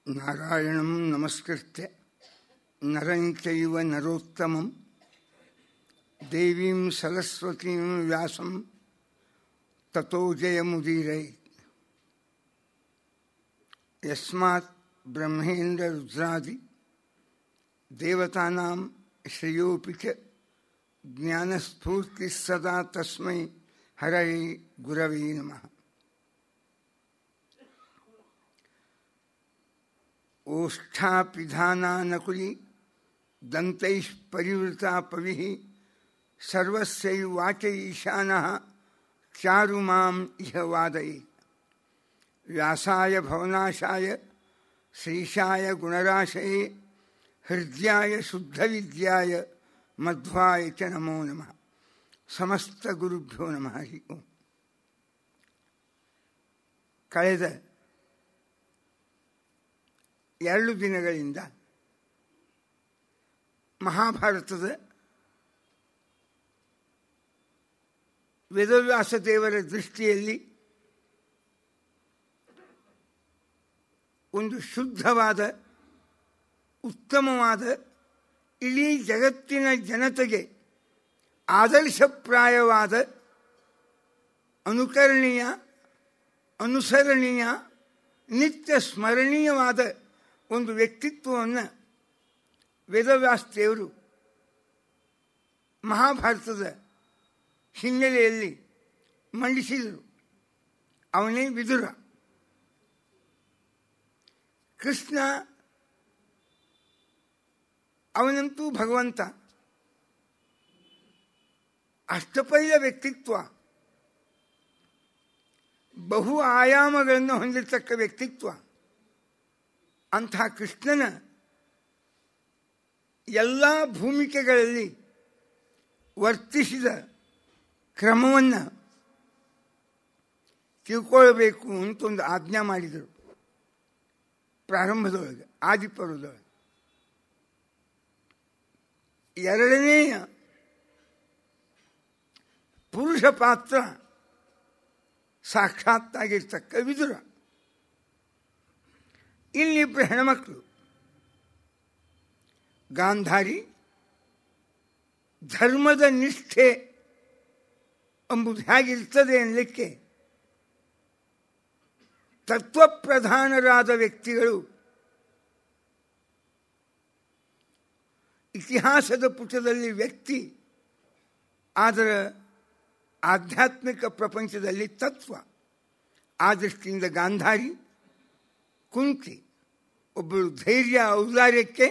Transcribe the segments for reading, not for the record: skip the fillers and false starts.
ನಾರಾಯಣಂ ನಮಸ್ಕೃತ್ಯ ನರಂ ಚೈವ ನರೋತ್ತಮಂ ದೇವೀಂ ಸರಸ್ವತೀಂ ವ್ಯಾಸಂ ತತೋ ಜಯಮುದೀರಯೇತ್. ಯಸ್ಮಾತ್ ಬ್ರಹ್ಮೇಂದ್ರ ರುದ್ರಾದಿ ದೇವತಾನಾಂ ಶ್ರೇಯೋಪಿ ಚ ಜ್ಞಾನಸ್ಫೂರ್ತಿ ಸದಾ ತಸ್ಮೈ ಹರಯೇ ಗುರವೇ ನಮಃ. ಓಷ್ಠಾಪಿಧಾನಾನಕುಲಿ ದಂತೈಃ ಪರಿವೃತಾ ಪವಿಃ ಸರ್ವಸ್ಯೈವ ವಾಚ ಈಶಾನಃ ಚಾರು ಮಾಂ ಇಹ ವಾದಯೇತ್. ವ್ಯಾಸಾಯ ಭವನಾಶಾಯ ಶ್ರೀಶಾಯ ಗುಣರಾಶಯೇ ಹೃದ್ಯಾಯ ಶುದ್ಧವಿದ್ಯಾಯ ಮಧ್ವಾಯ ಚ ನಮೋ ನಮಃ. ಸಮಸ್ತ ಗುರುಭ್ಯೋ ನಮಃ. ಹರಿ ಓಂ. ಕಳೆದ 2 ದಿನಗಳಿಂದ ಮಹಾಭಾರತದ ವೇದವ್ಯಾಸ ದೇವರ ದೃಷ್ಟಿಯಲ್ಲಿ ಒಂದು ಶುದ್ಧವಾದ, ಉತ್ತಮವಾದ, ಇಡೀ ಜಗತ್ತಿನ ಜನತೆಗೆ ಆದರ್ಶಪ್ರಾಯವಾದ, ಅನುಕರಣೀಯ, ಅನುಸರಣೀಯ, ನಿತ್ಯ ಸ್ಮರಣೀಯವಾದ ಒಂದು ವ್ಯಕ್ತಿತ್ವವನ್ನು ವೇದವ್ಯಾಸದೇವರು ಮಹಾಭಾರತದ ಹಿನ್ನೆಲೆಯಲ್ಲಿ ಮಂಡಿಸಿದರು. ಅವನೇ ವಿದುರ. ಕೃಷ್ಣ ಅವನಂತೂ ಭಗವಂತ, ಅಷ್ಟಪೈಲ ವ್ಯಕ್ತಿತ್ವ, ಬಹು ಆಯಾಮಗಳನ್ನು ಹೊಂದಿರತಕ್ಕ ವ್ಯಕ್ತಿತ್ವ. ಅಂಥ ಕೃಷ್ಣನ ಎಲ್ಲ ಭೂಮಿಕೆಗಳಲ್ಲಿ ವರ್ತಿಸಿದ ಕ್ರಮವನ್ನು ತಿಳ್ಕೊಳ್ಬೇಕು ಅಂತ ಒಂದು ಆಜ್ಞಾ ಮಾಡಿದರು. ಪ್ರಾರಂಭದೊಳಗೆ, ಆದಿಪರ್ವದೊಳಗೆ. 2ನೇಯ ಪುರುಷ ಪಾತ್ರ ಸಾಕ್ಷಾತ್ತಾಗಿರ್ತಕ್ಕ ವಿದುರ. ಇನ್ನಿಬ್ಬರು ಹೆಣ್ಮಕ್ಕಳು, ಗಾಂಧಾರಿ. ಧರ್ಮದ ನಿಷ್ಠೆ ಎಂಬುದು ಹೇಗಿರ್ತದೆ ಅನ್ನಲಿಕ್ಕೆ ತತ್ವಪ್ರಧಾನರಾದ ವ್ಯಕ್ತಿಗಳು ಇತಿಹಾಸದ ಪುಟದಲ್ಲಿ ವ್ಯಕ್ತಿ, ಆದರೆ ಆಧ್ಯಾತ್ಮಿಕ ಪ್ರಪಂಚದಲ್ಲಿ ತತ್ವ. ಆ ದೃಷ್ಟಿಯಿಂದ ಗಾಂಧಾರಿ, ಕುಂತಿ. ಒಬ್ಬಳು ಧೈರ್ಯ ಔದಾರ್ಯಕ್ಕೆ,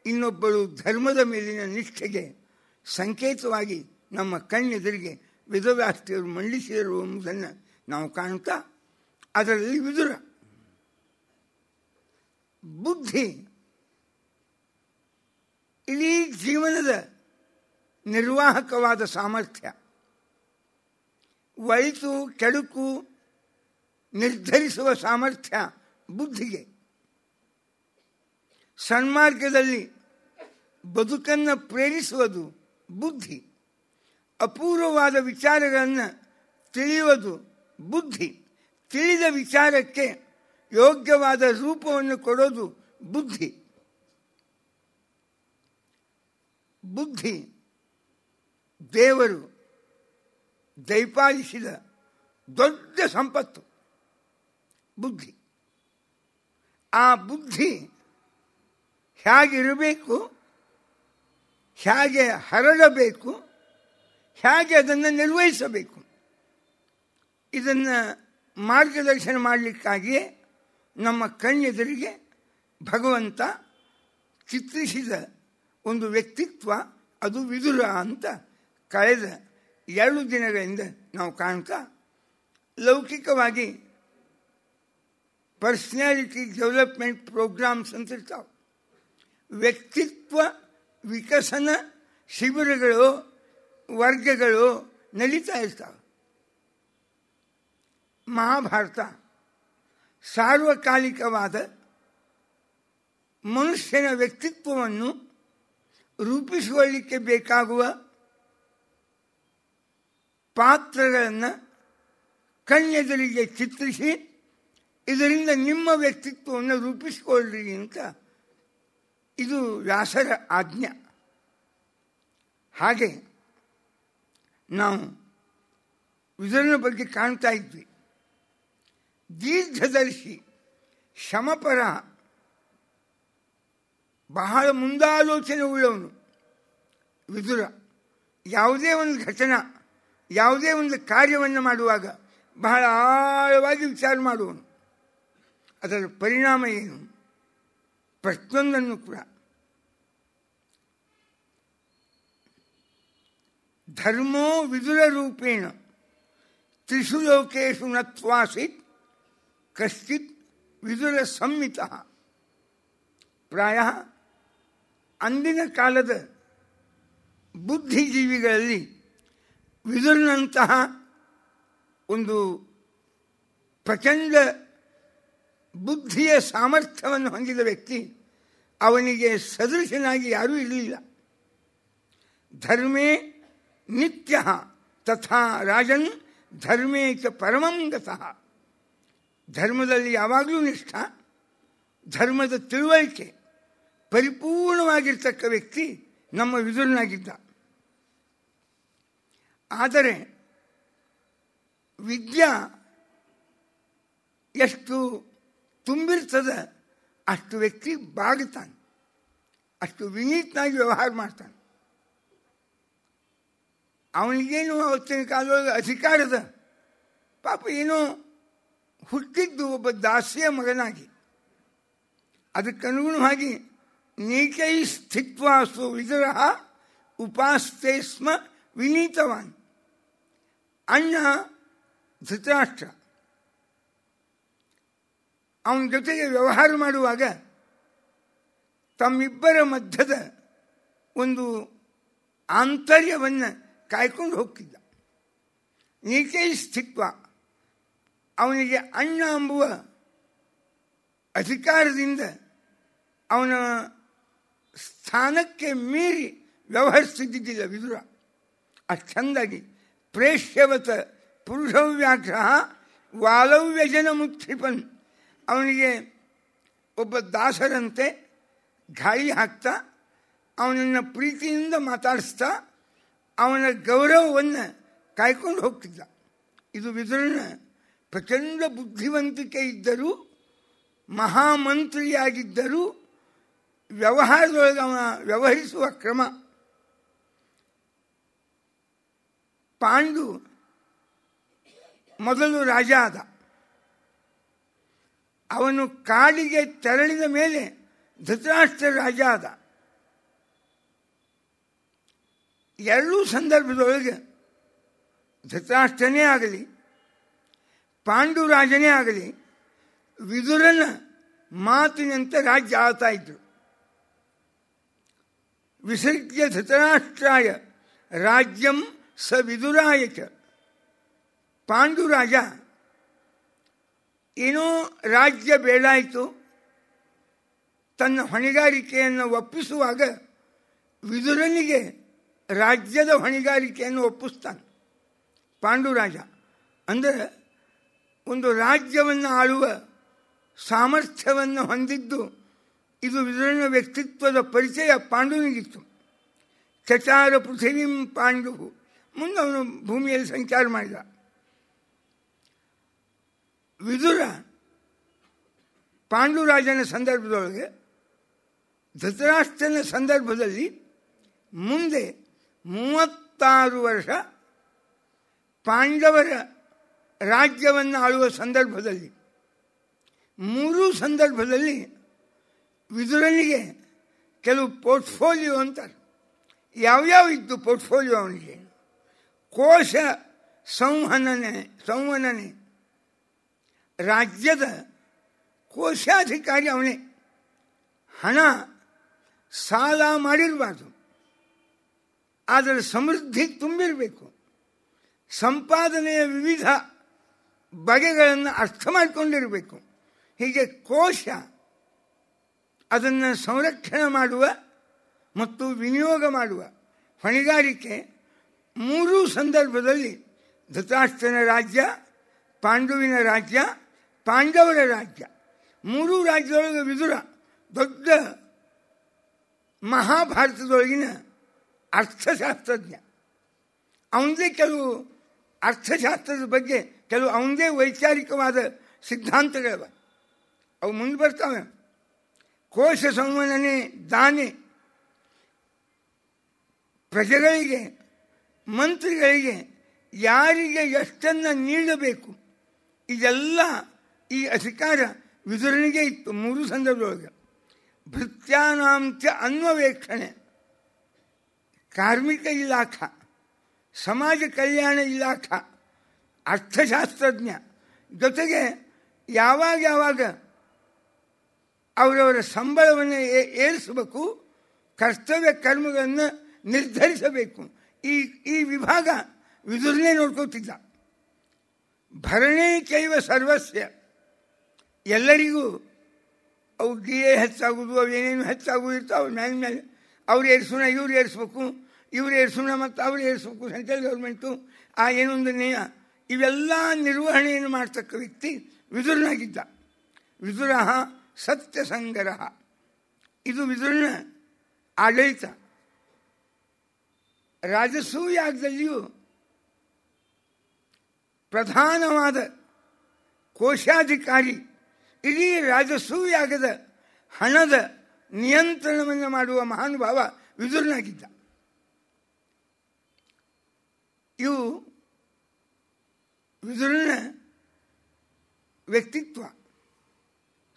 ಇನ್ನೊಬ್ಬಳು ಧರ್ಮದ ಮೇಲಿನ ನಿಷ್ಠೆಗೆ ಸಂಕೇತವಾಗಿ ನಮ್ಮ ಕಣ್ಣೆದುರಿಗೆ ವೇದವ್ಯಾಸದೇವರು ಮಂಡಿಸಿದರು ಎಂಬುದನ್ನು ನಾವು ಕಾಣ್ತಾ, ಅದರಲ್ಲಿ ವಿದುರ. ಬುದ್ಧಿ ಇಡೀ ಜೀವನದ ನಿರ್ವಾಹಕವಾದ ಸಾಮರ್ಥ್ಯ. ಒಳಿತು ಕೆಡುಕು ನಿರ್ಧರಿಸುವ ಸಾಮರ್ಥ್ಯ ಬುದ್ಧಿಗೆ. ಸನ್ಮಾರ್ಗದಲ್ಲಿ ಬದುಕನ್ನು ಪ್ರೇರಿಸುವುದು ಬುದ್ಧಿ. ಅಪೂರ್ವವಾದ ವಿಚಾರಗಳನ್ನು ತಿಳಿಯುವುದು ಬುದ್ಧಿ. ತಿಳಿದ ವಿಚಾರಕ್ಕೆ ಯೋಗ್ಯವಾದ ರೂಪವನ್ನು ಕೊಡೋದು ಬುದ್ಧಿ. ಬುದ್ಧಿ ದೇವರು ದಯಪಾಲಿಸಿದ ದೊಡ್ಡ ಸಂಪತ್ತು ಬುದ್ಧಿ. ಆ ಬುದ್ಧಿ ಹೇಗಿರಬೇಕು, ಹೇಗೆ ಹರಡಬೇಕು, ಹೇಗೆ ಅದನ್ನು ನಿರ್ವಹಿಸಬೇಕು, ಇದನ್ನು ಮಾರ್ಗದರ್ಶನ ಮಾಡಲಿಕ್ಕಾಗಿಯೇ ನಮ್ಮ ಕಣ್ಣೆದುರಿಗೆ ಭಗವಂತ ಚಿತ್ರಿಸಿದ ಒಂದು ವ್ಯಕ್ತಿತ್ವ, ಅದು ವಿದುರ ಅಂತ ಕಳೆದ 2 ದಿನಗಳಿಂದ ನಾವು ಕಾಣ್ತಾ, ಲೌಕಿಕವಾಗಿ ಪರ್ಸನಾಲಿಟಿ ಡೆವಲಪ್ಮೆಂಟ್ ಪ್ರೋಗ್ರಾಮ್ಸ್ ಅಂತ ಇರ್ತಾವೆ. ವ್ಯಕ್ತಿತ್ವ ವಿಕಸನ ಶಿಬಿರಗಳು, ವರ್ಗಗಳು ನಡೀತಾ ಇರ್ತಾವೆ. ಮಹಾಭಾರತ ಸಾರ್ವಕಾಲಿಕವಾದ ಮನುಷ್ಯನ ವ್ಯಕ್ತಿತ್ವವನ್ನು ರೂಪಿಸಿಕೊಳ್ಳಲಿಕ್ಕೆ ಬೇಕಾಗುವ ಪಾತ್ರಗಳನ್ನು ಕಣ್ಣೆದುರಿಗೆ ಚಿತ್ರಿಸಿ ಇದರಿಂದ ನಿಮ್ಮ ವ್ಯಕ್ತಿತ್ವವನ್ನು ರೂಪಿಸಿಕೊಳ್ಳ್ರಿ ಅಂತ ಇದು ವ್ಯಾಸರ ಆಜ್ಞೆ. ಹಾಗೆ ನಾವು ವಿದುರನ ಬಗ್ಗೆ ಕಾಣ್ತಾ ಇದ್ವಿ. ದೀರ್ಘದರ್ಶಿ, ಶಮಪರ, ಬಹಳ ಮುಂದಾಲೋಚನೆ ಉಳ್ಳವನು ವಿದುರ. ಯಾವುದೇ ಒಂದು ಘಟನೆ, ಯಾವುದೇ ಒಂದು ಕಾರ್ಯವನ್ನು ಮಾಡುವಾಗ ಬಹಳ ಆಳವಾಗಿ ವಿಚಾರ ಮಾಡುವನು. ಅದರ ಪರಿಣಾಮ ಏನು, ಪ್ರತಿಯೊಂದನ್ನು ಕೂಡ. ಧರ್ಮೋ ವಿದುರ ರೂಪೇಣ ತ್ರಿಷು ಲೋಕೇಶು ನತ್ವಾಸಿತ್ ಕಶ್ಚಿತ್ ವಿದುರ ಸಂಹಿತ. ಪ್ರಾಯ ಅಂದಿನ ಕಾಲದ ಬುದ್ಧಿಜೀವಿಗಳಲ್ಲಿ ವಿದುರನಂತಹ ಒಂದು ಪ್ರಚಂಡ ಬುದ್ಧಿಯ ಸಾಮರ್ಥ್ಯವನ್ನು ಹೊಂದಿದ ವ್ಯಕ್ತಿ, ಅವನಿಗೆ ಸದೃಶನಾಗಿ ಯಾರೂ ಇರಲಿಲ್ಲ. ಧರ್ಮೇ ನಿತ್ಯ ತಥಾ ರಾಜನ್ ಧರ್ಮೇ ಚ ಪರಮಂ ಗತಃ. ಧರ್ಮದಲ್ಲಿ ಯಾವಾಗಲೂ ನಿಷ್ಠ, ಧರ್ಮದ ತಿಳುವಳಿಕೆ ಪರಿಪೂರ್ಣವಾಗಿರ್ತಕ್ಕ ವ್ಯಕ್ತಿ ನಮ್ಮ ವಿದುರನಾಗಿದ್ದ. ಆದರೆ ವಿದ್ಯಾ ಎಷ್ಟು ತುಂಬಿರ್ತದೆ ಅಷ್ಟು ವ್ಯಕ್ತಿ ಬಾಗುತ್ತಾನೆ, ಅಷ್ಟು ವಿನೀತನಾಗಿ ವ್ಯವಹಾರ ಮಾಡ್ತಾನೆ. ಅವನಿಗೇನು ಅವತ್ತಿನ ಕಾಲದೊಳಗೆ ಅಧಿಕಾರದ ಪಾಪ, ಏನೋ ಹುಟ್ಟಿದ್ದು ಒಬ್ಬ ದಾಸಿಯ ಮಗನಾಗಿ. ಅದಕ್ಕನುಗುಣವಾಗಿ ನೀಕೈ ಸ್ಥಿತ್ವಾಸು ವಿದುರ ಉಪಾಸ್ತೆ ಸ್ಮ ವಿನೀತವಾನ್. ಅಣ್ಣ ಧೃತರಾಷ್ಟ್ರ ಅವನ ಜೊತೆಗೆ ವ್ಯವಹಾರ ಮಾಡುವಾಗ ತಮ್ಮಿಬ್ಬರ ಮಧ್ಯದ ಒಂದು ಆಂತರ್ಯವನ್ನು ಕಾಯ್ಕೊಂಡು ಹೋಗ್ತಿದ್ದ. ನೀಕೈ ಸ್ಥಿತ್ವ, ಅವನಿಗೆ ಅಣ್ಣ ಎಂಬುವ ಅಧಿಕಾರದಿಂದ ಅವನ ಸ್ಥಾನಕ್ಕೆ ಮೀರಿ ವ್ಯವಹರಿಸುತ್ತಿದ್ದಿಲ್ಲ ವಿದುರ. ಅಷ್ಟು ಚೆಂದಾಗಿ ಪ್ರೇಷ್ಯವತ ಪುರುಷವ್ಯಾಘ್ರ ವಾಲವ್ಯಜನ ಮುಕ್ಷಿಪನ್, ಅವನಿಗೆ ಒಬ್ಬ ದಾಸರಂತೆ ಗಾಳಿ ಹಾಕ್ತಾ ಅವನನ್ನು ಪ್ರೀತಿಯಿಂದ ಮಾತಾಡಿಸ್ತಾ ಅವನ ಗೌರವವನ್ನು ಕಾಯ್ಕೊಂಡು ಹೋಗ್ತಿದ್ದ. ಇದು ವಿದುರನ ಪ್ರಚಂಡ ಬುದ್ಧಿವಂತಿಕೆ ಇದ್ದರೂ, ಮಹಾಮಂತ್ರಿಯಾಗಿದ್ದರೂ ವ್ಯವಹಾರದೊಳಗೆ ಅವನ ವ್ಯವಹರಿಸುವ ಕ್ರಮ. ಪಾಂಡು ಮೊದಲು ರಾಜ ಆದ. ಅವನು ಕಾಡಿಗೆ ತೆರಳಿದ ಮೇಲೆ ಧೃತರಾಷ್ಟ್ರ ರಾಜ ಆದ. ಎರಡೂ ಸಂದರ್ಭದೊಳಗೆ ಧೃತರಾಷ್ಟ್ರನೇ ಆಗಲಿ ಪಾಂಡು ರಾಜನೇ ಆಗಲಿ ವಿದುರನ ಮಾತಿನಂತೆ ರಾಜ್ಯ ಆಳ್ತಾ ಇದ್ರು. ವಿಸರ್ಜ್ಯ ಧೃತರಾಷ್ಟ್ರಾಯ ರಾಜ್ಯಂ ಸ ವಿದುರಾಯ ಚ. ಪಾಂಡು ರಾಜ ಏನೋ ರಾಜ್ಯ ಬೇಡಾಯಿತು, ತನ್ನ ಹೊಣೆಗಾರಿಕೆಯನ್ನು ಒಪ್ಪಿಸುವಾಗ ವಿದುರನಿಗೆ ರಾಜ್ಯದ ಹೊಣೆಗಾರಿಕೆಯನ್ನು ಒಪ್ಪಿಸ್ತಾನೆ ಪಾಂಡು ರಾಜ. ಅಂದರೆ ಒಂದು ರಾಜ್ಯವನ್ನು ಆಳುವ ಸಾಮರ್ಥ್ಯವನ್ನು ಹೊಂದಿದ್ದು ಇದು ವಿದುರನ ವ್ಯಕ್ತಿತ್ವದ ಪರಿಚಯ ಪಾಂಡುವಿಗಿತ್ತು. ಚಚಾರ ಪೃಥಿವೀಂ ಪಾಂಡು, ಮುಂದೆ ಅವನು ಭೂಮಿಯಲ್ಲಿ ಸಂಚಾರ ಮಾಡಿದ. ವಿದುರ ಪಾಂಡುರಾಜನ ಸಂದರ್ಭದೊಳಗೆ ಧೃತರಾಷ್ಟ್ರನ ಸಂದರ್ಭದಲ್ಲಿ ಮುಂದೆ 36 ವರ್ಷ ಪಾಂಡವರ ರಾಜ್ಯವನ್ನು ಆಳುವ ಸಂದರ್ಭದಲ್ಲಿ, 3 ಸಂದರ್ಭದಲ್ಲಿ ವಿದುರನಿಗೆ ಕೆಲವು ಪೋರ್ಟ್ಫೋಲಿಯೋ ಅಂತಾರೆ. ಯಾವ್ಯಾವ ಇತ್ತು ಪೋರ್ಟ್ಫೋಲಿಯೋ ಅವನಿಗೆ? ಕೋಶ ಸಂವಹನೆ, ರಾಜ್ಯದ ಕೋಶಾಧಿಕಾರಿ ಅವನೇ. ಹಣ ಸಾಲ ಮಾಡಿರಬಾರ್ದು, ಆದರೆ ಸಮೃದ್ಧಿ ತುಂಬಿರಬೇಕು. ಸಂಪಾದನೆಯ ವಿವಿಧ ಬಗೆಗಳನ್ನು ಅರ್ಥ ಮಾಡಿಕೊಂಡಿರಬೇಕು. ಹೀಗೆ ಕೋಶ, ಅದನ್ನು ಸಂರಕ್ಷಣೆ ಮಾಡುವ ಮತ್ತು ವಿನಿಯೋಗ ಮಾಡುವ ಹೊಣೆಗಾರಿಕೆ 3 ಸಂದರ್ಭದಲ್ಲಿ ಧೃತರಾಷ್ಟ್ರನ ರಾಜ್ಯ, ಪಾಂಡುವಿನ ರಾಜ್ಯ, ಪಾಂಡವರ ರಾಜ್ಯ. ಮೂರೂ ರಾಜ್ಯದೊಳಗೆ ವಿದುರ ದೊಡ್ಡ ಮಹಾಭಾರತದೊಳಗಿನ ಅರ್ಥಶಾಸ್ತ್ರಜ್ಞ. ಅವನದೇ ಕೆಲವು ಅರ್ಥಶಾಸ್ತ್ರದ ಬಗ್ಗೆ ಕೆಲವು ಅವನದೇ ವೈಚಾರಿಕವಾದ ಸಿದ್ಧಾಂತಗಳವ. ಅವು ಮುಂದೆ ಬರ್ತಾವೆ. ಕೋಶ ಸಂವಹನೆ, ದಾನೆ, ಪ್ರಜೆಗಳಿಗೆ, ಮಂತ್ರಿಗಳಿಗೆ ಯಾರಿಗೆ ಎಷ್ಟನ್ನು ನೀಡಬೇಕು, ಇದೆಲ್ಲ ಈ ಅಧಿಕಾರ ವಿದುರನಿಗೆ ಇತ್ತು. ಮೂರು ಸಂದರ್ಭದೊಳಗೆ ಭೃತ್ಯಾನಾಂಚ ಅನ್ವವೇಕ್ಷಣೆ, ಕಾರ್ಮಿಕ ಇಲಾಖಾ, ಸಮಾಜ ಕಲ್ಯಾಣ ಇಲಾಖಾ, ಅರ್ಥಶಾಸ್ತ್ರಜ್ಞ, ಜೊತೆಗೆ ಯಾವಾಗ ಅವರವರ ಸಂಬಳವನ್ನು ಏರಿಸಬೇಕು, ಕರ್ತವ್ಯ ಕರ್ಮಗಳನ್ನು ನಿರ್ಧರಿಸಬೇಕು. ಈ ವಿಭಾಗ ವಿದುರನೇ ನೋಡ್ಕೋತಿದ್ದ. ಭರಣೇ ಚೈವ ಸರ್ವಸ್ಯ, ಎಲ್ಲರಿಗೂ ಅವು ಡಿ ಎ ಹೆಚ್ಚಾಗೋದು, ಅವು ಏನೇನು ಹೆಚ್ಚಾಗೋದು ಇರ್ತಾವೆ. ಅವ್ರ ಮೇಲೆ ಅವ್ರು ಏರಿಸೋಣ, ಇವ್ರು ಏರಿಸ್ಬೇಕು, ಇವ್ರು ಏರಿಸೋಣ ಮತ್ತು ಅವ್ರು ಏರಿಸ್ಬೇಕು, ಸೆಂಟ್ರಲ್ ಗೌರ್ಮೆಂಟು ಆ ಏನೊಂದು ನೇಯ, ಇವೆಲ್ಲ ನಿರ್ವಹಣೆಯನ್ನು ಮಾಡ್ತಕ್ಕ ವ್ಯಕ್ತಿ ವಿದುರನಾಗಿದ್ದ. ವಿದುರ ಸತ್ಯಸಂಗರ, ಇದು ವಿದುರನ ಆಡಳಿತ. ರಾಜಸೂಯಾಗದಲ್ಲಿಯೂ ಪ್ರಧಾನವಾದ ಕೋಶಾಧಿಕಾರಿ, ಇಡೀ ರಾಜಸೂಯಾಗದ ಹಣದ ನಿಯಂತ್ರಣವನ್ನು ಮಾಡುವ ಮಹಾನುಭಾವ ವಿದುರನಾಗಿದ್ದ. ಇವು ವಿದುರನ ವ್ಯಕ್ತಿತ್ವ.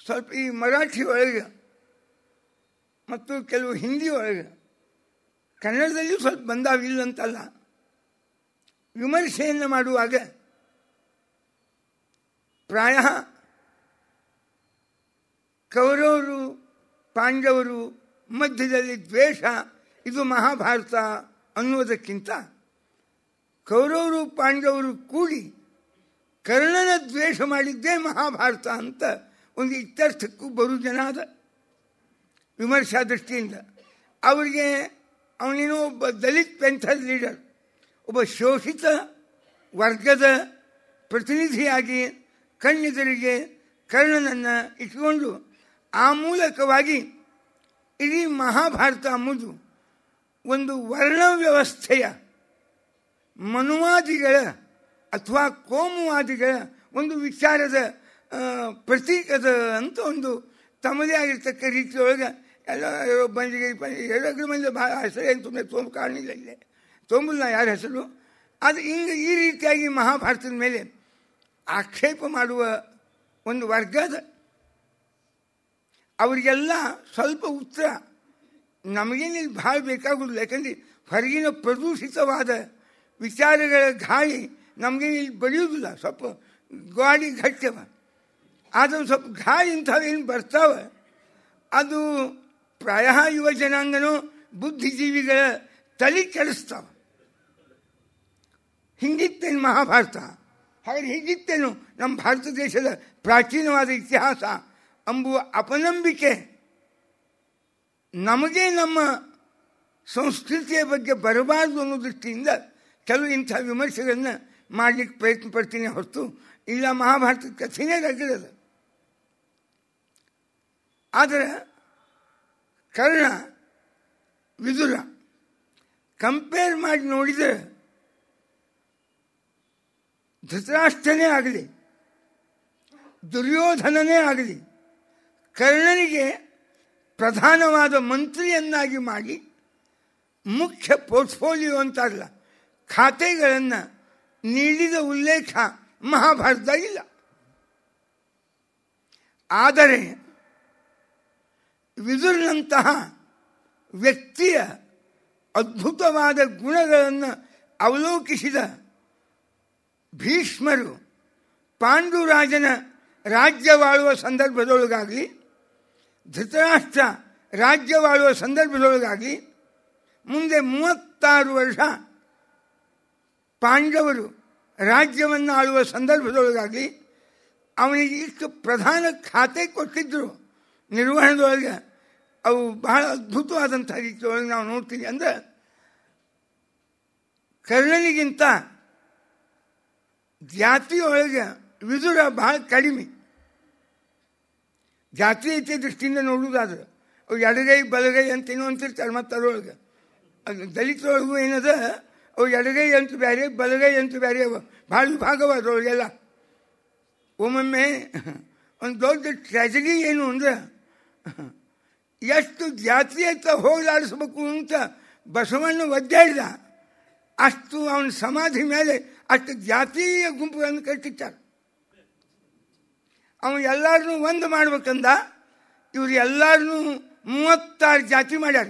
ಸ್ವಲ್ಪ ಈ ಮರಾಠಿ ಒಳಗೆ ಮತ್ತು ಕೆಲವು ಹಿಂದಿ ಒಳಗೆ, ಕನ್ನಡದಲ್ಲಿಯೂ ಸ್ವಲ್ಪ ಬಂದಾವಿಲ್ಲಂತಲ್ಲ, ವಿಮರ್ಶೆಯನ್ನು ಮಾಡುವಾಗ ಪ್ರಾಯ ಕೌರವರು ಪಾಂಡವರು ಮಧ್ಯದಲ್ಲಿ ದ್ವೇಷ, ಇದು ಮಹಾಭಾರತ ಅನ್ನುವುದಕ್ಕಿಂತ ಕೌರವರು ಪಾಂಡವರು ಕೂಡಿ ಕರ್ಣನ ದ್ವೇಷ ಮಾಡಿದ್ದೇ ಮಹಾಭಾರತ ಅಂತ ಒಂದು ಇತ್ಯರ್ಥಕ್ಕೂ ಬರು ಜನ ಅದ. ವಿಮರ್ಶಾ ದೃಷ್ಟಿಯಿಂದ ಅವರಿಗೆ ಅವನೇನೋ ಒಬ್ಬ ದಲಿತ್ ಪೆಂಥರ್ ಲೀಡರ್, ಒಬ್ಬ ಶೋಷಿತ ವರ್ಗದ ಪ್ರತಿನಿಧಿಯಾಗಿ ಕಣ್ಣೆದುರಿಗೆ ಕರ್ಣನನ್ನು ಇಟ್ಕೊಂಡು ಆ ಮೂಲಕವಾಗಿ ಇಡೀ ಮಹಾಭಾರತ ಎಂಬುದು ಒಂದು ವರ್ಣ ವ್ಯವಸ್ಥೆಯ ಮನುವಾದಿಗಳ ಅಥವಾ ಕೋಮುವಾದಿಗಳ ಒಂದು ವಿಚಾರದ ಪ್ರತೀಕದ ಅಂತ ಒಂದು ತಮ್ಮದೇ ಆಗಿರ್ತಕ್ಕ ರೀತಿಯೊಳಗೆ ಎಲ್ಲ ಬಂದಿಗೆ ಎರಡು ಮಂದಿ ಹೆಸರೇನು ತುಂಬ ತೊಂಬ ಕಾರಣಿಲ್ಲ, ಇಲ್ಲೇ ತೊಂಬಲ್ಲ ಯಾರ ಹೆಸರು. ಅದು ಹಿಂಗೆ ಈ ರೀತಿಯಾಗಿ ಮಹಾಭಾರತದ ಮೇಲೆ ಆಕ್ಷೇಪ ಮಾಡುವ ಒಂದು ವರ್ಗದ ಅವರಿಗೆಲ್ಲ ಸ್ವಲ್ಪ ಉತ್ತರ ನಮಗೇನಿಲ್ಲಿ ಭಾಳ ಬೇಕಾಗುದಿಲ್ಲ. ಯಾಕಂದರೆ ಹೊರಗಿನ ಪ್ರದೂಷಿತವಾದ ವಿಚಾರಗಳ ಗಾಳಿ ನಮಗೇನು ಇಲ್ಲಿ ಬಡಿಯೋದಿಲ್ಲ. ಸ್ವಲ್ಪ ಗಾಳಿ ಗಟ್ಟ್ಯವ, ಆದರೆ ಸ್ವಲ್ಪ ಗಾಳಿ ಇಂಥವೇನು ಬರ್ತಾವೆ ಅದು ಪ್ರಾಯ ಯುವ ಜನಾಂಗನೋ ಬುದ್ಧಿಜೀವಿಗಳ ತಲೆ ಕೆಡಿಸ್ತಾವೆ. ಹಿಂಗಿತ್ತೇನು ಮಹಾಭಾರತ? ಹಾಗೆ ಹೀಗಿತ್ತೇನು ನಮ್ಮ ಭಾರತ ದೇಶದ ಪ್ರಾಚೀನವಾದ ಇತಿಹಾಸ ಎಂಬುವ ಅಪನಂಬಿಕೆ ನಮಗೆ ನಮ್ಮ ಸಂಸ್ಕೃತಿಯ ಬಗ್ಗೆ ಬರಬಾರ್ದು ಅನ್ನೋ ದೃಷ್ಟಿಯಿಂದ ಕೆಲವು ಇಂಥ ವಿಮರ್ಶೆಗಳನ್ನು ಮಾಡಲಿಕ್ಕೆ ಪ್ರಯತ್ನ ಪಡ್ತೀನಿ ಹೊರತು ಇಲ್ಲ ಮಹಾಭಾರತದ ಕಥೆನೇ ರಗಡದ. ಆದರೆ ಕರ್ಣ ವಿದುರ ಕಂಪೇರ್ ಮಾಡಿ ನೋಡಿದರೆ ಧೃತರಾಷ್ಟ್ರನೇ ಆಗಲಿ ದುರ್ಯೋಧನನೇ ಆಗಲಿ ಕರ್ಣನಿಗೆ ಪ್ರಧಾನವಾದ ಮಂತ್ರಿಯನ್ನಾಗಿ ಮಾಡಿ ಮುಖ್ಯ ಪೋರ್ಟ್ಫೋಲಿಯೋ ಅಂತಾರಲ್ಲ ಖಾತೆಗಳನ್ನು ನೀಡಿದ ಉಲ್ಲೇಖ ಮಹಾಭಾರತ ಇಲ್ಲ. ಆದರೆ ವಿದುರನಂತಹ ವ್ಯಕ್ತಿಯ ಅದ್ಭುತವಾದ ಗುಣಗಳನ್ನು ಅವಲೋಕಿಸಿದ ಭೀಷ್ಮರು ಪಾಂಡುರಾಜನ ರಾಜ್ಯವಾಳುವ ಸಂದರ್ಭದೊಳಗಾಗಲಿ ಧೃತರಾಷ್ಟ್ರ ರಾಜ್ಯವಾಳುವ ಸಂದರ್ಭದೊಳಗಾಗಲಿ ಮುಂದೆ 36 ವರ್ಷ ಪಾಂಡವರು ರಾಜ್ಯವನ್ನು ಆಳುವ ಸಂದರ್ಭದೊಳಗಾಗಲಿ ಅವನಿಗೆ ಇಷ್ಟು ಪ್ರಧಾನ ಖಾತೆ ಕೊಟ್ಟಿದ್ದರು ನಿರ್ವಹಣೆದೊಳಗೆ. ಅವು ಬಹಳ ಅದ್ಭುತವಾದಂಥ ರೀತಿಯೊಳಗೆ ನಾವು ನೋಡ್ತೀವಿ. ಅಂದರೆ ಕರ್ಣನಿಗಿಂತ ಜಾತಿಯೊಳಗೆ ವಿದುರ ಬಹಳ ಕಡಿಮೆ. ಜಾತೀಯತೆ ದೃಷ್ಟಿಯಿಂದ ನೋಡುವುದಾದ್ರೆ ಅವು ಎಡಗೈ ಬಲಗೈ ಅಂತೇನೋ ಅಂತಿರ್ತಾರೆ. ಮತ್ತು ಅದರೊಳಗೆ ಅದು ದಲಿತರೊಳಗೂ ಏನದ, ಅವು ಎಡಗೈ ಅಂತ ಬೇರೆ ಬಲಗೈ ಅಂತ ಬೇರೆ ಅವ, ಭಾಳ ವಿಭಾಗವ ಅದರೊಳಗೆಲ್ಲ. ಒಮ್ಮೊಮ್ಮೆ ಒಂದು ದೊಡ್ಡ ಟ್ರ್ಯಾಜಡಿ ಏನು ಅಂದ್ರೆ, ಎಷ್ಟು ಜಾತೀಯತೆ ಹೋಗಲಾಡಿಸ್ಬೇಕು ಅಂತ ಬಸವಣ್ಣ ಒದ್ದಾಡಿದ, ಅಷ್ಟು ಅವನ ಸಮಾಧಿ ಮೇಲೆ ಅಷ್ಟು ಜಾತೀಯ ಗುಂಪುಗಳನ್ನು ಕಟ್ಟಿಟ್ಟಾರೆ. ಅವನು ಎಲ್ಲರನ್ನೂ ಒಂದು ಮಾಡ್ಬೇಕಂದ, ಇವರು ಎಲ್ಲರನ್ನೂ 36 ಜಾತಿ ಮಾಡ್ಯಾರ.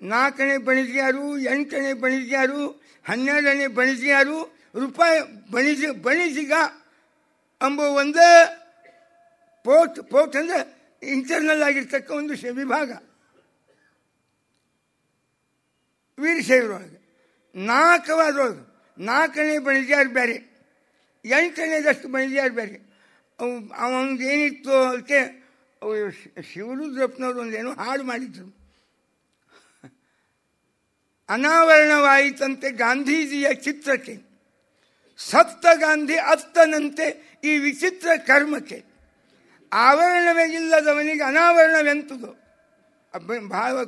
4ನೇ ಬಣಿಜ್ಯಾರು, 8ನೇ ಬಣಿಜ್ಯಾರು, 12ನೇ ಬಣಿಜ್ಯಾರು, ರೂಪಾಯಿ ಬಣಿಜಿಗ ಎಂಬ ಒಂದು ಪೋರ್ಟ್ ಅಂದರೆ ಇಂಟರ್ನಲ್ ಆಗಿರ್ತಕ್ಕ ಒಂದು ವಿಭಾಗ ವೀರಶೈವರೊಳಗೆ. 4 4ನೇ ಬಣಿಜ್ಯಾರು ಬೇರೆ, 8ನೇದಷ್ಟು ಬಣಿಜ್ಯಾರು ಬೇರೆ. ಅವನಿಗೆ ಏನಿತ್ತು ಅದಕ್ಕೆ ಶಿವರುದ್ರಪ್ಪನವ್ರು ಒಂದೇನೋ ಹಾಡು ಮಾಡಿದ್ರು. ಅನಾವರಣವಾಯಿತಂತೆ ಗಾಂಧೀಜಿಯ ಚಿತ್ರಕ್ಕೆ, ಸತ್ತ ಗಾಂಧಿ ಅತ್ತನಂತೆ ಈ ವಿಚಿತ್ರ ಕರ್ಮಕ್ಕೆ. ಆವರಣವೇ ಇಲ್ಲದವನಿಗೆ ಅನಾವರಣವೆಂತದು. ಭಾವ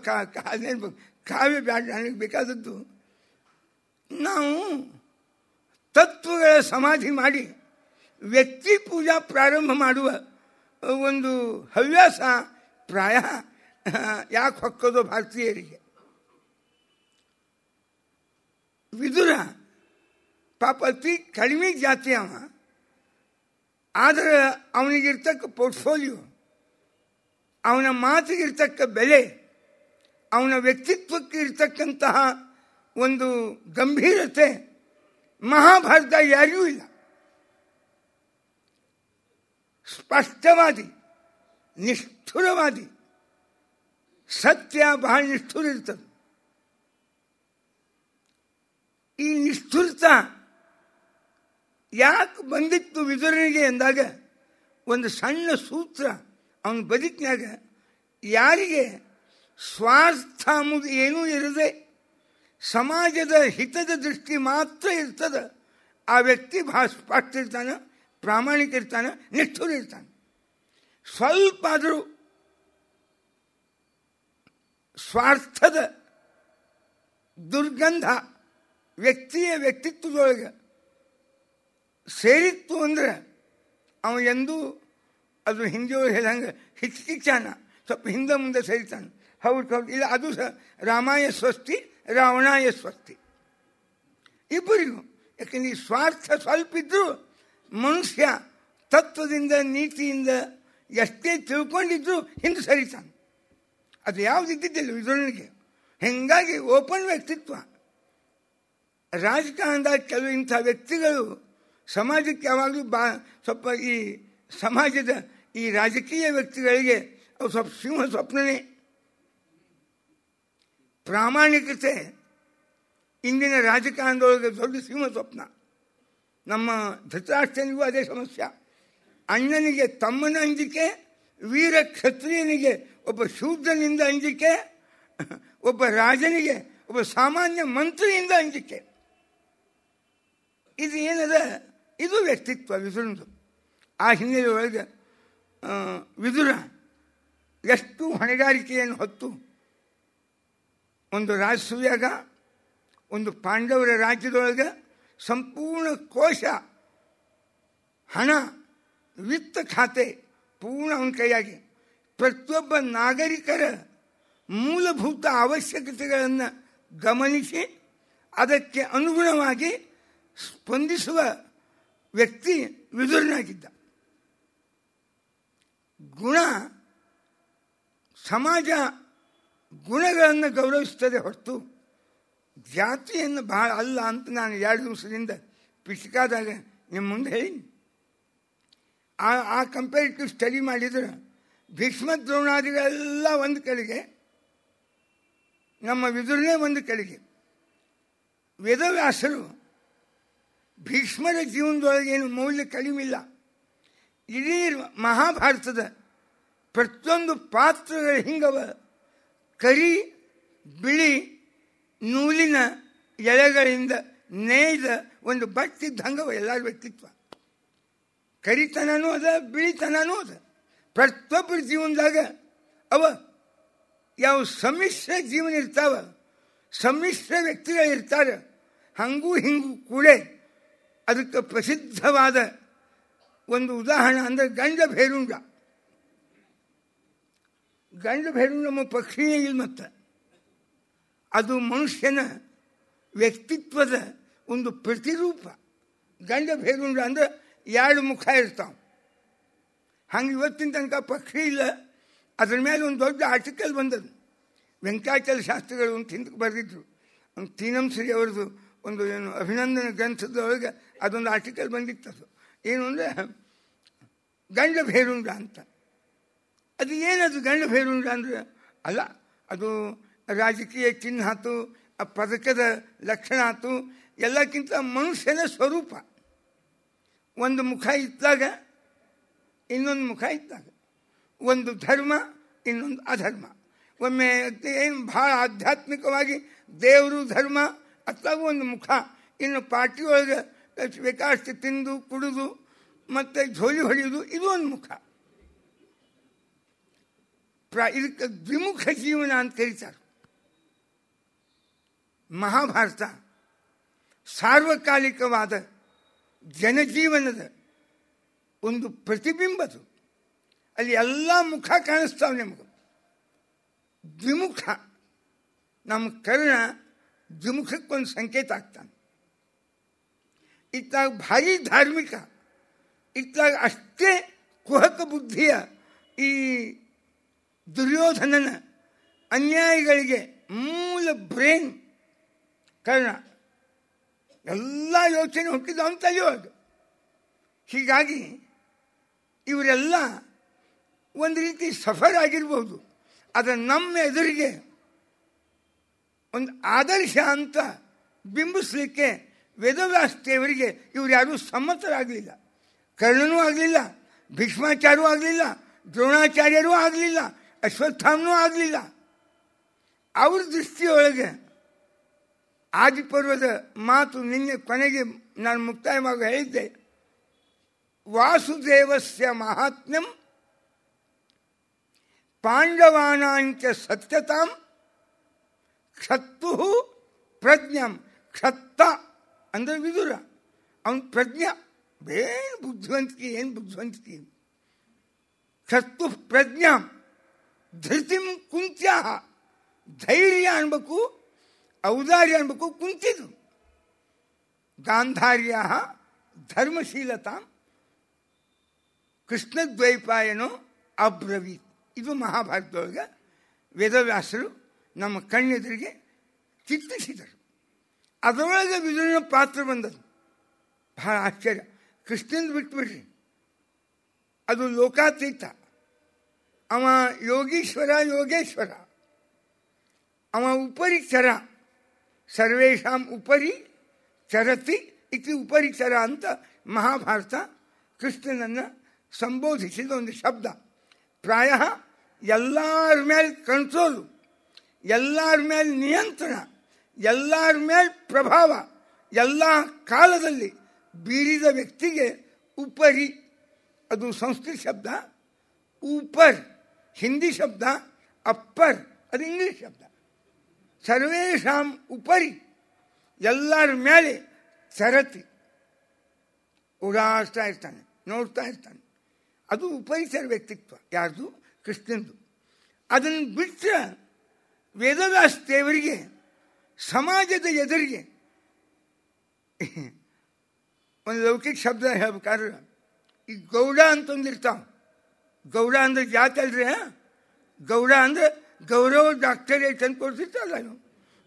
ಕಾವ್ಯ ಬ್ಯಾಡ ನನಗೆ ಬೇಕಾದದ್ದು. ನಾವು ತತ್ವಗಳ ಸಮಾಧಿ ಮಾಡಿ ವ್ಯಕ್ತಿ ಪೂಜಾ ಪ್ರಾರಂಭ ಮಾಡುವ ಒಂದು ಹವ್ಯಾಸ ಪ್ರಾಯ ಯಾಕೆ ಹೊಕ್ಕೋದು ಭಾರತೀಯರಿಗೆ. ವಿದುರ ಪಾಪ ಅತಿ ಕಡಿಮೆ ಜಾತಿ ಅವ, ಆದರೆ ಅವನಿಗಿರ್ತಕ್ಕ ಪೋರ್ಟ್ಫೋಲಿಯೋ, ಅವನ ಮಾತಿಗಿರ್ತಕ್ಕ ಬೆಲೆ, ಅವನ ವ್ಯಕ್ತಿತ್ವಕ್ಕೆ ಇರ್ತಕ್ಕಂತಹ ಒಂದು ಗಂಭೀರತೆ ಮಹಾಭಾರತ ಯಾರಿಗೂ ಇಲ್ಲ. ಸ್ಪಷ್ಟವಾದಿ, ನಿಷ್ಠುರವಾದಿ, ಸತ್ಯ ಬಹಳ ನಿಷ್ಠುರ ಇರ್ತದೆ. ಈ ನಿಷ್ಠುರತ ಯಾಕೆ ಬಂದಿತ್ತು ವಿದುರನಿಗೆ ಎಂದಾಗ ಒಂದು ಸಣ್ಣ ಸೂತ್ರ ಅವನ ಬದುಕಿನಾಗ, ಯಾರಿಗೆ ಸ್ವಾರ್ಥ ಎಂಬುದು ಏನೂ ಇರದೆ ಸಮಾಜದ ಹಿತದ ದೃಷ್ಟಿ ಮಾತ್ರ ಇರ್ತದೆ, ಆ ವ್ಯಕ್ತಿ ಬಹಳ ಸ್ಪಷ್ಟ ಇರ್ತಾನೆ, ಪ್ರಾಮಾಣಿಕ ಇರ್ತಾನೆ, ನಿಷ್ಠುರ ಇರ್ತಾನೆ. ಸ್ವಲ್ಪ ಆದರೂ ಸ್ವಾರ್ಥದ ದುರ್ಗಂಧ ವ್ಯಕ್ತಿಯ ವ್ಯಕ್ತಿತ್ವದೊಳಗೆ ಸೇರಿತ್ತು ಅಂದರೆ ಅವ ಎಂದೂ ಅದು ಹಿಂದಿಯೊಳಗೆ ಹೇಳಂಗೆ ಹಿಚ್ಕಿಚ್ಚಾನ, ಸ್ವಲ್ಪ ಹಿಂದೆ ಮುಂದೆ ಸೇರಿತಾನೆ. ಹೌದು ಇಲ್ಲ, ಅದು ಸಹ ರಾಮಾಯ ಸ್ವಸ್ತಿ ರಾವಣಾಯ ಸ್ವಸ್ತಿ ಇಬ್ಬರಿಗೂ. ಯಾಕೆಂದ್ರೆ ಈ ಸ್ವಾರ್ಥ ಸ್ವಲ್ಪ ಇದ್ದರೂ ಮನುಷ್ಯ ತತ್ವದಿಂದ ನೀತಿಯಿಂದ ಎಷ್ಟೇ ತಿಳ್ಕೊಂಡಿದ್ರು ಹಿಂದೆ ಸರಿತಾನೆ. ಅದು ಯಾವುದು ಇದ್ದಿದ್ದಿಲ್ಲ ವಿದುರನಿಗೆ. ಹೀಗಾಗಿ ಓಪನ್ ವ್ಯಕ್ತಿತ್ವ. ರಾಜಕಾರಣದಾಗ ಕೆಲವು ಇಂಥ ವ್ಯಕ್ತಿಗಳು ಸಮಾಜಕ್ಕೆ ಯಾವಾಗಲೂ ಸ್ವಲ್ಪ ಈ ಸಮಾಜದ ಈ ರಾಜಕೀಯ ವ್ಯಕ್ತಿಗಳಿಗೆ ಅವು ಸ್ವಲ್ಪ ಸಿಂಹ ಸ್ವಪ್ನನೇ. ಪ್ರಾಮಾಣಿಕತೆ ಇಂದಿನ ರಾಜಕಾರಣದೊಳಗೆ ದೊಡ್ಡ ಸಿಂಹ ಸ್ವಪ್ನ. ನಮ್ಮ ಧೃತರಾಷ್ಟ್ರನಿಗೂ ಅದೇ ಸಮಸ್ಯೆ. ಅಣ್ಣನಿಗೆ ತಮ್ಮನ ಅಂಜಿಕೆ, ವೀರ ಕ್ಷತ್ರಿಯನಿಗೆ ಒಬ್ಬ ಶೂದ್ರನಿಂದ ಅಂಜಿಕೆ, ಒಬ್ಬ ರಾಜನಿಗೆ ಒಬ್ಬ ಸಾಮಾನ್ಯ ಮಂತ್ರಿಯಿಂದ ಅಂಜಿಕೆ. ಇದು ಏನದ, ಇದು ವ್ಯಕ್ತಿತ್ವ ವಿದುರನದು. ಆ ಹಿನ್ನೆಲೆಯೊಳಗೆ ವಿದುರ ಎಷ್ಟು ಹೊಣೆಗಾರಿಕೆಯನ್ನು ಹೊತ್ತು ಒಂದು ರಾಜಸೂಯಾಗ, ಒಂದು ಪಾಂಡವರ ರಾಜ್ಯದೊಳಗೆ ಸಂಪೂರ್ಣ ಕೋಶ, ಹಣ, ವಿತ್ತ ಖಾತೆ ಪೂರ್ಣ ಅವನ ಕೈಯಾಗಿ ಪ್ರತಿಯೊಬ್ಬ ನಾಗರಿಕರ ಮೂಲಭೂತ ಅವಶ್ಯಕತೆಗಳನ್ನು ಗಮನಿಸಿ ಅದಕ್ಕೆ ಅನುಗುಣವಾಗಿ ಸ್ಪಂದಿಸುವ ವ್ಯಕ್ತಿ ವಿದುರನಾಗಿದ್ದ. ಗುಣ, ಸಮಾಜ ಗುಣಗಳನ್ನು ಗೌರವಿಸ್ತದೆ ಹೊರತು ಜಾತಿಯನ್ನು ಬಹಳ ಅಲ್ಲ ಅಂತ ನಾನು 2 ದಿವಸದಿಂದ ಪಿಸ್ಕಾದಾಗ ನಿಮ್ಮ ಮುಂದೆ ಹೇಳಿ. ಆ ಕಂಪೇರಿಟಿವ್ ಸ್ಟಡಿ ಮಾಡಿದ್ರೆ ಭೀಷ್ಮ ದ್ರೋಣಾದಿಗಳೆಲ್ಲ ಒಂದು ಕಡೆಗೆ, ನಮ್ಮ ವಿದುರನೇ ಒಂದು ಕಡೆಗೆ. ವೇದವ್ಯಾಸರು ಭೀಷ್ಮರ ಜೀವನದೊಳಗೆ ಏನು ಮೌಲ್ಯ ಕಡಿಮಿಲ್ಲ. ಇಡೀ ಮಹಾಭಾರತದ ಪ್ರತಿಯೊಂದು ಪಾತ್ರಗಳ ಹಿಂಗವ ಕರಿ ಬಿಳಿ ನೂಲಿನ ಎಳೆಗಳಿಂದ ನೇಯ್ದ ಒಂದು ಬಟ್ಟಿದ್ದಂಗವ ಎಲ್ಲರ ವ್ಯಕ್ತಿತ್ವ. ಕರಿತನೂ ಅದ, ಬಿಳಿತನೂ ಅದ, ಪ್ರತಿಯೊಬ್ಬರ ಜೀವನದಾಗ ಅವ ಯಾವ ಸಮ್ಮಿಶ್ರ ಜೀವನ ಇರ್ತಾವ, ಸಮ್ಮಿಶ್ರ ವ್ಯಕ್ತಿಗಳಿರ್ತಾರೆ. ಹಂಗೂ ಹಿಂಗೂ ಕೂಡೇ ಅದಕ್ಕೆ ಪ್ರಸಿದ್ಧವಾದ ಒಂದು ಉದಾಹರಣೆ ಅಂದರೆ ಗಂಡ ಭೇರುಂಡ. ಗಂಡ ಭೇರುಂಡ ನಮ್ಮ ಪಕ್ಷಿಯೇ ಇಲ್ಲ. ಮತ್ತು ಅದು ಮನುಷ್ಯನ ವ್ಯಕ್ತಿತ್ವದ ಒಂದು ಪ್ರತಿರೂಪ. ಗಂಡ ಭೇರುಂಡ ಅಂದರೆ 2 ಮುಖ ಇರ್ತಾವೆ. ಹಂಗೆ ಇವತ್ತಿನ ತನಕ ಪಕ್ಷಿ ಇಲ್ಲ. ಅದ್ರ ಮೇಲೆ ಒಂದು ದೊಡ್ಡ ಆರ್ಟಿಕಲ್ ಬಂದದ್ದು. ವೆಂಕಟಾಚಲ ಶಾಸ್ತ್ರಿಗಳು ಅಂತ ಹಿಂದಕ್ಕೆ ಬರೆದಿದ್ರು. ಒಂದು ತೀನಂಶ್ರೀ ಅವ್ರದ್ದು ಒಂದು ಏನು ಅಭಿನಂದನೆ ಗ್ರಂಥದೊಳಗೆ ಅದೊಂದು ಆರ್ಟಿಕಲ್ ಬಂದಿತ್ತು. ಅದು ಏನು ಅಂದರೆ ಗಂಡ ಭೇರುಂಡ ಅಂತ. ಅದು ಏನದು ಗಂಡ ಭೇರುಂಡ ಅಂದರೆ? ಅಲ್ಲ, ಅದು ರಾಜಕೀಯ ಚಿಹ್ನೆ ಆಯ್ತು, ಆ ಪದಕದ ಲಕ್ಷಣ ಆಯ್ತು, ಎಲ್ಲಕ್ಕಿಂತ ಮನುಷ್ಯನ ಸ್ವರೂಪ. ಒಂದು ಮುಖ ಇದ್ದಾಗ ಇನ್ನೊಂದು ಮುಖ ಇದ್ದಾಗ, ಒಂದು ಧರ್ಮ ಇನ್ನೊಂದು ಅಧರ್ಮ. ಒಮ್ಮೆ ಏನು ಭಾಳ ಆಧ್ಯಾತ್ಮಿಕವಾಗಿ ದೇವರು ಧರ್ಮ ಅತ್ತಾಗ ಒಂದು ಮುಖ, ಇನ್ನು ಪಾರ್ಟಿ ಒಳಗೆ ಬೇಕಾಷ್ಟು ತಿಂದು ಕುಡಿದು ಮತ್ತು ಝೋಲಿ ಹೊಡೆಯೋದು ಇದು ಒಂದು ಮುಖ. ಇದಕ್ಕೆ ದ್ವಿಮುಖ ಜೀವನ ಅಂತ ಕರೀತಾರೆ. ಮಹಾಭಾರತ ಸಾರ್ವಕಾಲಿಕವಾದ ಜನಜೀವನದ ಒಂದು ಪ್ರತಿಬಿಂಬದು. ಅಲ್ಲಿ ಎಲ್ಲ ಮುಖ ಕಾಣಿಸ್ತಾವೆ ನಮಗೆ. ದ್ವಿಮುಖ. ನಮ್ಮ ಕರ್ಣ ದ್ವಿಮುಖಕ್ಕೊಂದು ಸಂಕೇತ ಆಗ್ತಾನೆ. ಇತ್ತಾಗ ಭಾರಿ ಧಾರ್ಮಿಕ, ಇತ್ತಾಗ ಅಷ್ಟೇ ಕುಹಕ ಬುದ್ಧಿಯ ಈ ದುರ್ಯೋಧನನ ಅನ್ಯಾಯಗಳಿಗೆ ಮೂಲ ಬ್ರೇನ್ ಕರ್ಣ. ಎಲ್ಲ ಯೋಚನೆ ಹುಟ್ಟಿದ ಅವನ ತಲೆಯೊಳಗೆ. ಹೀಗಾಗಿ ಇವರೆಲ್ಲ ಒಂದು ರೀತಿ ಸಫರ್ ಆಗಿರ್ಬೋದು. ಆದರೆ ನಮ್ಮ ಎದುರಿಗೆ ಒಂದು ಆದರ್ಶ ಅಂತ ಬಿಂಬಿಸ್ಲಿಕ್ಕೆ ವೇದವ್ಯಾಸದೇವರಿಗೆ ಇವರು ಯಾರೂ ಸಮ್ಮತರಾಗಲಿಲ್ಲ. ಕರ್ಣನೂ ಆಗಲಿಲ್ಲ, ಭೀಷ್ಮಾಚಾರ್ಯೂ ಆಗಲಿಲ್ಲ, ದ್ರೋಣಾಚಾರ್ಯರೂ ಆಗಲಿಲ್ಲ, ಅಶ್ವತ್ಥಾಮನೂ ಆಗಲಿಲ್ಲ. ಅವ್ರ ದೃಷ್ಟಿಯೊಳಗೆ ಆದಿಪರ್ವದ ಮಾತು ನಿನ್ನೆ ಕೊನೆಗೆ ನಾನು ಮುಕ್ತಾಯವಾಗಿ ಹೇಳಿದ್ದೆ. ವಾಸುದೇವಸ್ಯ ಮಹಾತ್ಮ್ಯಂ ಪಾಂಡವಾನಾಂಚ ಸತ್ಯತಾಂ ಕ್ಷತ್ತು ಪ್ರಜ್ಞಂ. ಕ್ಷತ್ತ ಅಂದರೆ ವಿದುರ, ಅವನ ಪ್ರಜ್ಞಾ ಏನು ಬುದ್ಧಿವಂತಿಕೆ, ಏನು ಬುದ್ಧಿವಂತಿಕೆ. ಕ್ಷತ್ತು ಪ್ರಜ್ಞಾಂ ಧೃತಿಂ ಕುಂತ್ಯಾ. ಧೈರ್ಯ ಅನ್ಬೇಕು, ಔದಾರ್ಯ ಅನ್ಬೇಕು, ಕುಂತಿದು. ಗಾಂಧಾರ್ಯ ಧರ್ಮಶೀಲತಾಂ ಕೃಷ್ಣದ್ವೈಪಾಯನೋ ಅಬ್ರವೀತ್. ಇದು ಮಹಾಭಾರತದೊಳಗೆ ವೇದವ್ಯಾಸರು ನಮ್ಮ ಕಣ್ಣೆದುರಿಗೆ ಚಿತ್ರಿಸಿದರು. ಅದರೊಳಗೆ ವಿದುರನ ಪಾತ್ರ ಬಂದದ್ದು. ಬಹಳ ಆಶ್ಚರ್ಯ. ಕೃಷ್ಣಂದು ಬಿಟ್ಬಿಡ್ರಿ, ಅದು ಲೋಕಾತೀತ. ಅವ ಯೋಗೀಶ್ವರ, ಯೋಗೇಶ್ವರ. ಅವ ಉಪರಿ ಚರ. ಸರ್ವೇಷಾಂ ಉಪರಿ ಚರತಿ ಇತಿ ಉಪರಿಚರ ಅಂತ ಮಹಾಭಾರತ ಕೃಷ್ಣನನ್ನು ಸಂಬೋಧಿಸಿದ ಒಂದು ಶಬ್ದ. ಪ್ರಾಯ ಎಲ್ಲರ ಮೇಲೆ ಕಂಟ್ರೋಲು, ಎಲ್ಲರ ಮೇಲೆ ನಿಯಂತ್ರಣ, ಎಲ್ಲರ ಮೇಲೆ ಪ್ರಭಾವ, ಎಲ್ಲ ಕಾಲದಲ್ಲಿ ಬೀರಿದ ವ್ಯಕ್ತಿಗೆ ಉಪರಿ. ಅದು ಸಂಸ್ಕೃತ ಶಬ್ದ. ಊಪರ್ ಹಿಂದಿ ಶಬ್ದ, ಅಪ್ಪರ್ ಅದು ಇಂಗ್ಲಿಷ್ ಶಬ್ದ. ಸರ್ವೇಷಾಂ ಉಪರಿ, ಎಲ್ಲರ ಮೇಲೆ ಚರತಿ, ಓಡಾಡ್ತಾ ಇರ್ತಾನೆ, ನೋಡ್ತಾ ಇರ್ತಾನೆ. ಅದು ಉಪರಿಚರ ವ್ಯಕ್ತಿತ್ವ. ಯಾರ್ದು? ಕೃಷ್ಣಂದು. ಅದನ್ನು ಬಿಟ್ಟರೆ ವೇದವ್ಯಾಸ ದೇವರಿಗೆ ಸಮಾಜದ ಎದುರಿಗೆ ಒಂದು ಲೌಕಿಕ ಶಬ್ದ ಹೇಳ್ಬೇಕಾದ್ರೆ ಈ ಗೌಡ ಅಂತಂದಿರ್ತಾವ. ಗೌಡ ಅಂದರೆ ಜಾತಿ ಅಲ್ರಿ. ಗೌಡ ಅಂದರೆ ಗೌರವ ಡಾಕ್ಟರೇಟ್ ಅಂತ ಕೊಡ್ತಿರ್ತಾರಲ್ಲ ನಾವು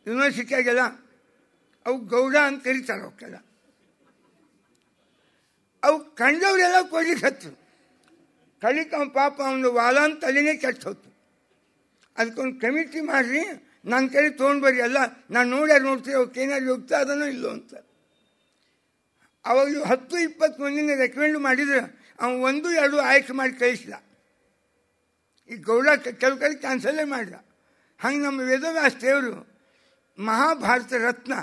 ಯೂನಿವರ್ಸಿಟಿಯಾಗೆಲ್ಲ, ಅವು ಗೌಡ ಅಂತ ಕರೀತಾರೆ. ಅವಕ್ಕೆಲ್ಲ ಅವು ಕಂಡವರೆಲ್ಲ ಕೊಡ್ಲಿಕ್ಕೆ ಹತ್ತು. ಕಲಿಕ ಅವನ ಪಾಪ ಅವನು ವಾಲ ಅಂತ ತಲೆನೇ ಕೆಟ್ಟ ಹೋತು. ಅದಕ್ಕೊಂದು ಕಮಿಟಿ ಮಾಡಿರಿ, ನನ್ನ ಕಡೆ ತೊಗೊಂಡು ಬರ್ರಿ, ಎಲ್ಲ ನಾನು ನೋಡ್ಯಾರು ನೋಡ್ತೀವಿ ಅವಕ್ಕೆ ಏನಾದ್ರು ಹೋಗ್ತಾ ಅದನ್ನೋ ಇಲ್ಲೋ ಅಂತ. ಅವಾಗ 10-20 ಮಂದಿನ ರೆಕಮೆಂಡ್ ಮಾಡಿದ್ರೆ ಅವನು 1-2 ಆಯ್ಕೆ ಮಾಡಿ ಕಳಿಸಿದ. ಈ ಗೌಡ ಕೆಲವು ಕಡೆ ಕ್ಯಾನ್ಸಲೇ ಮಾಡಿದ. ಹಂಗೆ ನಮ್ಮ ವೇದವ್ಯಾಸ ದೇವರು ಮಹಾಭಾರತ ರತ್ನ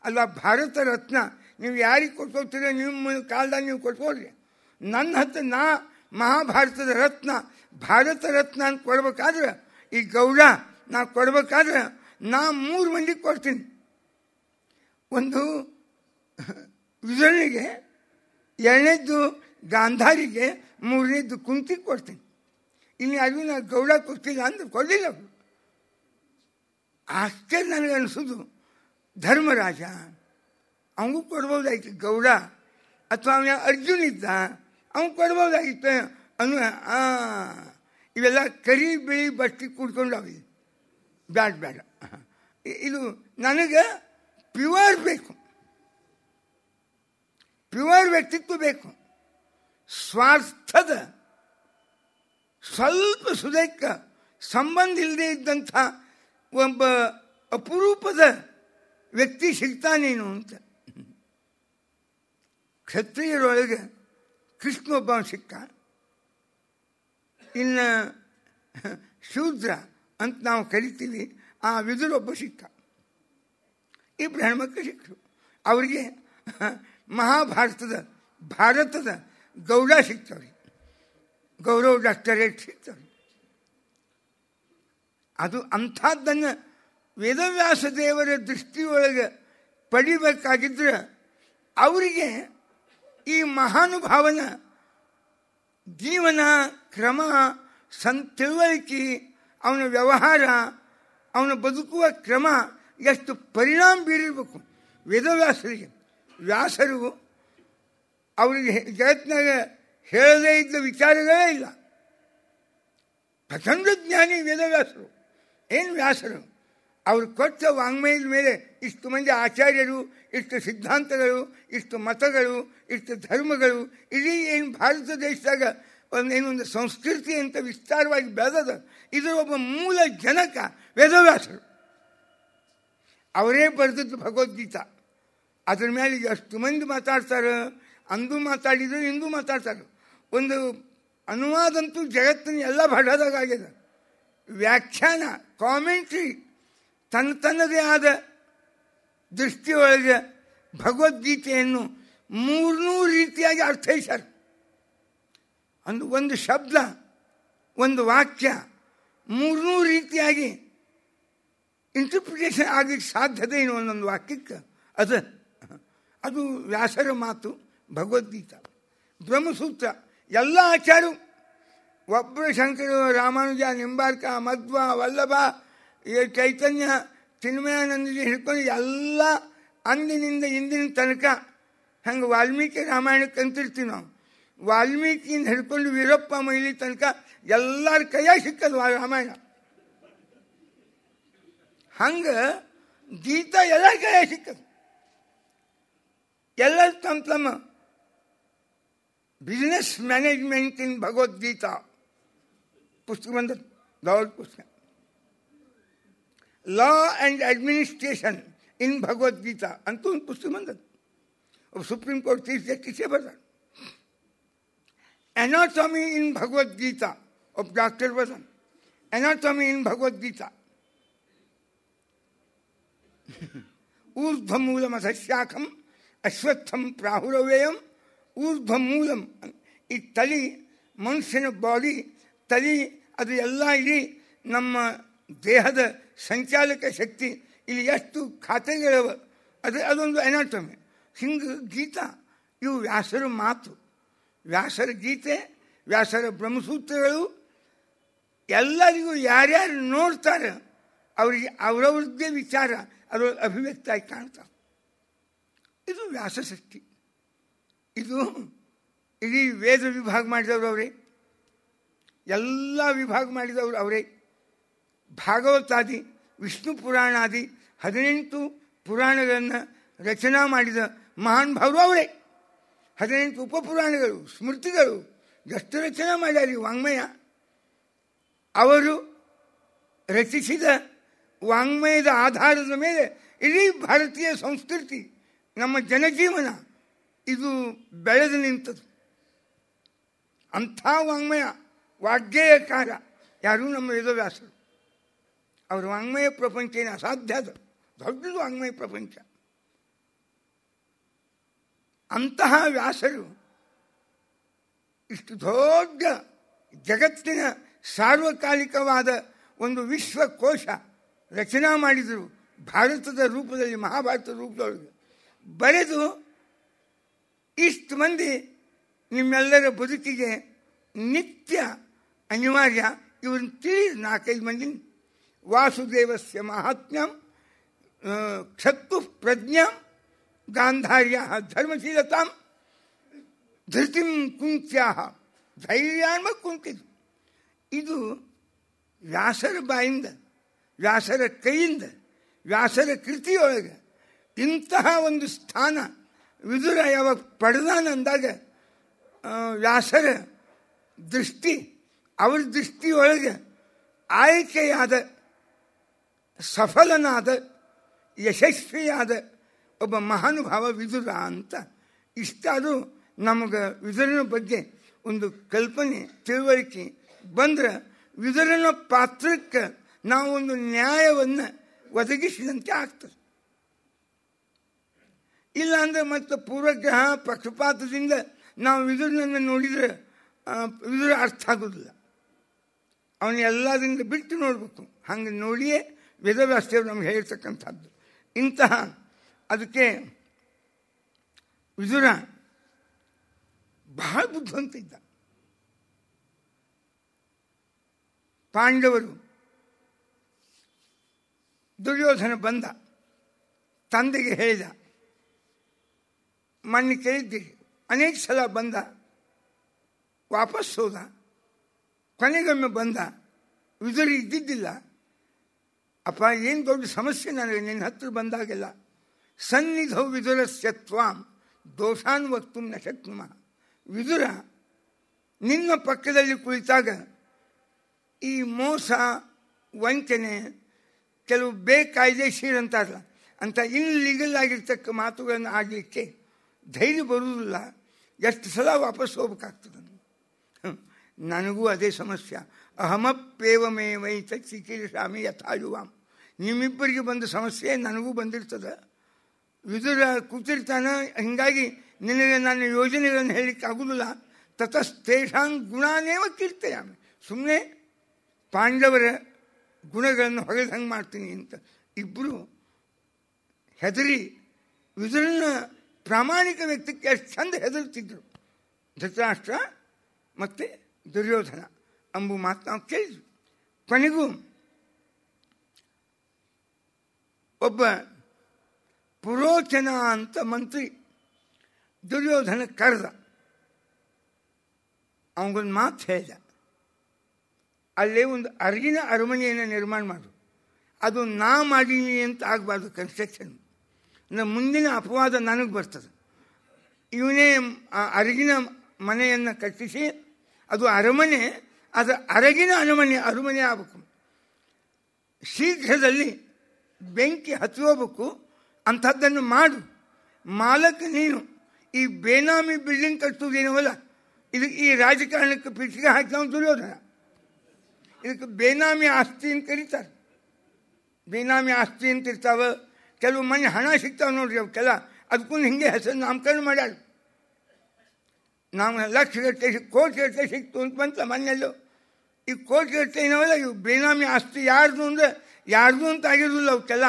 ಅಲ್ಲ, ಭಾರತ ರತ್ನ ನೀವು ಯಾರಿಗೆ ಕೊಟ್ಕೋತೀರ, ನಿಮ್ಮ ಕಾಲದಾಗ ನೀವು ಕೊಟ್ಕೊಳ್ರಿ. ನನ್ನ ಹತ್ರ ನಾ ಮಹಾಭಾರತದ ರತ್ನ ಭಾರತ ರತ್ನ ಅಂತ ಕೊಡ್ಬೇಕಾದ್ರೆ ಈ ಗೌಡ ನಾ ಕೊಡ್ಬೇಕಾದ್ರೆ ನಾ 3 ಮಂದಿಗೆ ಕೊಡ್ತೀನಿ. ಒಂದು ವಿದುರನಿಗೆ, 2ನೇದ್ದು ಗಾಂಧಾರಿಗೆ, 3ನೇದ್ದು ಕುಂತಿಗೆ ಕೊಡ್ತೀನಿ. ಇನ್ನು ಅದು ನಾ ಗೌಡ ಕೊಡ್ತಿಲ್ಲ ಅಂದ್ರೆ ಕೊಡಲಿಲ್ಲ. ಅಷ್ಟೇ ನನಗನ್ಸೋದು ಧರ್ಮರಾಜ ಅವನಿಗೂ ಕೊಡ್ಬೋದಾಗಿತ್ತು ಗೌಡ, ಅಥವಾ ಅವನ ಅರ್ಜುನ್ ಇದ್ದ ಅವನು ಕೊಡ್ಬೋದಾಗಿತ್ತು ಅನ್ನೋ. ಇವೆಲ್ಲ ಕರಿ ಬಿಳಿ ಬಟ್ಟಿ ಕೂಡ್ಕೊಂಡು ಅವಿ ಬೇಡ. ಇದು ನನಗೆ ಪ್ಯೂರ್ ಬೇಕು, ಪ್ಯೂರ್ ವ್ಯಕ್ತಿತ್ವ ಬೇಕು. ಸ್ವಾರ್ಥದ ಸ್ವಲ್ಪ ಸುದೈಕ ಸಂಬಂಧ ಇಲ್ಲದೆ ಇದ್ದಂಥ ಒಬ್ಬ ಅಪರೂಪದ ವ್ಯಕ್ತಿ ಸಿಗ್ತಾನೇನು ಅಂತ. ಕ್ಷತ್ರಿಯರೊಳಗೆ ಕೃಷ್ಣ ಒಬ್ಬ ಸಿಕ್ಕ, ಇನ್ನು ಶೂದ್ರ ಅಂತ ನಾವು ಕರಿತೀವಿ ಆ ವಿದುರೊಬ್ಬ ಸಿಕ್ಕ. ಇಬ್ಬರು ಹೆಣ್ಮಕ್ಳು ಸಿಕ್ಕರು. ಅವರಿಗೆ ಭಾರತದ ಗೌಡ ಸಿಗ್ತವ್ರಿ, ಗೌರವ ಡಾಕ್ಟರೇಟ್ ಸಿಗ್ತವ್ರಿ. ಅದು ಅಂಥದ್ದನ್ನು ವೇದವ್ಯಾಸ ದೇವರ ದೃಷ್ಟಿಯೊಳಗೆ ಪಡಿಬೇಕಾಗಿದ್ರೆ ಅವರಿಗೆ ಈ ಮಹಾನುಭಾವನ ಜೀವನ ಕ್ರಮ, ತಿಳುವಳಿಕೆ, ಅವನ ವ್ಯವಹಾರ, ಅವನ ಬದುಕುವ ಕ್ರಮ ಎಷ್ಟು ಪರಿಣಾಮ ಬೀರಿರಬೇಕು ವೇದವ್ಯಾಸರಿಗೆ. ವ್ಯಾಸರು ಅವರಿಗೆ ಜಗತ್ತಿನಾಗ ಹೇಳದೇ ಇದ್ದ ವಿಚಾರಗಳೇ ಇಲ್ಲ. ಪ್ರಚಂಡ ಜ್ಞಾನಿ ವೇದವ್ಯಾಸರು. ಏನು ವ್ಯಾಸರು? ಅವರು ಕೊಟ್ಟ ವಾಂಗ್ಮಯದ ಮೇಲೆ ಇಷ್ಟು ಮಂದಿ ಆಚಾರ್ಯರು, ಇಷ್ಟು ಸಿದ್ಧಾಂತಗಳು, ಇಷ್ಟು ಮತಗಳು, ಇಷ್ಟು ಧರ್ಮಗಳು, ಇಡೀ ಏನು ಭಾರತ ದೇಶದಾಗ ಏನೊಂದು ಸಂಸ್ಕೃತಿ ಅಂತ ವಿಸ್ತಾರವಾಗಿ ಬೆಳೆದದ. ಇದರ ಒಬ್ಬ ಮೂಲ ಜನಕ ವೇದವ್ಯಾಸರು. ಅವರೇ ಬರೆದದ್ದು ಭಗವದ್ಗೀತಾ. ಅದ್ರ ಮೇಲೆ ಎಷ್ಟು ಮಂದಿ ಮಾತಾಡ್ತಾರೆ, ಅಂದು ಮಾತಾಡಿದ್ರು ಇಂದು ಮಾತಾಡ್ತಾರೆ. ಒಂದು ಅನುವಾದಂತೂ ಜಗತ್ತಿನ ಎಲ್ಲ ಭಾಷಾದಾಗ ಆಗಿದೆ. ವ್ಯಾಖ್ಯಾನ, ಕಾಮೆಂಟ್ರಿ ತನ್ನದೇ ಆದ ದೃಷ್ಟಿಯೊಳಗೆ ಭಗವದ್ಗೀತೆಯನ್ನು 300 ರೀತಿಯಾಗಿ ಅರ್ಥೈಸ್ಯಾರ. ಒಂದು ಶಬ್ದ, ಒಂದು ವಾಕ್ಯ 300 ರೀತಿಯಾಗಿ ಇಂಟರ್ಪ್ರಿಟೇಷನ್ ಆಗಲಿಕ್ಕೆ ಸಾಧ್ಯತೆ ಏನು ಒಂದೊಂದು ವಾಕ್ಯಕ್ಕೆ. ಅದು ವ್ಯಾಸರ ಮಾತು. ಭಗವದ್ಗೀತಾ, ಬ್ರಹ್ಮಸೂತ್ರ ಎಲ್ಲ ಆಚಾರ್ಯರು, ಒಬ್ಬರು ಶಂಕರ, ರಾಮಾನುಜ, ನಿಂಬಾರ್ಕ, ಮಧ್ವ, ವಲ್ಲಭ, ಚೈತನ್ಯ, ಚಿನ್ಮಯಾನಂದಜಿ ಹಿಡ್ಕೊಂಡು ಎಲ್ಲ ಅಂದಿನಿಂದ ಇಂದಿನ ತನಕ. ಹಂಗೆ ವಾಲ್ಮೀಕಿ ರಾಮಾಯಣಕ್ಕೆ ಅಂತಿರ್ತೀವಿ ನಾವು. ವಾಲ್ಮೀಕಿಯಿಂದ ಹಿಡ್ಕೊಂಡು ವೀರಪ್ಪ ಮೊಯ್ಲಿ ತನಕ ಎಲ್ಲರ ಕೈಯಾಗ ಸಿಕ್ಕದು ರಾಮಾಯಣ. ಹಂಗೆ ಗೀತಾ ಎಲ್ಲ ಕೈಯಾಗ ಸಿಕ್ಕದು. ಎಲ್ಲರೂ ತಮ್ಮ ಬಿಸ್ನೆಸ್ ಮ್ಯಾನೇಜ್ಮೆಂಟ್ ಇನ್ ಭಗವದ್ಗೀತಾ ಪುಸ್ತಕ ಬಂದ ದೊಡ್ಡ ಪುಸ್ತಕ. Law and administration in Bhagavad Gita ಅಂತೂ ಒಂದು ಪುಸ್ತಕ ಬಂದದ್ದು. ಸುಪ್ರೀಂ ಕೋರ್ಟ್ ಚೀಫ್ ಜಸ್ಟಿಸೇ ಬರ್ತಾರೆ. ಎನಾಟಮಿ ಇನ್ ಭಗವದ್ಗೀತಾ ಒಬ್ಬ ಡಾಕ್ಟರ್ ಬರ್ತಾನೆ. ಎನಾಟಮಿ ಇನ್ ಭಗವದ್ಗೀತಾ. ಊರ್ಧ್ವಮೂಲಂ ಅಧಶಾಖಂ ಅಶ್ವತ್ಥಂ ಪ್ರಾಹುರವ್ಯಯಂ ಊರ್ಧ್ವಮೂಲಂ. ಈ ತಲೆ, ಮನುಷ್ಯನ ಬಾಡಿ ತಲೆ, ಅದು ಎಲ್ಲ ಇಡೀ ನಮ್ಮ ದೇಹದ ಸಂಚಾಲಕ ಶಕ್ತಿ. ಇಲ್ಲಿ ಎಷ್ಟು ಖಾತೆಗಳವ, ಅದೊಂದು ಎನಾಟಮಿ. ಹಿಂಗೆ ಗೀತಾ ಇವು ವ್ಯಾಸರ ಮಾತು, ವ್ಯಾಸರ ಗೀತೆ, ವ್ಯಾಸರ ಬ್ರಹ್ಮಸೂತ್ರಗಳು ಎಲ್ಲರಿಗೂ ಯಾರ್ಯಾರು ನೋಡ್ತಾರೆ ಅವರಿಗೆ ಅವರವ್ರದ್ದೇ ವಿಚಾರ ಅದರ ಅಭಿವ್ಯಕ್ತಿಯಾಗಿ ಕಾಣ್ತಾವೆ. ಇದು ವ್ಯಾಸ ಸೃಷ್ಟಿ. ಇದು ಇಡೀ ವೇದ ವಿಭಾಗ ಮಾಡಿದವರು ಅವರೇ, ಎಲ್ಲ ವಿಭಾಗ ಮಾಡಿದವರು ಅವರೇ. ಭಾಗವತಾದಿ, ವಿಷ್ಣು ಪುರಾಣಾದಿ 18 ಪುರಾಣಗಳನ್ನು ರಚನಾ ಮಾಡಿದ ಮಹಾನ್ ಭಾವರು ಅವರೇ. 18 ಉಪಪುರಾಣಗಳು, ಸ್ಮೃತಿಗಳು ಎಷ್ಟು ರಚನೆ ಮಾಡ್ಯಾರಿ ವಾಂಗ್ಮಯ. ಅವರು ರಚಿಸಿದ ವಾಂಗ್ಮಯದ ಆಧಾರದ ಮೇಲೆ ಇಡೀ ಭಾರತೀಯ ಸಂಸ್ಕೃತಿ, ನಮ್ಮ ಜನಜೀವನ ಇದು ಬೆಳೆದು ನಿಂತದ್ದು. ಅಂಥ ವಾಂಗ್ಮಯ, ವಾಗ್ಗೇಯಕಾರ ಯಾರು? ನಮ್ಮ ವೇದವ್ಯಾಸರು. ಅವರ ವಾಂಗ್ಮಯ ಪ್ರಪಂಚ ಏನು ಅಸಾಧ್ಯ, ಅದು ದೊಡ್ಡದು ವಾಂಗ್ಮಯ ಪ್ರಪಂಚ. ಅಂತಹ ವ್ಯಾಸರು ಇಷ್ಟು ದೊಡ್ಡ ಜಗತ್ತಿನ ಸಾರ್ವಕಾಲಿಕವಾದ ಒಂದು ವಿಶ್ವಕೋಶ ರಚನಾ ಮಾಡಿದರು. ಭಾರತದ ರೂಪದಲ್ಲಿ, ಮಹಾಭಾರತದ ರೂಪದೊಳಗೆ ಬರೆದು ಇಷ್ಟು ಮಂದಿ ನಿಮ್ಮೆಲ್ಲರ ಬದುಕಿಗೆ ನಿತ್ಯ ಅನಿವಾರ್ಯ. ಇವ್ರನ್ನ ತಿಳಿದು 4-5 ಮಂದಿ ವಾಸುದೇವಸ್ಯ ಮಹಾತ್ಮ್ಯಂ ಕ್ಷತ್ತು ಪ್ರಜ್ಞಾಂ ಗಾಂಧಾರ್ಯ ಧರ್ಮಶೀಲತಾಂ ಧೃತಿಂ ಕುಂತ್ಯಾ ಧೈರ್ಯಾನ್ಮ ಕುಂತಿದ್ದು. ಇದು ವ್ಯಾಸರ ಬಾಯಿಂದ, ವ್ಯಾಸರ ಕೈಯಿಂದ, ವ್ಯಾಸರ ಕೃತಿಯೊಳಗೆ ಇಂತಹ ಒಂದು ಸ್ಥಾನ ವಿದುರ ಯಾವಾಗ ಪಡೆದಾನಂದಾಗ ವ್ಯಾಸರ ದೃಷ್ಟಿ, ಅವರ ದೃಷ್ಟಿಯೊಳಗೆ ಆಯ್ಕೆಯಾದ, ಸಫಲನಾದ, ಯಶಸ್ವಿಯಾದ ಒಬ್ಬ ಮಹಾನುಭಾವ ವಿದುರ ಅಂತ. ಇಷ್ಟಾದರೂ ನಮಗೆ ವಿದುರನ ಬಗ್ಗೆ ಒಂದು ಕಲ್ಪನೆ, ತಿಳುವಳಿಕೆ ಬಂದ್ರೆ ವಿದುರನ ಪಾತ್ರಕ್ಕೆ ನಾವು ಒಂದು ನ್ಯಾಯವನ್ನು ಒದಗಿಸಿದಂತೆ ಆಗ್ತದೆ. ಇಲ್ಲಾಂದರೆ ಮತ್ತು ಪೂರ್ವಗ್ರಹ ಪಕ್ಷಪಾತದಿಂದ ನಾವು ವಿದುರನನ್ನು ನೋಡಿದರೆ ವಿದುರ ಅರ್ಥ ಆಗೋದಿಲ್ಲ. ಅವನು ಎಲ್ಲದಿಂದ ಬಿಟ್ಟು ನೋಡಬೇಕು. ಹಂಗೆ ನೋಡಿಯೇ ವೇದವ್ಯಾಸದೇವರು ನಮ್ಗೆ ಹೇಳಿರ್ತಕ್ಕಂಥದ್ದು. ಇಂತಹ ಅದಕ್ಕೆ ವಿದುರ ಬಹಳ ಬುದ್ಧಿವಂತ ಇದ್ದ. ಪಾಂಡವರು, ದುರ್ಯೋಧನ ಬಂದ, ತಂದೆಗೆ ಹೇಳಿದ, ಮೊನ್ನೆ ಕೇಳಿದ್ದೀರಿ, ಅನೇಕ ಸಲ ಬಂದ, ವಾಪಸ್ ಹೋದ, ಕೊನೆಗೊಮ್ಮೆ ಬಂದ, ವಿದುರ ಇದ್ದಿದ್ದಿಲ್ಲ. ಅಪ್ಪ ಏನು ದೊಡ್ಡ ಸಮಸ್ಯೆ ನನಗೆ ನಿನ್ನ ಹತ್ರ ಬಂದಾಗೆಲ್ಲ. ಸನ್ನಿಧೌ ವಿದುರಸ್ಯ ತ್ವಾಂ ದೋಷಾನ್ ವಕ್ತು ನ ಶಕ್ನುಮಃ. ವಿದುರ ನಿನ್ನ ಪಕ್ಕದಲ್ಲಿ ಕುಳಿತಾಗ ಈ ಮೋಸ, ವಂಚನೆ, ಕೆಲವು ಬೇಕಾಯ್ದೆಶೀರ್ ಅಂತಾರಲ್ಲ, ಅಂತ ಇನ್ಲೀಗಲ್ ಆಗಿರ್ತಕ್ಕ ಮಾತುಗಳನ್ನು ಆಗಲಿಕ್ಕೆ ಧೈರ್ಯ ಬರುವುದಿಲ್ಲ. ಎಷ್ಟು ಸಲ ವಾಪಸ್ ಹೋಗ್ಬೇಕಾಗ್ತದೆ. ನನಗೂ ಅದೇ ಸಮಸ್ಯೆ. ಅಹಮಪ್ಪೇವಮೇವೈತ ಚಿಕೀರ್ಷಾಮಿ ಯಥಾಯುವಾಂ. ನಿಮ್ಮಿಬ್ಬರಿಗೆ ಬಂದ ಸಮಸ್ಯೆ ನನಗೂ ಬಂದಿರ್ತದೆ. ವಿದುರ ಕೂತಿರ್ತಾನೆ, ಹೀಗಾಗಿ ನಿನಗೆ ನನ್ನ ಯೋಜನೆಗಳನ್ನು ಹೇಳಲಿಕ್ಕೆ ಆಗುವುದಿಲ್ಲ. ತತಸ್ತೇಷಾಂ ಗುಣಾನೇವ ಕೀರ್ತಯಾಮಿ. ಸುಮ್ಮನೆ ಪಾಂಡವರ ಗುಣಗಳನ್ನು ಹೊಗೆದಂಗೆ ಮಾಡ್ತೀನಿ ಅಂತ ಇಬ್ಬರು ಹೆದರಿ ವಿದುರನ ಪ್ರಾಮಾಣಿಕ ವ್ಯಕ್ತಿಗೆ ಎಷ್ಟು ಚಂದ ಹೆದರ್ತಿದ್ರು ಧೃತರಾಷ್ಟ್ರ ಮತ್ತು ದುರ್ಯೋಧನ ಎಂಬ ಮಾತು ನಾವು ಕೇಳಿದ್ವಿ. ಕೊನೆಗೂ ಒಬ್ಬ ಪುರೋಚನ ಅಂತ ಮಂತ್ರಿ ದುರ್ಯೋಧನ ಕರೆದ. ಅವನಿಗೊಂದು ಮಾತು ಹೇಳಿದ, ಅಲ್ಲೇ ಒಂದು ಅರಗಿನ ಅರಮನೆಯನ್ನು ನಿರ್ಮಾಣ ಮಾಡು. ಅದು ನಾ ಮಾಡೀನಿ ಅಂತ ಆಗಬಾರ್ದು ಕನ್ಸ್ಟ್ರಕ್ಷನ್. ಮುಂದಿನ ಅಪವಾದ ನನಗೆ ಬರ್ತದೆ. ಇವನೇ ಅರಗಿನ ಮನೆಯನ್ನು ಕಟ್ಟಿಸಿ, ಅದು ಅರಮನೆ, ಅದು ಅರಗಿನ ಅರಮನೆ ಆಗಬೇಕು. ಶೀಘ್ರದಲ್ಲಿ ಬೆಂಕಿ ಹತ್ತೋಬೇಕು. ಅಂಥದ್ದನ್ನು ಮಾಡು. ಮಾಲಕ ನೀನು. ಈ ಬೇನಾಮಿ ಬಿಲ್ಡಿಂಗ್ ಕಟ್ಟುವುದೇನವಲ್ಲ, ಇದಕ್ಕೆ ಈ ರಾಜಕಾರಣಕ್ಕೆ ಪಿಟಿಗೆ ಹಾಕಿದವನು ದುರ್ಯೋಧನ. ಇದಕ್ಕೆ ಬೇನಾಮಿ ಆಸ್ತಿ ಅಂತ ಕರೀತಾರೆ. ಬೇನಾಮಿ ಆಸ್ತಿ ಅಂತ ಇರ್ತಾವೆ. ಕೆಲವು ಮನೆ ಹಣ ಸಿಗ್ತಾವೆ ನೋಡ್ರಿ, ಅವಕ್ಕೆಲ್ಲ ಅದಕ್ಕೂ ಹಿಂಗೆ ಹೆಸರು ನಾಮಕರಣ ಮಾಡ್ಯಾರ. ನಾವು ಲಕ್ಷಗಟ್ಟಲೆ ಕೋಟಿಗಟ್ಟಲೆ ಸಿಕ್ತು ಅಂತ ಬಂತ ಮನೆಯಲ್ಲೂ. ಈ ಕೋಟಿಗಟ್ಟಲೆ ಏನವಲ್ಲ, ಇವು ಬೇನಾಮಿ ಆಸ್ತಿ ಯಾರ್ದು ಅಂದರೆ ಯಾರ್ದು ಅಂತ ಆಗಿರೋದಿಲ್ಲ. ಅವಕ್ಕೆಲ್ಲ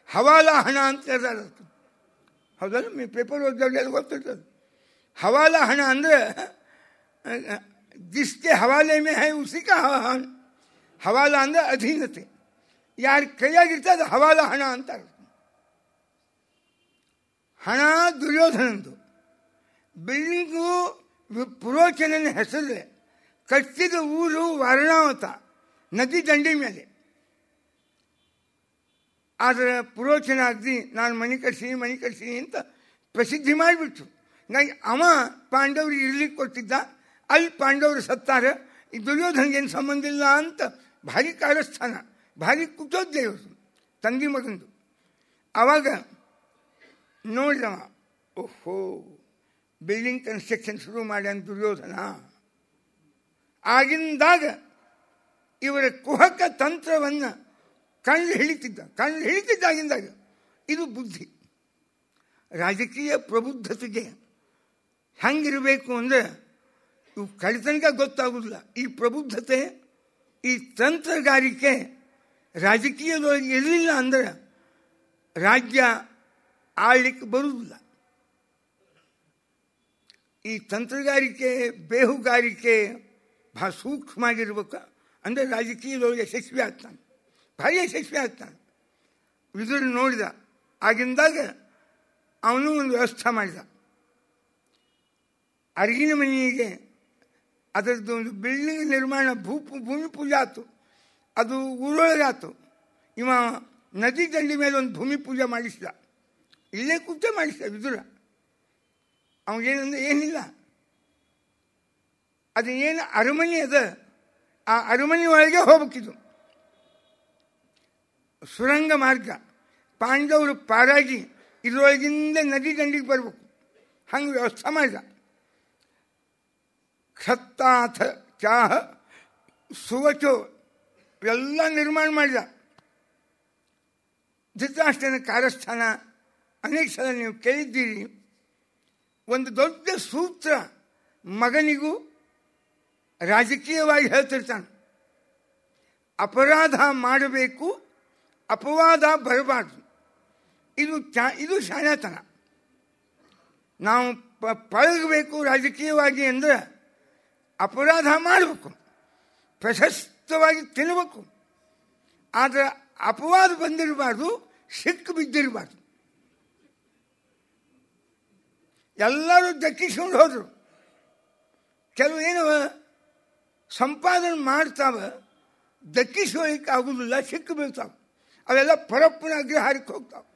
ಹವಾಲಾ ಹಣ ಅಂತ ಕರ್ತಾರೆ. ಅದಕ್ಕೆ ಹೌದಲ್ಲ, ಪೇಪರ್ ಓದಿದವ್ರಿಗೆಲ್ಲ ಗೊತ್ತಿರ್ತದೆ. ಹವಾಲಾ ಹಣ ಅಂದರೆ ಜಿಸ್ಕೆ ಹವಾಲೆ ಮೇ ಹೈ ಉಸಿ ಕಾ ಹವಾಲಾ ಅಂದರೆ ಅಧೀನತೆ. ಯಾರ ಕೈಯಾಗಿರ್ತದೆ ಅದು ಹವಾಲಾ ಹಣ ಅಂತಾರೆ. ಹಣ ದುರ್ಯೋಧನಂದು. ಬಿಲ್ಡಿಂಗು ಪುರೋಚನನ ಹೆಸರಲ್ಲೇ. ಕಟ್ಟಿದ ಊರು ವಾರಣಾವತ, ನದಿ ದಂಡಿ ಮೇಲೆ. ಆದರೆ ಪುರೋಚನ ಅಗ್ದಿ ನಾನು ಮನೆ ಕಟ್ಸೀನಿ ಅಂತ ಪ್ರಸಿದ್ಧಿ ಮಾಡಿಬಿಟ್ರು. ಹೀಗಾಗಿ ಅವ ಪಾಂಡವ್ರಿಗೆ ಇರ್ಲಿಕ್ಕೆ ಕೊಟ್ಟಿದ್ದ. ಅಲ್ಲಿ ಪಾಂಡವರು ಸತ್ತಾರೆ, ಈ ದುರ್ಯೋಧನಿಗೇನು ಸಂಬಂಧ ಇಲ್ಲ ಅಂತ ಭಾರಿ ಕಾರಸ್ಥಾನ, ಭಾರಿ ಕುತೋದ್ಯವರು ತಂಗಿ ಮಗಂದು. ಆವಾಗ ನೋಡಿದವ, ಓಹೋ ಬಿಲ್ಡಿಂಗ್ ಕನ್ಸ್ಟ್ರಕ್ಷನ್ ಶುರು ಮಾಡ್ಯಾನ ದುರ್ಯೋಧನ. ಆಗಿಂದಾಗ ಇವರ ಕುಹಕ ತಂತ್ರವನ್ನು ಕಣ್ಣು ಹಿಡಿತಿದ್ದಾಗಿಂದಾಗ ಇದು ಬುದ್ಧಿ. ರಾಜಕೀಯ ಪ್ರಬುದ್ಧತೆಗೆ ಹೆಂಗಿರಬೇಕು ಅಂದರೆ ಇವು ಕಡೆತನಕ ಗೊತ್ತಾಗೋದಿಲ್ಲ. ಈ ಪ್ರಬುದ್ಧತೆ ಈ ತಂತ್ರಗಾರಿಕೆ ರಾಜಕೀಯದೊಳಗೆ ಇರಲಿಲ್ಲ ಅಂದರೆ ರಾಜ್ಯ ಆಳ್ಲಿಕ್ಕೆ ಬರುವುದಿಲ್ಲ. ಈ ತಂತ್ರಗಾರಿಕೆ ಬೇಹುಗಾರಿಕೆ ಭಾಳ ಸೂಕ್ಷ್ಮವಾಗಿರ್ಬೇಕು. ಅಂದರೆ ರಾಜಕೀಯದೊಳಗೆ ಯಶಸ್ವಿ ಆಗ್ತಾನೆ, ಭಾರಿ ಯಶಸ್ವಿ ಆಗ್ತಾನೆ. ವಿದುರ ನೋಡಿದ, ಆಗಿಂದಾಗ ಅವನು ಒಂದು ವ್ಯವಸ್ಥೆ ಮಾಡಿದ. ಅರಗಿನ ಮನೆಗೆ ಅದರದ್ದು ಒಂದು ಬಿಲ್ಡಿಂಗ್ ನಿರ್ಮಾಣ, ಭೂಮಿ ಪೂಜೆ ಆಯ್ತು. ಅದು ಊರೊಳಗಾಯ್ತು. ಇವ ನದಿ ದಂಡಿ ಮೇಲೆ ಒಂದು ಭೂಮಿ ಪೂಜೆ ಮಾಡಿಸಿದ. ಇಲ್ಲೇ ಕೂತೆ ಮಾಡಿಸಿದ ವಿದುರ. ಅವನಿಗೇನಂದ್ರೆ ಏನಿಲ್ಲ, ಅದು ಏನು ಅರಮನೆ ಅದ, ಆ ಅರಮನೆ ಒಳಗೆ ಹೋಗ್ಬೇಕಿದು. ಸುರಂಗ ಮಾರ್ಗ, ಪಾಂಡವರು ಪಾರಾಗಿ ಇದರೊಳಗಿಂದ ನದಿ ದಂಡಿಗೆ ಬರಬೇಕು. ಹಂಗೆ ವ್ಯವಸ್ಥೆ ಮಾಡಿದ. ಕ್ಷತ್ತಾಥ ಚಾಹ ಸುವಚೋ ಎಲ್ಲ ನಿರ್ಮಾಣ ಮಾಡಿದ. ಧೃತರಾಷ್ಟ್ರನ ಕಾರಸ್ಥಾನ ಅನೇಕ ಸಲ ನೀವು ಕೇಳಿದ್ದೀರಿ. ಒಂದು ದೊಡ್ಡ ಸೂತ್ರ ಮಗನಿಗೂ ರಾಜಕೀಯವಾಗಿ ಹೇಳ್ತಿರ್ತಾನೆ. ಅಪರಾಧ ಮಾಡಬೇಕು, ಅಪವಾದ ಬರಬಾರ್ದು. ಇದು ಶಾಣೆತನ. ನಾವು ಪಳಗಬೇಕು ರಾಜಕೀಯವಾಗಿ ಅಂದರೆ ಅಪರಾಧ ಮಾಡಬೇಕು, ಪ್ರಶಸ್ತವಾಗಿ ತಿನ್ನಬೇಕು. ಆದರೆ ಅಪವಾದ ಬಂದಿರಬಾರ್ದು, ಸಿಕ್ಕು ಬಿದ್ದಿರಬಾರ್ದು. ಎಲ್ಲರೂ ದಕ್ಕಿಸ್ಕೊಂಡು ಹೋದರು. ಕೆಲವು ಏನವ ಸಂಪಾದನೆ ಮಾಡ್ತಾವ, ದಕ್ಕಿಸ್ಕೊಳ್ಳಿಕ್ಕೆ ಆಗುದಿಲ್ಲ, ಸಿಕ್ಕು ಬೀಳ್ತಾವೆ. ಅವೆಲ್ಲ ಪರಪ್ಪನ ಅಗ್ರಹಾರಕ್ಕೆ ಹೋಗ್ತಾವೆ.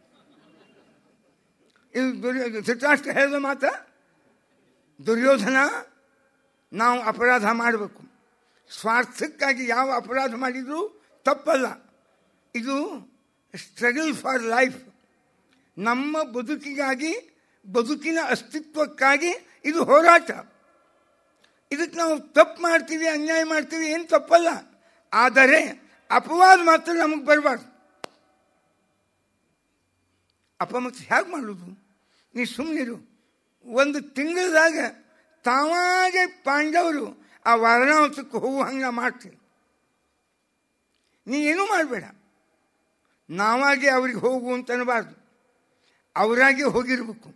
ಇದು ಧೃತರಾಷ್ಟ್ರ ಹೇಳಿದ ಮಾತ. ದುರ್ಯೋಧನ, ನಾವು ಅಪರಾಧ ಮಾಡಬೇಕು. ಸ್ವಾರ್ಥಕ್ಕಾಗಿ ಯಾವ ಅಪರಾಧ ಮಾಡಿದರೂ ತಪ್ಪಲ್ಲ. ಇದು ಸ್ಟ್ರಗಲ್ ಫಾರ್ ಲೈಫ್. ನಮ್ಮ ಬದುಕಿಗಾಗಿ, ಬದುಕಿನ ಅಸ್ತಿತ್ವಕ್ಕಾಗಿ ಇದು ಹೋರಾಟ. ಇದಕ್ಕೆ ನಾವು ತಪ್ಪು ಮಾಡ್ತೀವಿ, ಅನ್ಯಾಯ ಮಾಡ್ತೀವಿ, ಏನು ತಪ್ಪಲ್ಲ. ಆದರೆ ಅಪವಾದ ಮಾತ್ರ ನಮಗೆ ಬರಬಾರ್ದು. ಅಪಮತ ಹೇಗೆ ಮಾಡೋದು? ನೀ ಸುಮ್ಮನಿರು. ಒಂದು ತಿಂಗಳದಾಗ ತಾವಾಗೆ ಪಾಂಡವರು ಆ ವಾರಣಾವತಕ್ಕೆ ಹೋಗುವ ಹಂಗೆ ಮಾಡ್ತೀನಿ. ನೀ ಏನೂ ಮಾಡಬೇಡ. ನಾವಾಗೆ ಅವ್ರಿಗೆ ಹೋಗು ಅಂತ ಅನ್ನಬಾರ್ದು, ಅವರಾಗೆ ಹೋಗಿರ್ಬೇಕು.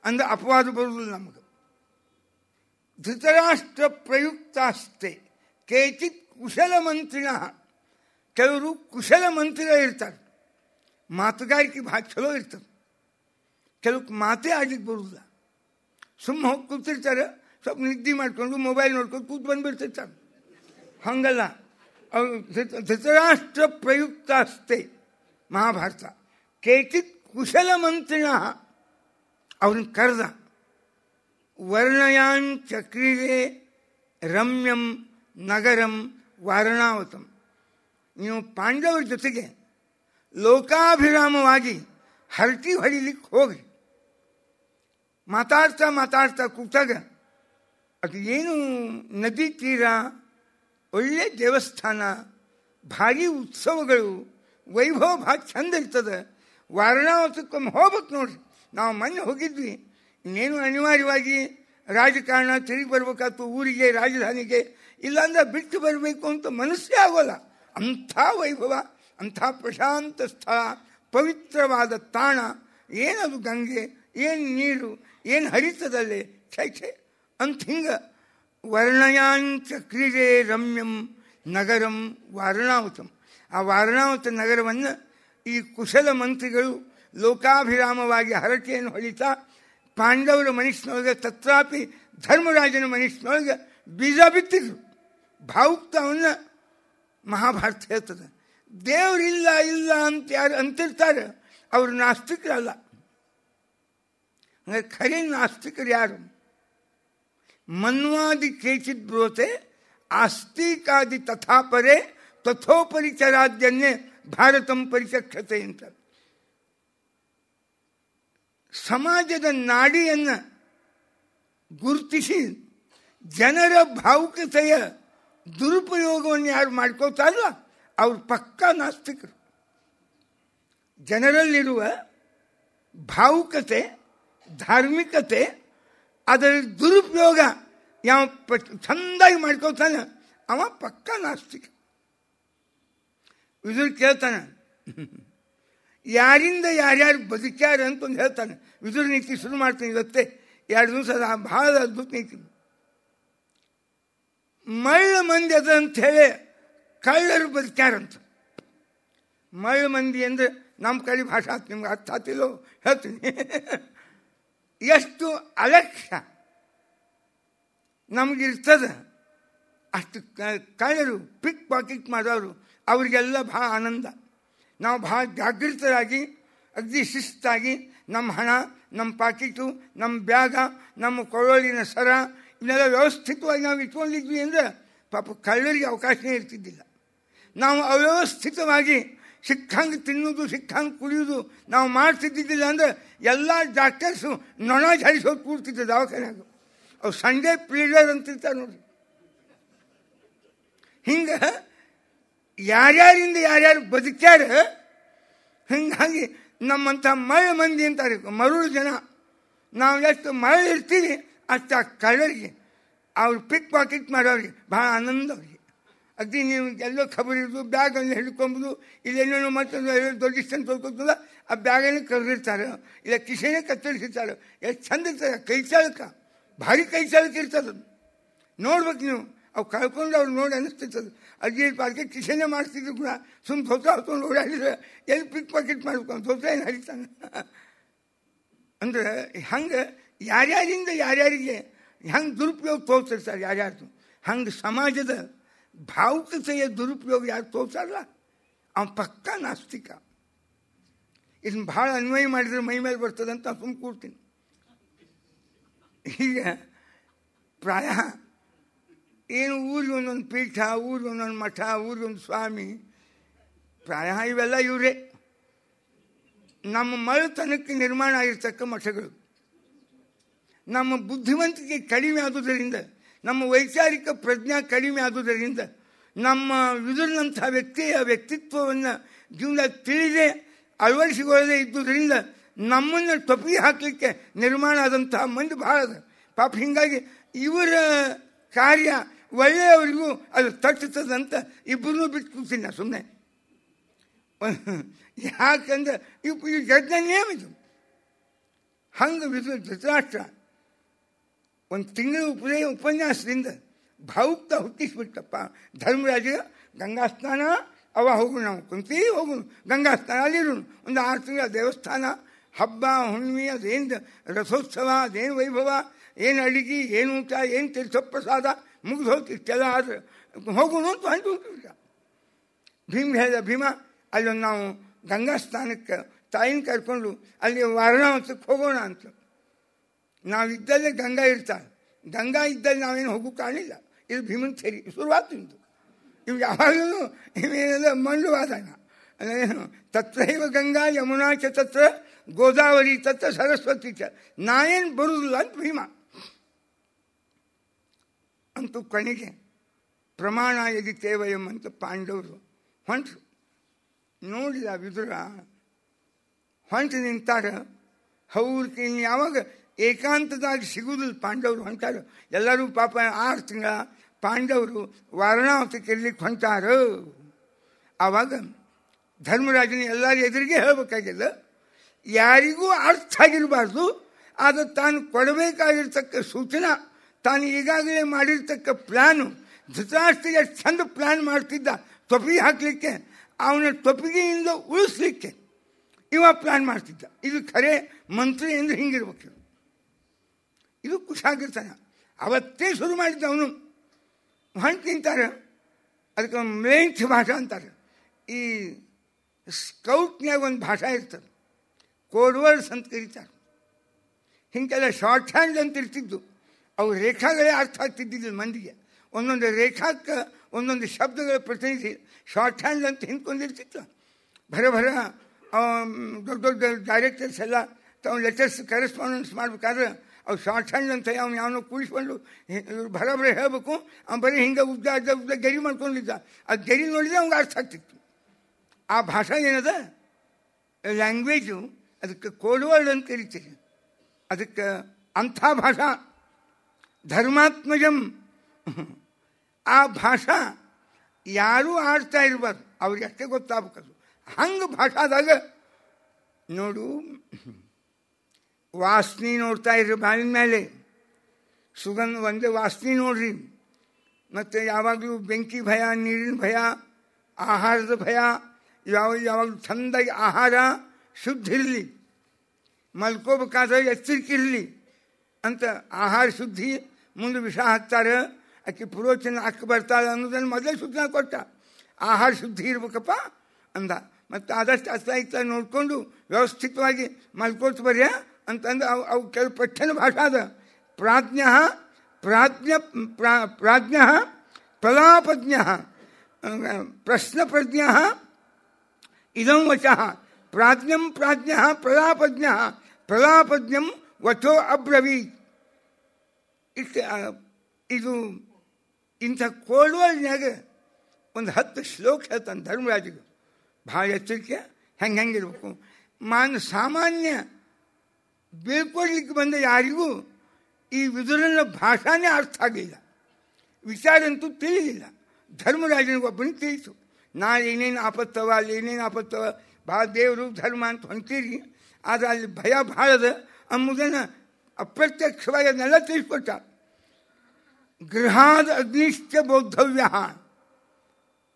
ಅಂದ್ರೆ ಅಪವಾದ ಬರುವುದಿಲ್ಲ ನಮಗೆ. ಧೃತರಾಷ್ಟ್ರ ಪ್ರಯುಕ್ತಾಸ್ತೆ ಕೇಚಿತ್ ಕುಶಲ ಮಂತ್ರಿಣ. ಕೆಲವರು ಕುಶಲ ಮಂತ್ರಿಗಳು ಇರ್ತಾರೆ, ಮಾತುಗಾರಿಕೆ ಭಾಳ ಚಲೋ ಇರ್ತದೆ. ಕೆಲವು ಮಾತೇ ಆಡ್ಲಿಕ್ಕೆ ಬರುವುದಿಲ್ಲ. ಸುಮ್ಮ ಹೋಗಿ ಕೂತಿರ್ತಾರೆ, ಸ್ವಲ್ಪ ನಿದ್ದೆ ಮಾಡಿಕೊಂಡು ಮೊಬೈಲ್ ನೋಡ್ಕೊಂಡು ಕೂತು ಬಂದುಬಿಡ್ತಿರ್ತಾರೆ. ಹಂಗಲ್ಲ. ಅವರು ಧೃತರಾಷ್ಟ್ರ ಪ್ರಯುಕ್ತಾಸ್ತೆ ಮಹಾಭಾರತ. ಕೇಚಿತ್ ಕುಶಲ ಮಂತ್ರಿಣ. ಅವ್ರನ್ನ ಕರೆದ. ವರ್ಣಯಾನ್ ಚಕ್ರಿರೇ ರಮ್ಯಂ ನಗರಂ ವಾರಣಾವತಂ. ನೀವು ಪಾಂಡವರ ಜೊತೆಗೆ ಲೋಕಾಭಿರಾಮವಾಗಿ ಹರಟಿ ಹೊಡಿಲಿಕ್ಕೆ ಹೋಗ್ರಿ. ಮಾತಾಡ್ತಾ ಮಾತಾಡ್ತಾ ಕೂತಾಗ ಅದು ಏನು ನದಿ ತೀರ, ಒಳ್ಳೆ ದೇವಸ್ಥಾನ, ಭಾರಿ ಉತ್ಸವಗಳು, ವೈಭವ ಭಾಳ ಚಂದ ಇರ್ತದೆ. ವಾರಣಾವತಕ್ಕೊಮ್ಮೆ ಹೋಗ್ಬೇಕು ನೋಡ್ರಿ. ನಾವು ಮೊನ್ನೆ ಹೋಗಿದ್ವಿ. ಇನ್ನೇನು ಅನಿವಾರ್ಯವಾಗಿ ರಾಜಕಾರಣ ತಿರುಗಿ ಬರ್ಬೇಕಾಯ್ತು ಊರಿಗೆ, ರಾಜಧಾನಿಗೆ. ಇಲ್ಲಾಂದ್ರೆ ಬಿಟ್ಟು ಬರಬೇಕು ಅಂತ ಮನಸ್ಸೇ ಆಗೋಲ್ಲ. ಅಂಥ ವೈಭವ, ಅಂಥ ಪ್ರಶಾಂತ ಸ್ಥಳ, ಪವಿತ್ರವಾದ ತಾಣ. ಏನದು ಗಂಗೆ, ಏನು ನೀರು, ಏನು ಹರಿತದಲ್ಲಿ, ಛೈ ಛೈ ಅಂತ ಹಿಂಗೆ. ವರ್ಣಯಾನ್ ಚಕ್ರಿರೇ ರಮ್ಯಂ ನಗರಂ ವಾರಣಾವತಂ. ಆ ವಾರಣಾವತ ನಗರವನ್ನು ಈ ಕುಶಲ ಮಂತ್ರಿಗಳು ಲೋಕಾಭಿರಾಮವಾಗಿ ಹರಟೆಯನ್ನು ಹೊಳಿತಾ ಪಾಂಡವರ ಮನಸ್ಸಿನೊಳಗೆ, ತತ್ರಾಪಿ ಧರ್ಮರಾಜನ ಮನಸ್ಸಿನೊಳಗೆ ಬೀಜ ಬಿತ್ತಿದ್ರು. ಭಾವುಕವನ್ನು ಮಹಾಭಾರತ ಹೇಳ್ತದೆ. ದೇವರಿಲ್ಲ ಇಲ್ಲ ಅಂತ ಯಾರು ಅಂತಿರ್ತಾರೆ ಅವರು ನಾಸ್ತಿಕರಲ್ಲ. ಅಂದರೆ ಖರೆ ನಾಸ್ತಿಕರು ಯಾರು? ಮನ್ವಾದಿ ಕೇಚಿತ್ ಬ್ರೋತೆ ಆಸ್ತಿಕಾದಿ ತಥಾಪರೇ ತಥೋಪರಿಚರಾದ್ಯನ್ನೇ ಭಾರತಂ ಪರಿಚಕ್ಷತೆ ಅಂತ. ಸಮಾಜದ ನಾಡಿಯನ್ನು ಗುರುತಿಸಿ ಜನರ ಭಾವುಕತೆಯ ದುರುಪಯೋಗವನ್ನು ಯಾರು ಮಾಡ್ಕೋತಾರಲ್ಲ ಅವ್ರು ಪಕ್ಕಾ ನಾಸ್ತಿಕರು. ಜನರಲ್ಲಿರುವ ಭಾವುಕತೆ, ಧಾರ್ಮಿಕತೆ, ಅದರ ದುರುಪಯೋಗ ಯಾವ ಚಂದಾಗಿ ಮಾಡ್ಕೋತಾನೆ ಅವ ಪಕ್ಕಾ ನಾಸ್ತಿಕ. ವಿದುರ ಕೇಳ್ತಾನೆ, ಯಾರಿಂದ ಯಾರ್ಯಾರು ಬದುಕ್ಯಾರ ಅಂತ ಒಂದು ಹೇಳ್ತಾನೆ. ವಿದುರ ನೀತಿ ಶುರು ಮಾಡ್ತೀನಿ ಇವತ್ತೇ, 2 ದಿವಸ ಭಾಳ ಅದ್ಭುತ ನೀತಿ. ಮಳ್ಳ ಮಂದಿ ಅದ ಅಂತ ಹೇಳಿ ಕಳ್ಳರು ಬದುಕ್ಯಾರಂತ. ಮಳ್ಳ ಮಂದಿ ಅಂದರೆ ನಮ್ಮ ಕಡೆ ಭಾಷಾ ನಿಮ್ಗೆ ಅರ್ಥ ಆಗ್ತಿಲ್ಲೋ ಹೇಳ್ತೀನಿ. ಎಷ್ಟು ಅಲಕ್ಷ್ಯ ನಮಗಿರ್ತದ ಅಷ್ಟು ಕಳ್ಳರು ಪಿಕ್ ಪಾಕೆಟ್ ಮಾಡೋರು ಅವ್ರಿಗೆಲ್ಲ ಭಾಳ ಆನಂದ. ನಾವು ಭಾಳ ಜಾಗೃತರಾಗಿ ಅಗದಿ ಶಿಸ್ತಾಗಿ ನಮ್ಮ ಹಣ, ನಮ್ಮ ಪಾಕಿಟು, ನಮ್ಮ ಬ್ಯಾಗ, ನಮ್ಮ ಕೊಳೋಳಿನ ಸರ ಇವನ್ನೆಲ್ಲ ವ್ಯವಸ್ಥಿತವಾಗಿ ನಾವು ಇಟ್ಕೊಂಡಿದ್ವಿ ಅಂದರೆ ಪಾಪ ಕಳ್ಳರಿಗೆ ಅವಕಾಶನೇ ಇರ್ತಿದ್ದಿಲ್ಲ. ನಾವು ಅವ್ಯವಸ್ಥಿತವಾಗಿ ಸಿಕ್ಕಂಗೆ ತಿನ್ನೋದು, ಸಿಕ್ಕಂಗೆ ಕುಡಿಯೋದು ನಾವು ಮಾಡ್ತಿದ್ದಿದ್ದಿಲ್ಲ ಅಂದರೆ ಎಲ್ಲ ಡಾಕ್ಟರ್ಸು ನೊಣ ಝರಿಸೋದು ಕೂಡ್ತಿದ್ದೆ ದವಾಖಾನ್ಯಾಗ. ಅವು ಸಂಡೇ ಪ್ಲೀಡರ್ ಅಂತಿರ್ತಾರೆ ನೋಡಿ. ಹಿಂಗೆ ಯಾರ್ಯಾರಿಂದ ಯಾರ್ಯಾರು ಬದುಕ್ಯಾರ. ಹೀಗಾಗಿ ನಮ್ಮಂಥ ಮಳ್ಳ ಮಂದಿ ಅಂತಾರೆ, ಮರುಳು ಜನ. ನಾವು ಎಷ್ಟು ಮರಳು ಇರ್ತೀವಿ ಅಷ್ಟು ಆ ಕಳ್ಳರಿಗೆ, ಅವ್ರು ಪಿಕ್ ಪಾಕೆಟ್ ಮಾಡೋರಿಗೆ ಭಾಳ ಆನಂದ ಅವ್ರಿಗೆ. ಅಗದಿ ನೀವು ಎಲ್ಲೋ ಖಬರಿರೋದು, ಬ್ಯಾಗನ್ನು ಹಿಡ್ಕೊಂಬುದು, ಇಲ್ಲೇನೋ ಮತ್ತೊಂದು ದೊಡ್ಡ ಇಷ್ಟನ್ನು ತೊಳ್ಕೊತಲ್ಲ, ಆ ಬ್ಯಾಗನ್ನು ಕರೆದಿರ್ತಾರೆ, ಇಲ್ಲ ಕಿಶೆನೇ ಕತ್ತರಿಸಿರ್ತಾರೆ. ಎಷ್ಟು ಚಂದ ಇರ್ತಾರೆ ಕೈ ಚಾಲಕ, ಭಾರಿ ಕೈ ಚಾಲಕ ಇರ್ತದೆ. ನೋಡ್ಬೇಕು ನೀವು, ಅವು ಕಳ್ಕೊಂಡು ಅವ್ರು ನೋಡಿ ಅನ್ನಿಸ್ತಿರ್ತದೆ. ಅಜ್ಜಿ ಪಾರ್ಕೆ ಕಿಶೆನೇ ಮಾಡ್ತಿದ್ರು ಕೂಡ ಸುಮ್ಮನೆ ಧೋತ್ರ ಹೊತ್ಕೊಂಡು ಓಡಾಡಿದ್ರೆ ಎಲ್ಲಿ ಪಿಕ್ ಪಾಕೆಟ್ ಮಾಡ್ಬೇಕು, ಧೋತ್ರ ಏನು ಹರಿತಾನೆ. ಅಂದರೆ ಹಂಗೆ ಯಾರ್ಯಾರಿಂದ ಯಾರ್ಯಾರಿಗೆ ಹೆಂಗೆ ದುರುಪಯೋಗ ತೋರಿಸ್ತಾರೆ ಯಾರ್ಯಾರ್ದು, ಹಂಗೆ ಸಮಾಜದ ಭಾವುಕತೆಯ ದುರುಪಯೋಗ ಯಾರು ತೋರಿಸಲ್ಲ ಅವನು ಪಕ್ಕಾ ನಾಸ್ತಿಕ. ಇದನ್ನು ಭಾಳ ಅನ್ವಯ ಮಾಡಿದರೆ ಮೈ ಮೇಲೆ ಬರ್ತದಂತ ನಾನು ಸುಮ್ಮ ಕೂಡ್ತೀನಿ. ಈಗ ಪ್ರಾಯ ಏನು ಊರಿಗೆ ಒಂದೊಂದು ಪೀಠ, ಊರಿಗೆ ಒಂದೊಂದು ಮಠ, ಊರಿಗೆ ಒಂದು ಸ್ವಾಮಿ, ಪ್ರಾಯ ಇವೆಲ್ಲ ಇವರೇ ನಮ್ಮ ಮಳುತನಕ್ಕೆ ನಿರ್ಮಾಣ ಆಗಿರ್ತಕ್ಕ ಮಠಗಳು. ನಮ್ಮ ಬುದ್ಧಿವಂತಿಕೆ ಕಡಿಮೆ ಆದುದರಿಂದ, ನಮ್ಮ ವೈಚಾರಿಕ ಪ್ರಜ್ಞಾ ಕಡಿಮೆ ಆದುದರಿಂದ, ನಮ್ಮ ವಿದುರನಂಥ ವ್ಯಕ್ತಿಯ ವ್ಯಕ್ತಿತ್ವವನ್ನು ಜೀವನದಾಗ ತಿಳಿದೇ ಅಳವಡಿಸಿಕೊಳ್ಳದೇ ಇದ್ದುದರಿಂದ ನಮ್ಮನ್ನು ಟೊಪಿಗೆ ಹಾಕಲಿಕ್ಕೆ ನಿರ್ಮಾಣ ಆದಂತಹ ಮಂದಿ ಭಾಳ ಅದ ಪಾಪ. ಹೀಗಾಗಿ ಇವರ ಕಾರ್ಯ ಒಳ್ಳೆಯವರಿಗೂ ಅದು ತಟ್ಟುತ್ತದಂತ ಇಬ್ಬರನ್ನೂ ಬಿಟ್ಟು ಕೂತೀನಿ ನಾ ಸುಮ್ಮನೆ. ಯಾಕಂದ್ರೆ ಇದು ಜಡ್ನ ನೇಮ ಇದು. ಹಂಗೆ ಧೃತರಾಷ್ಟ್ರ ಒಂದು ತಿಂಗಳ ಉಪನ್ಯಾಸದಿಂದ ಭಾವುಕ್ತ ಹುಟ್ಟಿಸ್ಬಿಟ್ಟಪ್ಪ ಧರ್ಮರಾಜ. ಗಂಗಾ ಸ್ನಾನ ಅವ ಹೋಗೋಣ, ನಾವು ಕುಂತಿ ಹೋಗೋಣ ಗಂಗಾ ಸ್ನಾನ, ಅಲ್ಲಿರೋಣ ಒಂದು 6 ತಿಂಗಳ ದೇವಸ್ಥಾನ, ಹಬ್ಬ ಹುಣ್ಣಿಮೆ, ಅದೇನು ರಥೋತ್ಸವ, ಅದೇನು ವೈಭವ, ಏನು ಅಡಿಗೆ, ಏನು ಊಟ, ಏನು ತೀರ್ಥಪ್ರಸಾದ ಮುಗಿದು ಹೋಗ್ತು. ಇಷ್ಟೆಲ್ಲ ಆದರೆ ಹೋಗೋಣ ಅಂತ ಹೊಂಟು ಹೋಗ್ತಿದ್ದ. ಭೀಮ ಹೇಳಿದ, ಭೀಮ ಅಲ್ಲೊಂದು ನಾವು ಗಂಗಾ ಸ್ನಾನಕ್ಕೆ ತಾಯಿನ ಕರ್ಕೊಂಡು ಅಲ್ಲಿ ವಾರಣಾವತಕ್ಕೆ ಹೋಗೋಣ ಅಂತ. ನಾವಿದ್ದಲ್ಲೇ ಗಂಗಾ ಇರ್ತಾಳೆ, ಗಂಗಾ ಇದ್ದಲ್ಲಿ ನಾವೇನು ಹೋಗೋ ಕಾಣಿಲ್ಲ. ಇದು ಭೀಮನ್ ಥೇರಿ ಶುರುವಾತು. ನಿಂತು ಇವು ಯಾವಾಗಲೂ ಇವೇನೆಲ್ಲ ಮಂಡುವಾದನ. ಏನು ತತ್ರೈವ ಗಂಗಾ ಯಮುನಾ ಚ ತತ್ರ ಗೋದಾವರಿ ತತ್ರ ಸರಸ್ವತಿ ಚ, ನಾನೇನು ಬರುವುದಿಲ್ಲ ಅಂತ ಭೀಮ. ಅಂತೂ ಕೊನೆಗೆ ಪ್ರಮಾಣ ಯದಿತೇವಯಂ ಅಂತ ಪಾಂಡವರು ಹೊಂಟರು. ನೋಡಿದ ವಿದುರ ಹೊಂಟು ನಿಂತಾರ. ಅವ್ರಿಗೆ ಯಾವಾಗ ಏಕಾಂತದಾಗಿ ಸಿಗುವುದಿಲ್ಲ ಪಾಂಡವರು ಹೊಂಟಾರ. ಎಲ್ಲರೂ ಪಾಪ 6 ತಿಂಗಳ ಪಾಂಡವರು ವಾರಣಾವತಕ್ಕೆ ಇರ್ಲಿಕ್ಕೆ ಹೊಂಟಾರ. ಆವಾಗ ಧರ್ಮರಾಜನ ಎಲ್ಲರ ಎದುರಿಗೆ ಹೇಳಬೇಕಾಗಿಲ್ಲ, ಯಾರಿಗೂ ಅರ್ಥ ಆಗಿರಬಾರ್ದು. ಆದರೆ ತಾನು ಕೊಡಬೇಕಾಗಿರ್ತಕ್ಕ ಸೂಚನಾ, ತಾನು ಈಗಾಗಲೇ ಮಾಡಿರ್ತಕ್ಕ ಪ್ಲ್ಯಾನು, ಧೃತರಾಷ್ಟ್ರ ಎಷ್ಟು ಚಂದ ಪ್ಲ್ಯಾನ್ ಮಾಡ್ತಿದ್ದ ತೊಪಿಗೆ ಹಾಕಲಿಕ್ಕೆ, ಅವನ ತೊಪಿಗೆಯಿಂದ ಉಳಿಸ್ಲಿಕ್ಕೆ ಇವ ಪ್ಲ್ಯಾನ್ ಮಾಡ್ತಿದ್ದ. ಇದು ಖರೆ ಮಂತ್ರಿ ಅಂದರೆ ಹಿಂಗಿರ್ಬೇಕು. ಇದು ಕುಶಾಗಿರ್ತಾನ. ಅವತ್ತೇ ಶುರು ಮಾಡಿದ್ದ ಅವನು. ಹೊಂಟು ನಿಂತಾರೆ. ಅದಕ್ಕೆ ಮ್ಲೇಂಛ್ ಭಾಷಾ ಅಂತಾರೆ. ಈ ಸ್ಕೌಟ್ನ್ಯಾಗ ಒಂದು ಭಾಷಾ ಇರ್ತದೆ, ಕೋಡ್ ವರ್ಡ್ಸ್ ಅಂತ ಕರೀತಾರೆ. ಹಿಂಗೆಲ್ಲ ಶಾರ್ಟ್ ಹ್ಯಾಂಡ್ ಅಂತ ಇರ್ತಿದ್ದು. ಅವು ರೇಖಾಗಳೇ ಅರ್ಥ ಆಗ್ತಿದ್ದಿದ್ದು ಮಂದಿಗೆ. ಒಂದೊಂದು ರೇಖಾಕ್ಕೆ ಒಂದೊಂದು ಶಬ್ದಗಳ ಪ್ರತಿನಿಧಿ ಶಾರ್ಟ್ ಹ್ಯಾಂಡ್ ಅಂತ ಹಿಂದ್ಕೊಂಡಿರ್ತಿತ್ತು. ಭರ ದೊಡ್ಡ ದೊಡ್ಡ ಡೈರೆಕ್ಟರ್ಸ್ ಎಲ್ಲ ತಾವು ಲೆಟರ್ಸ್ ಕರೆಸ್ಪಾಂಡೆನ್ಸ್ ಮಾಡ್ಬೇಕಾದ್ರೆ ಅವು ಶಾರ್ಟ್ ಹ್ಯಾಂಡ್ ಅಂತ ಅವ್ನು ಯಾವನೋ ಕೂಡಿಸ್ಕೊಂಡು ಇವ್ರು ಭರ ಹೇಳಬೇಕು. ಅವ್ನು ಬರೀ ಹಿಂಗೆ ಉದ್ದ ಗೆರಿ ಮಾಡ್ಕೊಂಡಿದ್ದ. ಆ ಗೆರಿ ನೋಡಿದ್ರೆ ಅವ್ನಿಗೆ ಅರ್ಥ ಆಗ್ತಿತ್ತು. ಆ ಭಾಷಾ ಏನದ ಲ್ಯಾಂಗ್ವೇಜು, ಅದಕ್ಕೆ ಕೋಡ್ ವರ್ಡ್ ಅಂತ ಕರಿತೀರಿ. ಅದಕ್ಕೆ ಅಂಥ ಭಾಷಾ ಧರ್ಮಾತ್ಮಜಂ. ಆ ಭಾಷಾ ಯಾರೂ ಆಡ್ತಾ ಇರಬಾರ್ದು. ಅವ್ರಿಗೆ ಅಷ್ಟೇ ಗೊತ್ತಾಗಬೇಕದು. ಹಂಗೆ ಭಾಷಾದಾಗ ನೋಡು, ವಾಸನೆ ನೋಡ್ತಾ ಇರ್ರಿ ಬಾಳಿನ ಮೇಲೆ, ಸುಗಂಧ ಒಂದೇ ವಾಸನೆ ನೋಡ್ರಿ. ಮತ್ತು ಯಾವಾಗಲೂ ಬೆಂಕಿ ಭಯ, ನೀರಿನ ಭಯ, ಆಹಾರದ ಭಯ, ಯಾವಾಗಲೂ ಚೆಂದಾಗಿ ಆಹಾರ ಶುದ್ಧ ಇರಲಿ, ಮಲ್ಕೋಬೇಕಾದ್ರೆ ಎಚ್ಚರಿಕೆ ಇರಲಿ ಅಂತ. ಆಹಾರ ಶುದ್ಧಿ ಮುಂದೆ ವಿಷ ಹಾಕ್ತಾರೆ, ಆಕೆ ಪುರೋಚನ ಅಕ್ಕ ಬರ್ತಾಳೆ ಅನ್ನೋದನ್ನು ಮೊದಲೇ ಸೂಚನೆ ಕೊಟ್ಟ. ಆಹಾರ ಶುದ್ಧಿ ಇರ್ಬೇಕಪ್ಪ ಅಂದ. ಮತ್ತು ಆದಷ್ಟು ಅಸ್ತ ನೋಡಿಕೊಂಡು ವ್ಯವಸ್ಥಿತವಾಗಿ ಮಲ್ಕೋತ ಬರ್ಯ ಅಂತಂದು ಅವು ಕೆಲವು ಪಠ್ಯನ ಭಾಷಾ ಅದ. ಪ್ರಾಜ್ಞ ಪ್ರಲಾಪಜ್ಞ ಪ್ರಶ್ನಪ್ರಜ್ಞ ಇದಂ ವಚಃ. ಪ್ರಾಜ್ಞಂ ಪ್ರಲಾಪಜ್ಞ ಪ್ರಲಾಪಜ್ಞಂ ವಚೋ ಅಬ್ರವೀತ್. ಇದು ಇಂಥ ಕೋಲ್ವರ್ನ್ಯಾಗ ಒಂದು 10 ಶ್ಲೋಕ ಹೇಳ್ತಾನೆ ಧರ್ಮರಾಜಿಗೆ. ಭಾಳ ಎಚ್ಚರಿಕೆ, ಹೆಂಗಿರ್ಬೇಕು. ಸಾಮಾನ್ಯ ಬೀಳ್ಕೊಡ್ಲಿಕ್ಕೆ ಬಂದ ಯಾರಿಗೂ ಈ ವಿದುರನ ಭಾಷಾನೇ ಅರ್ಥ ಆಗಲಿಲ್ಲ, ವಿಚಾರ ಅಂತೂ ತಿಳಿಲಿಲ್ಲ. ಧರ್ಮರಾಜನಿಗೆ ಒಬ್ಬನಿಗೆ ತಿಳಿತು, ನಾಳೆ ಏನೇನು ಆಪತ್ತವ, ಅಲ್ಲಿ ಏನೇನು ಆಪತ್ತವ, ಭಾಳ ದೇವರು ಧರ್ಮ ಅಂತ ಹೊಂತೀರಿ, ಆದರೆ ಅಲ್ಲಿ ಭಯ ಭಾಳದ ಎಂಬುದನ್ನು ಅಪ್ರತ್ಯಕ್ಷವಾಗಿ ಅದನ್ನೆಲ್ಲ ತಿಳಿಸ್ಕೊಟ್ಟ. ಗೃಹಾದ ಅಗ್ನಿಶ್ಚ ಬೋದ್ಧವ್ಯ.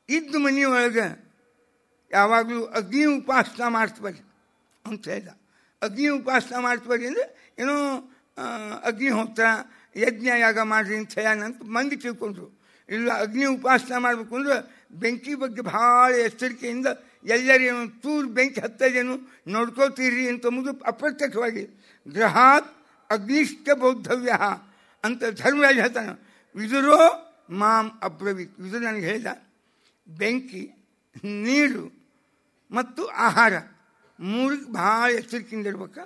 ಇದ್ದು ಮನೆಯೊಳಗೆ ಯಾವಾಗಲೂ ಅಗ್ನಿ ಉಪಾಸನ ಮಾಡ್ತಬರಿ ಅಂತ ಹೇಳಿದ. ಅಗ್ನಿ ಉಪಾಸನ ಮಾಡ್ತಬರಿ ಅಂದರೆ ಏನೋ ಅಗ್ನಿಹೋತ್ರ ಯಜ್ಞ ಯಾಗ ಮಾಡ್ರಿ ಅಂತ ಹೇಳಂತ ಮಂದಿ ತಿಳ್ಕೊಂಡ್ರು. ಇಲ್ಲ, ಅಗ್ನಿ ಉಪಾಸನ ಮಾಡಬೇಕು ಅಂದ್ರೆ ಬೆಂಕಿ ಬಗ್ಗೆ ಭಾಳ ಎಚ್ಚರಿಕೆಯಿಂದ ಎಲ್ಲರೇನು ತೂರು ಬೆಂಕಿ ಹತ್ತದೇನು ನೋಡ್ಕೋತೀರಿ ಅಂತಂಬುದು ಅಪ್ರತ್ಯಕ್ಷವಾಗಿ. ಗೃಹಾತ್ ಅಗ್ನಿಶ್ಚ ಬೋದ್ಧವ್ಯ ಅಂತ ಧರ್ಮರಾಜ ಹೇಳ್ತಾನೆ. ವಿದುರೋ ಮಾಂ ಅಬ್ರವೀತ್. ವಿದುರು ನನಗೆ ಹೇಳಿದ, ಬೆಂಕಿ, ನೀರು ಮತ್ತು ಆಹಾರ ಮೂರಿಗೆ ಭಾಳ ಎಚ್ಚರಿಕೆಯಿಂದ ಇರ್ಬೇಕು.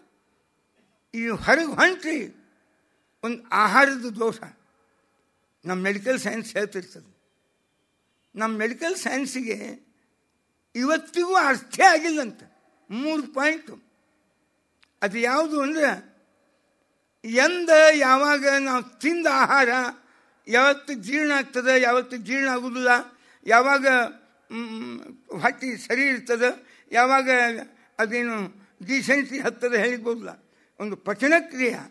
ಈ ಹೊರಗೆ ಹೊಂಟ್ರಿ ಒಂದು ಆಹಾರದ ದೋಷ ನಮ್ಮ ಮೆಡಿಕಲ್ ಸೈನ್ಸ್ ಹೇಳ್ತಿರ್ತದೆ. ನಮ್ಮ ಮೆಡಿಕಲ್ ಸೈನ್ಸಿಗೆ ಇವತ್ತಿಗೂ ಅರ್ಥೇ ಆಗಿಲ್ಲಂತ 3 ಪಾಯಿಂಟು. ಅದು ಯಾವುದು ಅಂದರೆ, ಯಾವಾಗ ನಾವು ತಿಂದ ಆಹಾರ ಯಾವತ್ತು ಜೀರ್ಣ ಆಗ್ತದೆ, ಯಾವತ್ತು ಜೀರ್ಣ ಆಗೋದಿಲ್ಲ, ಯಾವಾಗ ಹೊಟ್ಟೆ ಸರಿ ಇರ್ತದೆ, ಯಾವಾಗ ಅದೇನು ಡಿಸೆನ್ಸಿ ಹತ್ತದ ಹೇಳಿಬೋದಿಲ್ಲ. ಒಂದು ಪಚನ ಕ್ರಿಯೆ,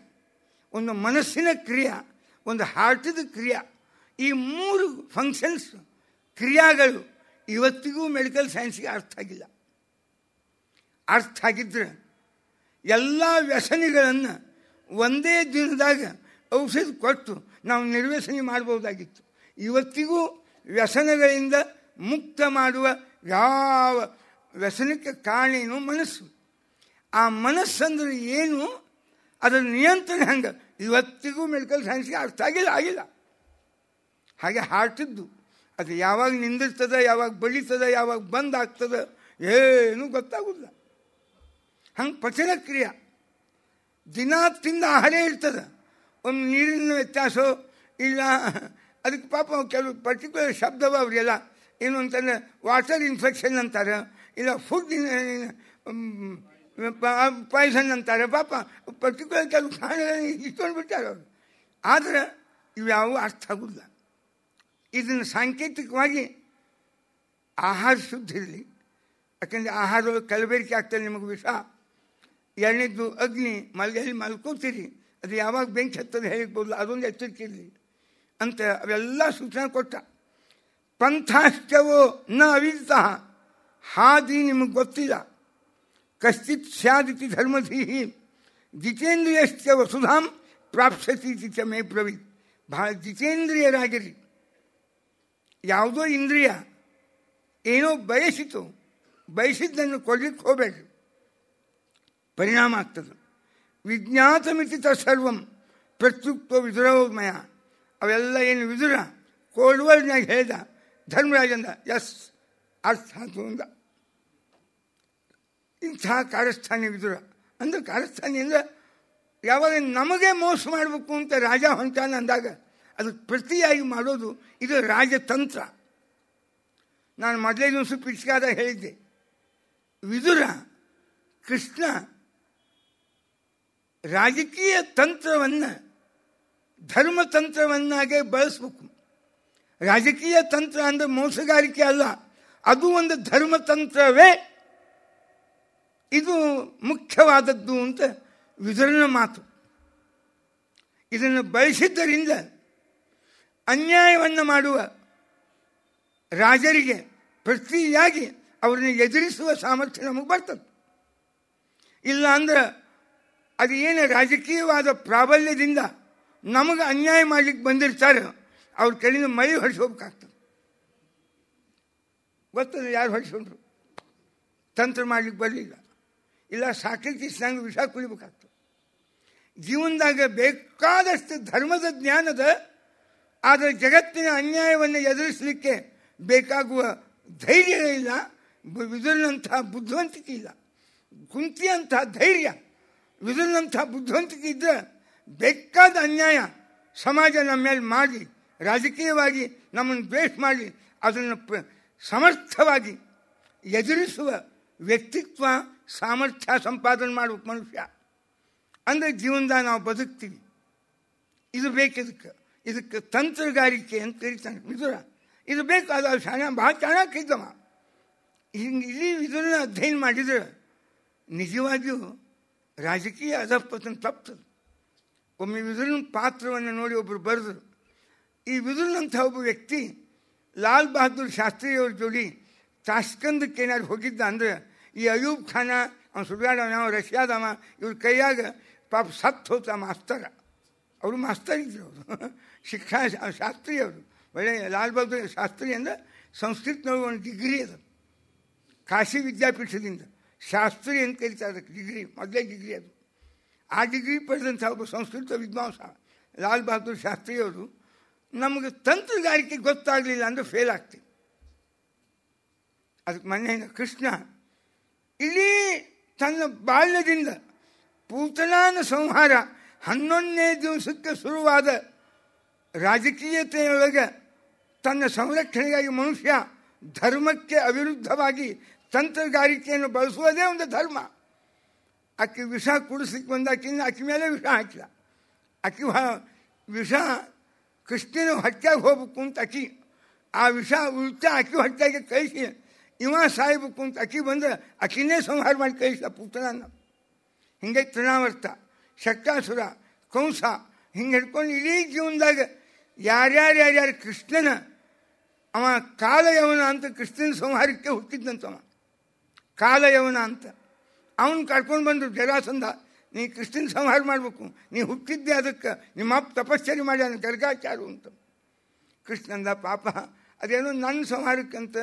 ಒಂದು ಮನಸ್ಸಿನ ಕ್ರಿಯೆ, ಒಂದು ಹಾರ್ಟದ ಕ್ರಿಯೆ, ಈ 3 ಫಂಕ್ಷನ್ಸ್ ಕ್ರಿಯಾಗಳು ಇವತ್ತಿಗೂ ಮೆಡಿಕಲ್ ಸೈನ್ಸ್ಗೆ ಅರ್ಥ ಆಗಿಲ್ಲ. ಅರ್ಥ ಆಗಿದ್ರೆ ಎಲ್ಲ ವ್ಯಸನಿಗಳನ್ನು ಒಂದೇ ದಿನದಾಗ ಔಷಧ ಕೊಟ್ಟು ನಾವು ನಿರ್ವ್ಯಸನಿ ಮಾಡ್ಬೋದಾಗಿತ್ತು. ಇವತ್ತಿಗೂ ವ್ಯಸನಗಳಿಂದ ಮುಕ್ತ ಮಾಡುವ ಯಾವ ವ್ಯಸನಕ್ಕೆ ಕಾರಣ ಏನು? ಮನಸ್ಸು. ಆ ಮನಸ್ಸಂದ್ರೆ ಏನು, ಅದರ ನಿಯಂತ್ರಣ ಹೆಂಗೆ, ಇವತ್ತಿಗೂ ಮೆಡಿಕಲ್ ಸೈನ್ಸ್ಗೆ ಅರ್ಥ ಆಗಿಲ್ಲ. ಹಾಗೆ ಹಾರ್ಟಿದ್ದು ಅದು ಯಾವಾಗ ನಿಂದಿರ್ತದೆ, ಯಾವಾಗ ಬಳಿತದೆ, ಯಾವಾಗ ಬಂದ್ ಆಗ್ತದೆ, ಏನೂ ಗೊತ್ತಾಗೋದಿಲ್ಲ. ಹಂಗೆ ಪಚನ ಕ್ರಿಯೆ ದಿನ ತಿಂದ ಆಹಾರ ಇರ್ತದೆ. ಒಂದು ನೀರಿನ ವ್ಯತ್ಯಾಸ ಇಲ್ಲ, ಅದಕ್ಕೆ ಪಾಪ ಕೆಲವು ಪರ್ಟಿಕ್ಯುಲರ್ ಶಬ್ದವ ಅವರಿಗೆಲ್ಲ ಏನು ಅಂತಂದರೆ ವಾಟರ್ ಇನ್ಫೆಕ್ಷನ್ ಅಂತಾರೆ, ಇಲ್ಲ ಫುಡ್ ಪಾಯ್ಸನ್ ಅಂತಾರೆ. ಪಾಪ ಪರ್ಟಿಕ್ಯುಲರ್ ಕೆಲವು ಕಾರಣಗಳನ್ನು ಇಟ್ಕೊಂಡು ಬಿಡ್ತಾರೆ ಅವರು. ಆದರೆ ಇವ್ಯಾವೂ ಅರ್ಥ ಆಗೋದಿಲ್ಲ. ಇದನ್ನು ಸಾಂಕೇತಿಕವಾಗಿ ಆಹಾರ ಶುದ್ಧ ಇರಲಿ, ಯಾಕೆಂದರೆ ಆಹಾರದೊಳಗೆ ಕಲಬೆರಕೆ ಆಗ್ತದೆ, ನಿಮಗೆ ವಿಷ. ಎರಡನೇದ್ದು ಅಗ್ನಿ, ಎಲ್ಲಿ ಮಲ್ಕೋತೀರಿ ಅದು ಯಾವಾಗ ಬೆಂಕಿ ಹತ್ತದ ಹೇಳಿರ್ಬೋದಿಲ್ಲ, ಅದೊಂದು ಎಚ್ಚರಿಕೆ ಇರಲಿ ಅಂತ ಅವೆಲ್ಲ ಸೂಚನೆ ಕೊಟ್ಟ. ಪಂಥಾಶ್ಚವೋ ನ ಅವಿದಿತ. ಹಾದಿ ನಿಮಗೆ ಗೊತ್ತಿಲ್ಲ. ಕಶ್ಚಿತ್ ಸ್ಯಾದಿತಿ ಧರ್ಮಧೀಹಿ ಜಿತೇಂದ್ರಿಯಶ್ಚ ವಸುಧಾಂ ಪ್ರಾಪ್ಸ್ಯತಿ ಚ ಮೇ ಬ್ರವೀತ್. ಭಾಳ ಜಿತೇಂದ್ರಿಯರಾಗಿರಿ. ಯಾವುದೋ ಇಂದ್ರಿಯ ಏನೋ ಬಯಸಿದ್ದನ್ನು ಕೊಡ್ಲಿಕ್ಕೆ ಹೋಗಬೇಡ್ರಿ, ಪರಿಣಾಮ ಆಗ್ತದೆ. ವಿಜ್ಞಾತಮಿತಿ ತತ್ಸರ್ವಂ ಪ್ರತ್ಯುಕ್ತೋ ವಿದುರಮಯ. ಅವೆಲ್ಲ ಏನು ವಿದುರ ಕೋಲ್ವರ್ನ್ಯಾಗ ಹೇಳಿದ ಧರ್ಮರಾಜಂದ, ಎಸ್ ಅರ್ಥ ಆಯ್ತು ಅಂದ. ಇಂಥ ಕಾರಸ್ಥಾನಿ ವಿದುರ ಅಂದ್ರೆ, ಕಾರಸ್ಥಾನಿ ಅಂದರೆ ಯಾವಾಗ ನಮಗೆ ಮೋಸ ಮಾಡಬೇಕು ಅಂತ ರಾಜ ಹೊಂಟಾನ ಅಂದಾಗ ಅದಕ್ಕೆ ಪ್ರತಿಯಾಗಿ ಮಾಡೋದು ಇದು ರಾಜತಂತ್ರ. ನಾನು ಮೊದಲೇ ದಿವಸ ಪಿಚ್ಕಾದ ಹೇಳಿದ್ದೆ, ವಿದುರ ಕೃಷ್ಣ ರಾಜಕೀಯ ತಂತ್ರವನ್ನು ಧರ್ಮತಂತ್ರವನ್ನಾಗೆ ಬಳಸಬೇಕು. ರಾಜಕೀಯ ತಂತ್ರ ಅಂದರೆ ಮೋಸಗಾರಿಕೆ ಅಲ್ಲ, ಅದು ಒಂದು ಧರ್ಮತಂತ್ರವೇ. ಇದು ಮುಖ್ಯವಾದದ್ದು ಅಂತ ವಿದುರನ ಮಾತು. ಇದನ್ನು ಬಳಸಿದ್ದರಿಂದ ಅನ್ಯಾಯವನ್ನು ಮಾಡುವ ರಾಜರಿಗೆ ಪ್ರತಿಯಾಗಿ ಅವ್ರನ್ನ ಎದುರಿಸುವ ಸಾಮರ್ಥ್ಯ ನಮಗೆ ಬರ್ತದೆ. ಇಲ್ಲ ಅಂದ್ರೆ ಅದು ಏನು ರಾಜಕೀಯವಾದ ಪ್ರಾಬಲ್ಯದಿಂದ ನಮಗೆ ಅನ್ಯಾಯ ಮಾಡಲಿಕ್ಕೆ ಬಂದಿರ್ತಾರೆ, ಅವ್ರ ಕಡೆಯಿಂದ ಮೈ ಹೊಡಿಸ್ಕೋಬೇಕಾಗ್ತದೆ. ಗೊತ್ತದ ಯಾರು ಹೊಡಿಸ್ಕೊಂಡ್ರು? ತಂತ್ರ ಮಾಡ್ಲಿಕ್ಕೆ ಬರಲಿಲ್ಲ, ಇಲ್ಲ ಸಾಕ್ರೆಟಿಸ್ನಂಗೆ ವಿಷ ಕುಡಿಬೇಕಾಗ್ತದೆ. ಜೀವನದಾಗ ಬೇಕಾದಷ್ಟು ಧರ್ಮದ ಜ್ಞಾನದ, ಆದರೆ ಜಗತ್ತಿನ ಅನ್ಯಾಯವನ್ನು ಎದುರಿಸಲಿಕ್ಕೆ ಬೇಕಾಗುವ ಧೈರ್ಯ ಇಲ್ಲ. ವಿದುರನಂತಹ ಬುದ್ಧಿವಂತಿಕೆ ಇಲ್ಲ. ಕುಂತಿಯಂಥ ಧೈರ್ಯ, ವಿದುರನಂಥ ಬುದ್ಧಿವಂತಿಕೆ ಇದ್ದರೆ ಬೇಕಾದ ಅನ್ಯಾಯ ಸಮಾಜ ನಮ್ಮ ಮೇಲೆ ಮಾಡಿ, ರಾಜಕೀಯವಾಗಿ ನಮ್ಮನ್ನು ದ್ವೇಷ ಮಾಡಿ ಅದನ್ನು ಸಮರ್ಥವಾಗಿ ಎದುರಿಸುವ ವ್ಯಕ್ತಿತ್ವ ಸಾಮರ್ಥ್ಯ ಸಂಪಾದನೆ ಮಾಡಬೇಕು ಮನುಷ್ಯ. ಅಂದರೆ ಜೀವನದಾಗ ನಾವು ಬದುಕ್ತೀವಿ. ಇದು ಬೇಕಿದಕ್ಕೆ. ಇದಕ್ಕೆ ತಂತ್ರಗಾರಿಕೆ ಅಂತ ಕರೀತಾನೆ ವಿದುರ. ಇದು ಬೇಕು. ಅದು ಭಾಳ ಚೆನ್ನಾಗಿದ್ದವ. ಹಿಂಗೆ ಇಲ್ಲಿ ವಿದುರನ ಅಧ್ಯಯನ ಮಾಡಿದರೆ ನಿಜವಾಗಿಯೂ ರಾಜಕೀಯ ಅಧಪತನ ತಪ್ತದೆ. ಒಮ್ಮೆ ವಿದುರನ ಪಾತ್ರವನ್ನು ನೋಡಿ ಒಬ್ಬರು ಬರೆದರು. ಈ ವಿದುರನಂಥ ಒಬ್ಬ ವ್ಯಕ್ತಿ ಲಾಲ್ ಬಹದ್ದೂರ್ ಶಾಸ್ತ್ರಿಯವ್ರ ಜೋಡಿ ತಾಷ್ಕಂದಕ್ಕೆ ಏನಾದ್ರು ಹೋಗಿದ್ದ ಅಂದರೆ ಈ ಅಯೂಬ್ ಖಾನ ಅವ್ನು ಸುಡ್ಗಾಡವ ರಷ್ಯಾದವ ಇವ್ರ ಕೈಯಾಗ ಪಾಪ ಸತ್ತು ಹೋತ ಮಾಸ್ತರ. ಅವರು ಮಾಸ್ತರ್ ಇದ್ರು, ಅವರು ಶಿಕ್ಷಾ ಶಾಸ್ತ್ರಿ. ಅವರು ಒಳ್ಳೆ ಲಾಲ್ ಬಹದ್ದೂರ್ ಶಾಸ್ತ್ರಿ ಅಂದರೆ ಸಂಸ್ಕೃತನೊಳಗೆ ಒಂದು ಡಿಗ್ರಿ ಅದು, ಕಾಶಿ ವಿದ್ಯಾಪೀಠದಿಂದ ಶಾಸ್ತ್ರಿ ಅಂತ ಕರೀತಾರೆ ಅದಕ್ಕೆ. ಡಿಗ್ರಿ ಮೊದಲೇ ಡಿಗ್ರಿ ಅದು. ಆ ಡಿಗ್ರಿ ಪಡೆದಂಥ ಒಬ್ಬ ಸಂಸ್ಕೃತ ವಿದ್ವಾಂಸ ಲಾಲ್ ಬಹದ್ದೂರ್ ಶಾಸ್ತ್ರಿಯವರು ನಮಗೆ ತಂತ್ರಗಾರಿಕೆ ಗೊತ್ತಾಗಲಿಲ್ಲ ಅಂದರೆ ಫೇಲ್ ಆಗ್ತೀವಿ. ಅದಕ್ಕೆ ಮೊನ್ನೆ ಕೃಷ್ಣ ಇಡೀ ತನ್ನ ಬಾಲ್ಯದಿಂದ ಪೂತನಾನ ಸಂಹಾರ 11ನೇ ದಿವಸಕ್ಕೆ ಶುರುವಾದ ರಾಜಕೀಯತೆಯೊಳಗೆ ತನ್ನ ಸಂರಕ್ಷಣೆಗಾಗಿ ಮನುಷ್ಯ ಧರ್ಮಕ್ಕೆ ಅವಿರುದ್ಧವಾಗಿ ತಂತ್ರಗಾರಿಕೆಯನ್ನು ಬಳಸುವುದೇ ಒಂದು ಧರ್ಮ. ಅಕ್ಕಿ ವಿಷ ಕುಡಿಸ್ಲಿಕ್ಕೆ ಬಂದಾಕಿಂದ ಅಕ್ಕಿ ಮೇಲೆ ವಿಷ ಹಾಕಿಲ್ಲ. ಅಕ್ಕಿ ವಿಷ ಕೃಷ್ಣನ ಹೊಟ್ಟೆಗೆ ಹೋಗ್ಬೇಕು ಅಂತ ಅಕ್ಕಿ ಆ ವಿಷ ಉಲ್ಟಾ ಅಕ್ಕಿ ಹೊಟ್ಟೆಗೆ ಕಳಿಸಿ ಇವ ಸಾಯ್ಬೇಕು ಅಂತ ಅಕ್ಕಿ ಬಂದರೆ ಅಕ್ಕಿನೇ ಸಂಹಾರ ಮಾಡಿ ಕಳಿಸಿದ ಪುತ್ರನನ್ನು. ಹಿಂಗೆ ತೃಣಾವರ್ತ, ಶಕ್ತಾಸುರ, ಕಂಸ ಹಿಂಗೆ ಹಿಡ್ಕೊಂಡು ಇಡೀ ಜೀವನದಾಗ ಯಾರ್ಯಾರು ಕೃಷ್ಣನ ಅವ ಕಾಲಯವನ ಅಂತ ಕೃಷ್ಣನ ಸಂಹಾರಕ್ಕೆ ಹುಟ್ಟಿದ್ದಂತವ ಕಾಲಯವನ ಅಂತ. ಅವನು ಕರ್ಕೊಂಡು ಬಂದರು ಜರಾಸಂಧ, ನೀ ಕೃಷ್ಣನ ಸಂಹಾರ ಮಾಡಬೇಕು, ನೀ ಹುಟ್ಟಿದ್ದೆ ಅದಕ್ಕೆ, ನಿಮ್ಮ ಅಪ್ಪ ತಪಶ್ಚರ್ಯ ಮಾಡಿ ಅವನು ಗರ್ಗಾಚಾರು ಅಂತ. ಕೃಷ್ಣಂದ ಪಾಪ ಅದೇನೋ ನನ್ನ ಸಂಹಾರಕ್ಕಂತ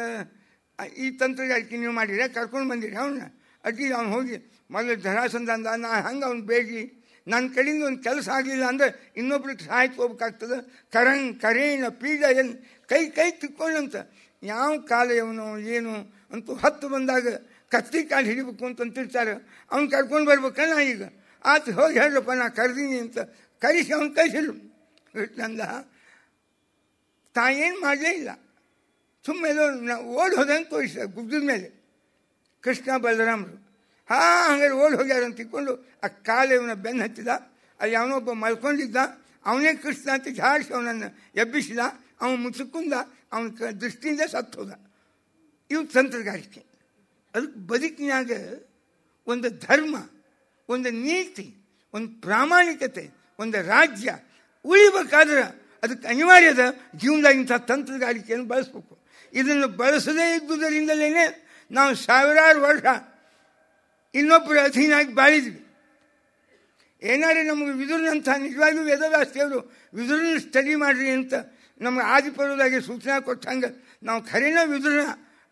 ಈ ತಂತ್ರಗಾರಿಕೆ ನೀವು ಮಾಡಿರಿ, ಕರ್ಕೊಂಡು ಬಂದಿರಿ ಅವನ್ನ. ಅಡ್ಡಿ ಅವ್ನು ಹೋಗಿ ಮೊದಲು ಜರಾಸಂಧ ಅಂದ, ನಾ ಹಂಗೆ ಅವ್ನು ಬೇಗಿ ನನ್ನ ಕಡೆಯಿಂದ ಒಂದು ಕೆಲಸ ಆಗಲಿಲ್ಲ ಅಂದರೆ ಇನ್ನೊಬ್ರಿಗೆ ಸಹಾಯಕ್ಕೆ ಹೋಗ್ಬೇಕಾಗ್ತದೆ. ಕರೇಣ ಪೀಡ ಏನು ಕೈ ತಿಕ್ಕೊಳ್ಳಂತ. ಯಾವ ಕಾಲಯವನು ಏನು ಅಂತೂ ಹತ್ತು ಬಂದಾಗ ಕತ್ತಿ ಕಾಲು ಹಿಡಿಬೇಕು ಅಂತಿರ್ತಾರೆ. ಅವ್ನು ಕರ್ಕೊಂಡು ಬರ್ಬೇಕಲ್ಲ ಈಗ. ಆತ ಹೋಗಿ ಹೇಳ್ರಪ್ಪ ನಾ ಕರೆದೀನಿ ಅಂತ ಕರೆಸಿ ಅವ್ನು ಕಳಿಸಿರು. ಕೃಷ್ಣಂದ ತಾಯೇನು ಮಾಡಲೇ ಇಲ್ಲ, ಸುಮ್ಮನೆ ಓಡಿ ಹೋದಂತ ತೋರಿಸಿದ ಗುಡ್ಡದ ಮೇಲೆ. ಕೃಷ್ಣ ಬಲರಾಮರು ಹಂಗಾರೆ ಓಡಿ ಹೋಗ್ಯಾರಂತ ತಿಳ್ಕೊಂಡು ಆ ಕಾಲವನ ಬೆನ್ನು ಹತ್ತಿದ. ಅಲ್ಲಿ ಅವನೊಬ್ಬ ಮಲ್ಕೊಂಡಿದ್ದ, ಅವನೇ ಕೃಷ್ಣ ಅಂತ ಜಾಡಿಸಿ ಅವನನ್ನು ಎಬ್ಬಿಸಿದ. ಅವನು ಮುಸುಕುಂದ, ಅವನ ದೃಷ್ಟಿಯಿಂದ ಸತ್ತು ಹೋದ. ಇವು ತಂತ್ರಗಾರಿಕೆ. ಅದಕ್ಕೆ ಬದುಕಿನಾಗ ಒಂದು ಧರ್ಮ, ಒಂದು ನೀತಿ, ಒಂದು ಪ್ರಾಮಾಣಿಕತೆ, ಒಂದು ರಾಜ್ಯ ಉಳಿಬೇಕಾದ್ರೆ ಅದಕ್ಕೆ ಅನಿವಾರ್ಯದ ಜೀವನದಾಗಿಂಥ ತಂತ್ರಗಾರಿಕೆಯನ್ನು ಬಳಸಬೇಕು. ಇದನ್ನು ಬಳಸದೇ ಇದ್ದುದರಿಂದಲೇ ನಾವು ಸಾವಿರಾರು ವರ್ಷ ಇನ್ನೊಬ್ಬರ ಅಧೀನಾಗಿ ಬಾಳಿದ್ವಿ. ಏನಾದ್ರೆ ನಮಗೆ ವಿದುರನಂಥ ನಿಜವಾಗಿಯೂ ವೇದವ್ಯಾಸದೇವರು ವಿದುರನ ಸ್ಟಡಿ ಮಾಡಿರಿ ಅಂತ ನಮಗೆ ಆದಿಪರ್ವದಾಗೆ ಸೂಚನೆ ಕೊಟ್ಟಂಗೆ ನಾವು ಖರೇನ ವಿದುರನ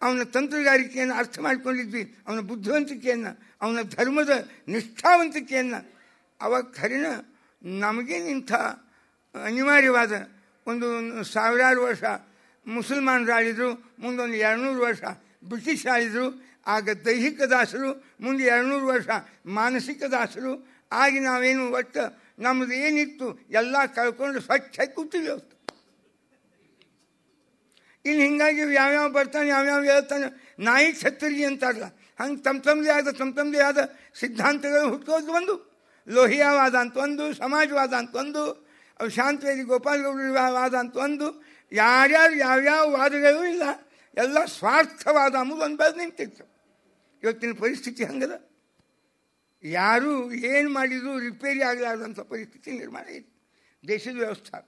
ಅವನ ತಂತ್ರಗಾರಿಕೆಯನ್ನು ಅರ್ಥ ಮಾಡ್ಕೊಂಡಿದ್ವಿ, ಅವನ ಬುದ್ಧಿವಂತಿಕೆಯನ್ನು, ಅವನ ಧರ್ಮದ ನಿಷ್ಠಾವಂತಿಕೆಯನ್ನು. ಅವಾಗ ಖರೇನ ನಮಗೇನಿಂಥ ಅನಿವಾರ್ಯವಾದ ಒಂದು ಸಾವಿರಾರು ವರ್ಷ ಮುಸಲ್ಮಾನರು ಆಳಿದರು, ಮುಂದೊಂದು 200 ವರ್ಷ ಬ್ರಿಟಿಷ್ ಆಳಿದರು. ಆಗ ದೈಹಿಕ ದಾಸರು, ಮುಂದೆ 200 ವರ್ಷ ಮಾನಸಿಕ ದಾಸರು ಆಗಿ ನಾವೇನು ಒಟ್ಟು ನಮ್ಮದು ಏನಿತ್ತು ಎಲ್ಲ ಕಳ್ಕೊಂಡು ಸ್ವಚ್ಛ ಕೂತೀವಿ ಅವತ್ತು. ಇನ್ನು ಹಿಂಗಾಗಿ ಯಾವ್ಯಾವ ಬರ್ತಾನೆ ಯಾವ್ಯಾವ ಹೇಳ್ತಾನೆ, ನಾಯಿ ಛತ್ರಿ ಅಂತಾರಲ್ಲ, ಹಂಗೆ ತಮ್ಮದೇ ಆದ ಸಿದ್ಧಾಂತಗಳು ಹುಟ್ಟೋದು. ಒಂದು ಲೋಹಿಯಾವಾದ ಅಂತ ಒಂದು, ಸಮಾಜವಾದ ಅಂತ ಒಂದು, ಶಾಂತವೇದಿ ಗೋಪಾಲಗೌಡರ ವಾದ ಅಂತ ಒಂದು, ಯಾರ್ಯಾರು ಯಾವ್ಯಾವ ವಾದಗಳೂ ಇಲ್ಲ, ಎಲ್ಲ ಸ್ವಾರ್ಥವಾದ ಅಂಬುದು ಒಂದು ಬೆಳೆದು ನಿಂತಿತ್ತು. ಇವತ್ತಿನ ಪರಿಸ್ಥಿತಿ ಹಂಗದ. ಯಾರೂ ಏನು ಮಾಡಿದರೂ ರಿಪೇರಿ ಆಗಲಾರ್ದಂಥ ಪರಿಸ್ಥಿತಿ ನಿರ್ಮಾಣ ಇದೆ ದೇಶದ ವ್ಯವಸ್ಥೆ.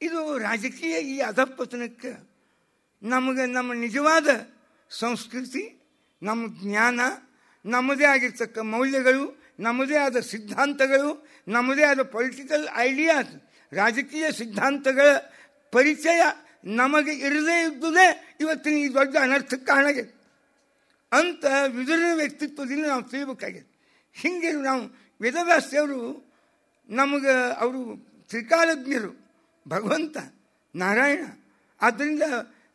ಇದು ರಾಜಕೀಯ ಈ ಅಧಪತನಕ್ಕೆ ನಮಗೆ ನಮ್ಮ ನಿಜವಾದ ಸಂಸ್ಕೃತಿ, ನಮ್ಮ ಜ್ಞಾನ, ನಮ್ಮದೇ ಆಗಿರ್ತಕ್ಕ ಮೌಲ್ಯಗಳು, ನಮ್ಮದೇ ಆದ ಸಿದ್ಧಾಂತಗಳು, ನಮ್ಮದೇ ಆದ ಪೊಲಿಟಿಕಲ್ ಐಡಿಯಾಸ್, ರಾಜಕೀಯ ಸಿದ್ಧಾಂತಗಳ ಪರಿಚಯ ನಮಗೆ ಇರದೇ ಇದ್ದುದೇ ಇವತ್ತಿನ ಈ ದೊಡ್ಡ ಅನರ್ಥಕ್ಕೆ ಕಾರಣ ಆಗಿದೆ ಅಂತ ವಿದುರನ ವ್ಯಕ್ತಿತ್ವದಿಂದ ನಾವು ತಿಳಿಬೇಕಾಗಿದೆ. ಹೀಗೆ ನಾವು ವೇದವ್ಯಾಸರು ನಮಗೆ ಅವರು ತ್ರಿಕಾಲಜ್ಞರು, ಭಗವಂತ ನಾರಾಯಣ. ಆದ್ದರಿಂದ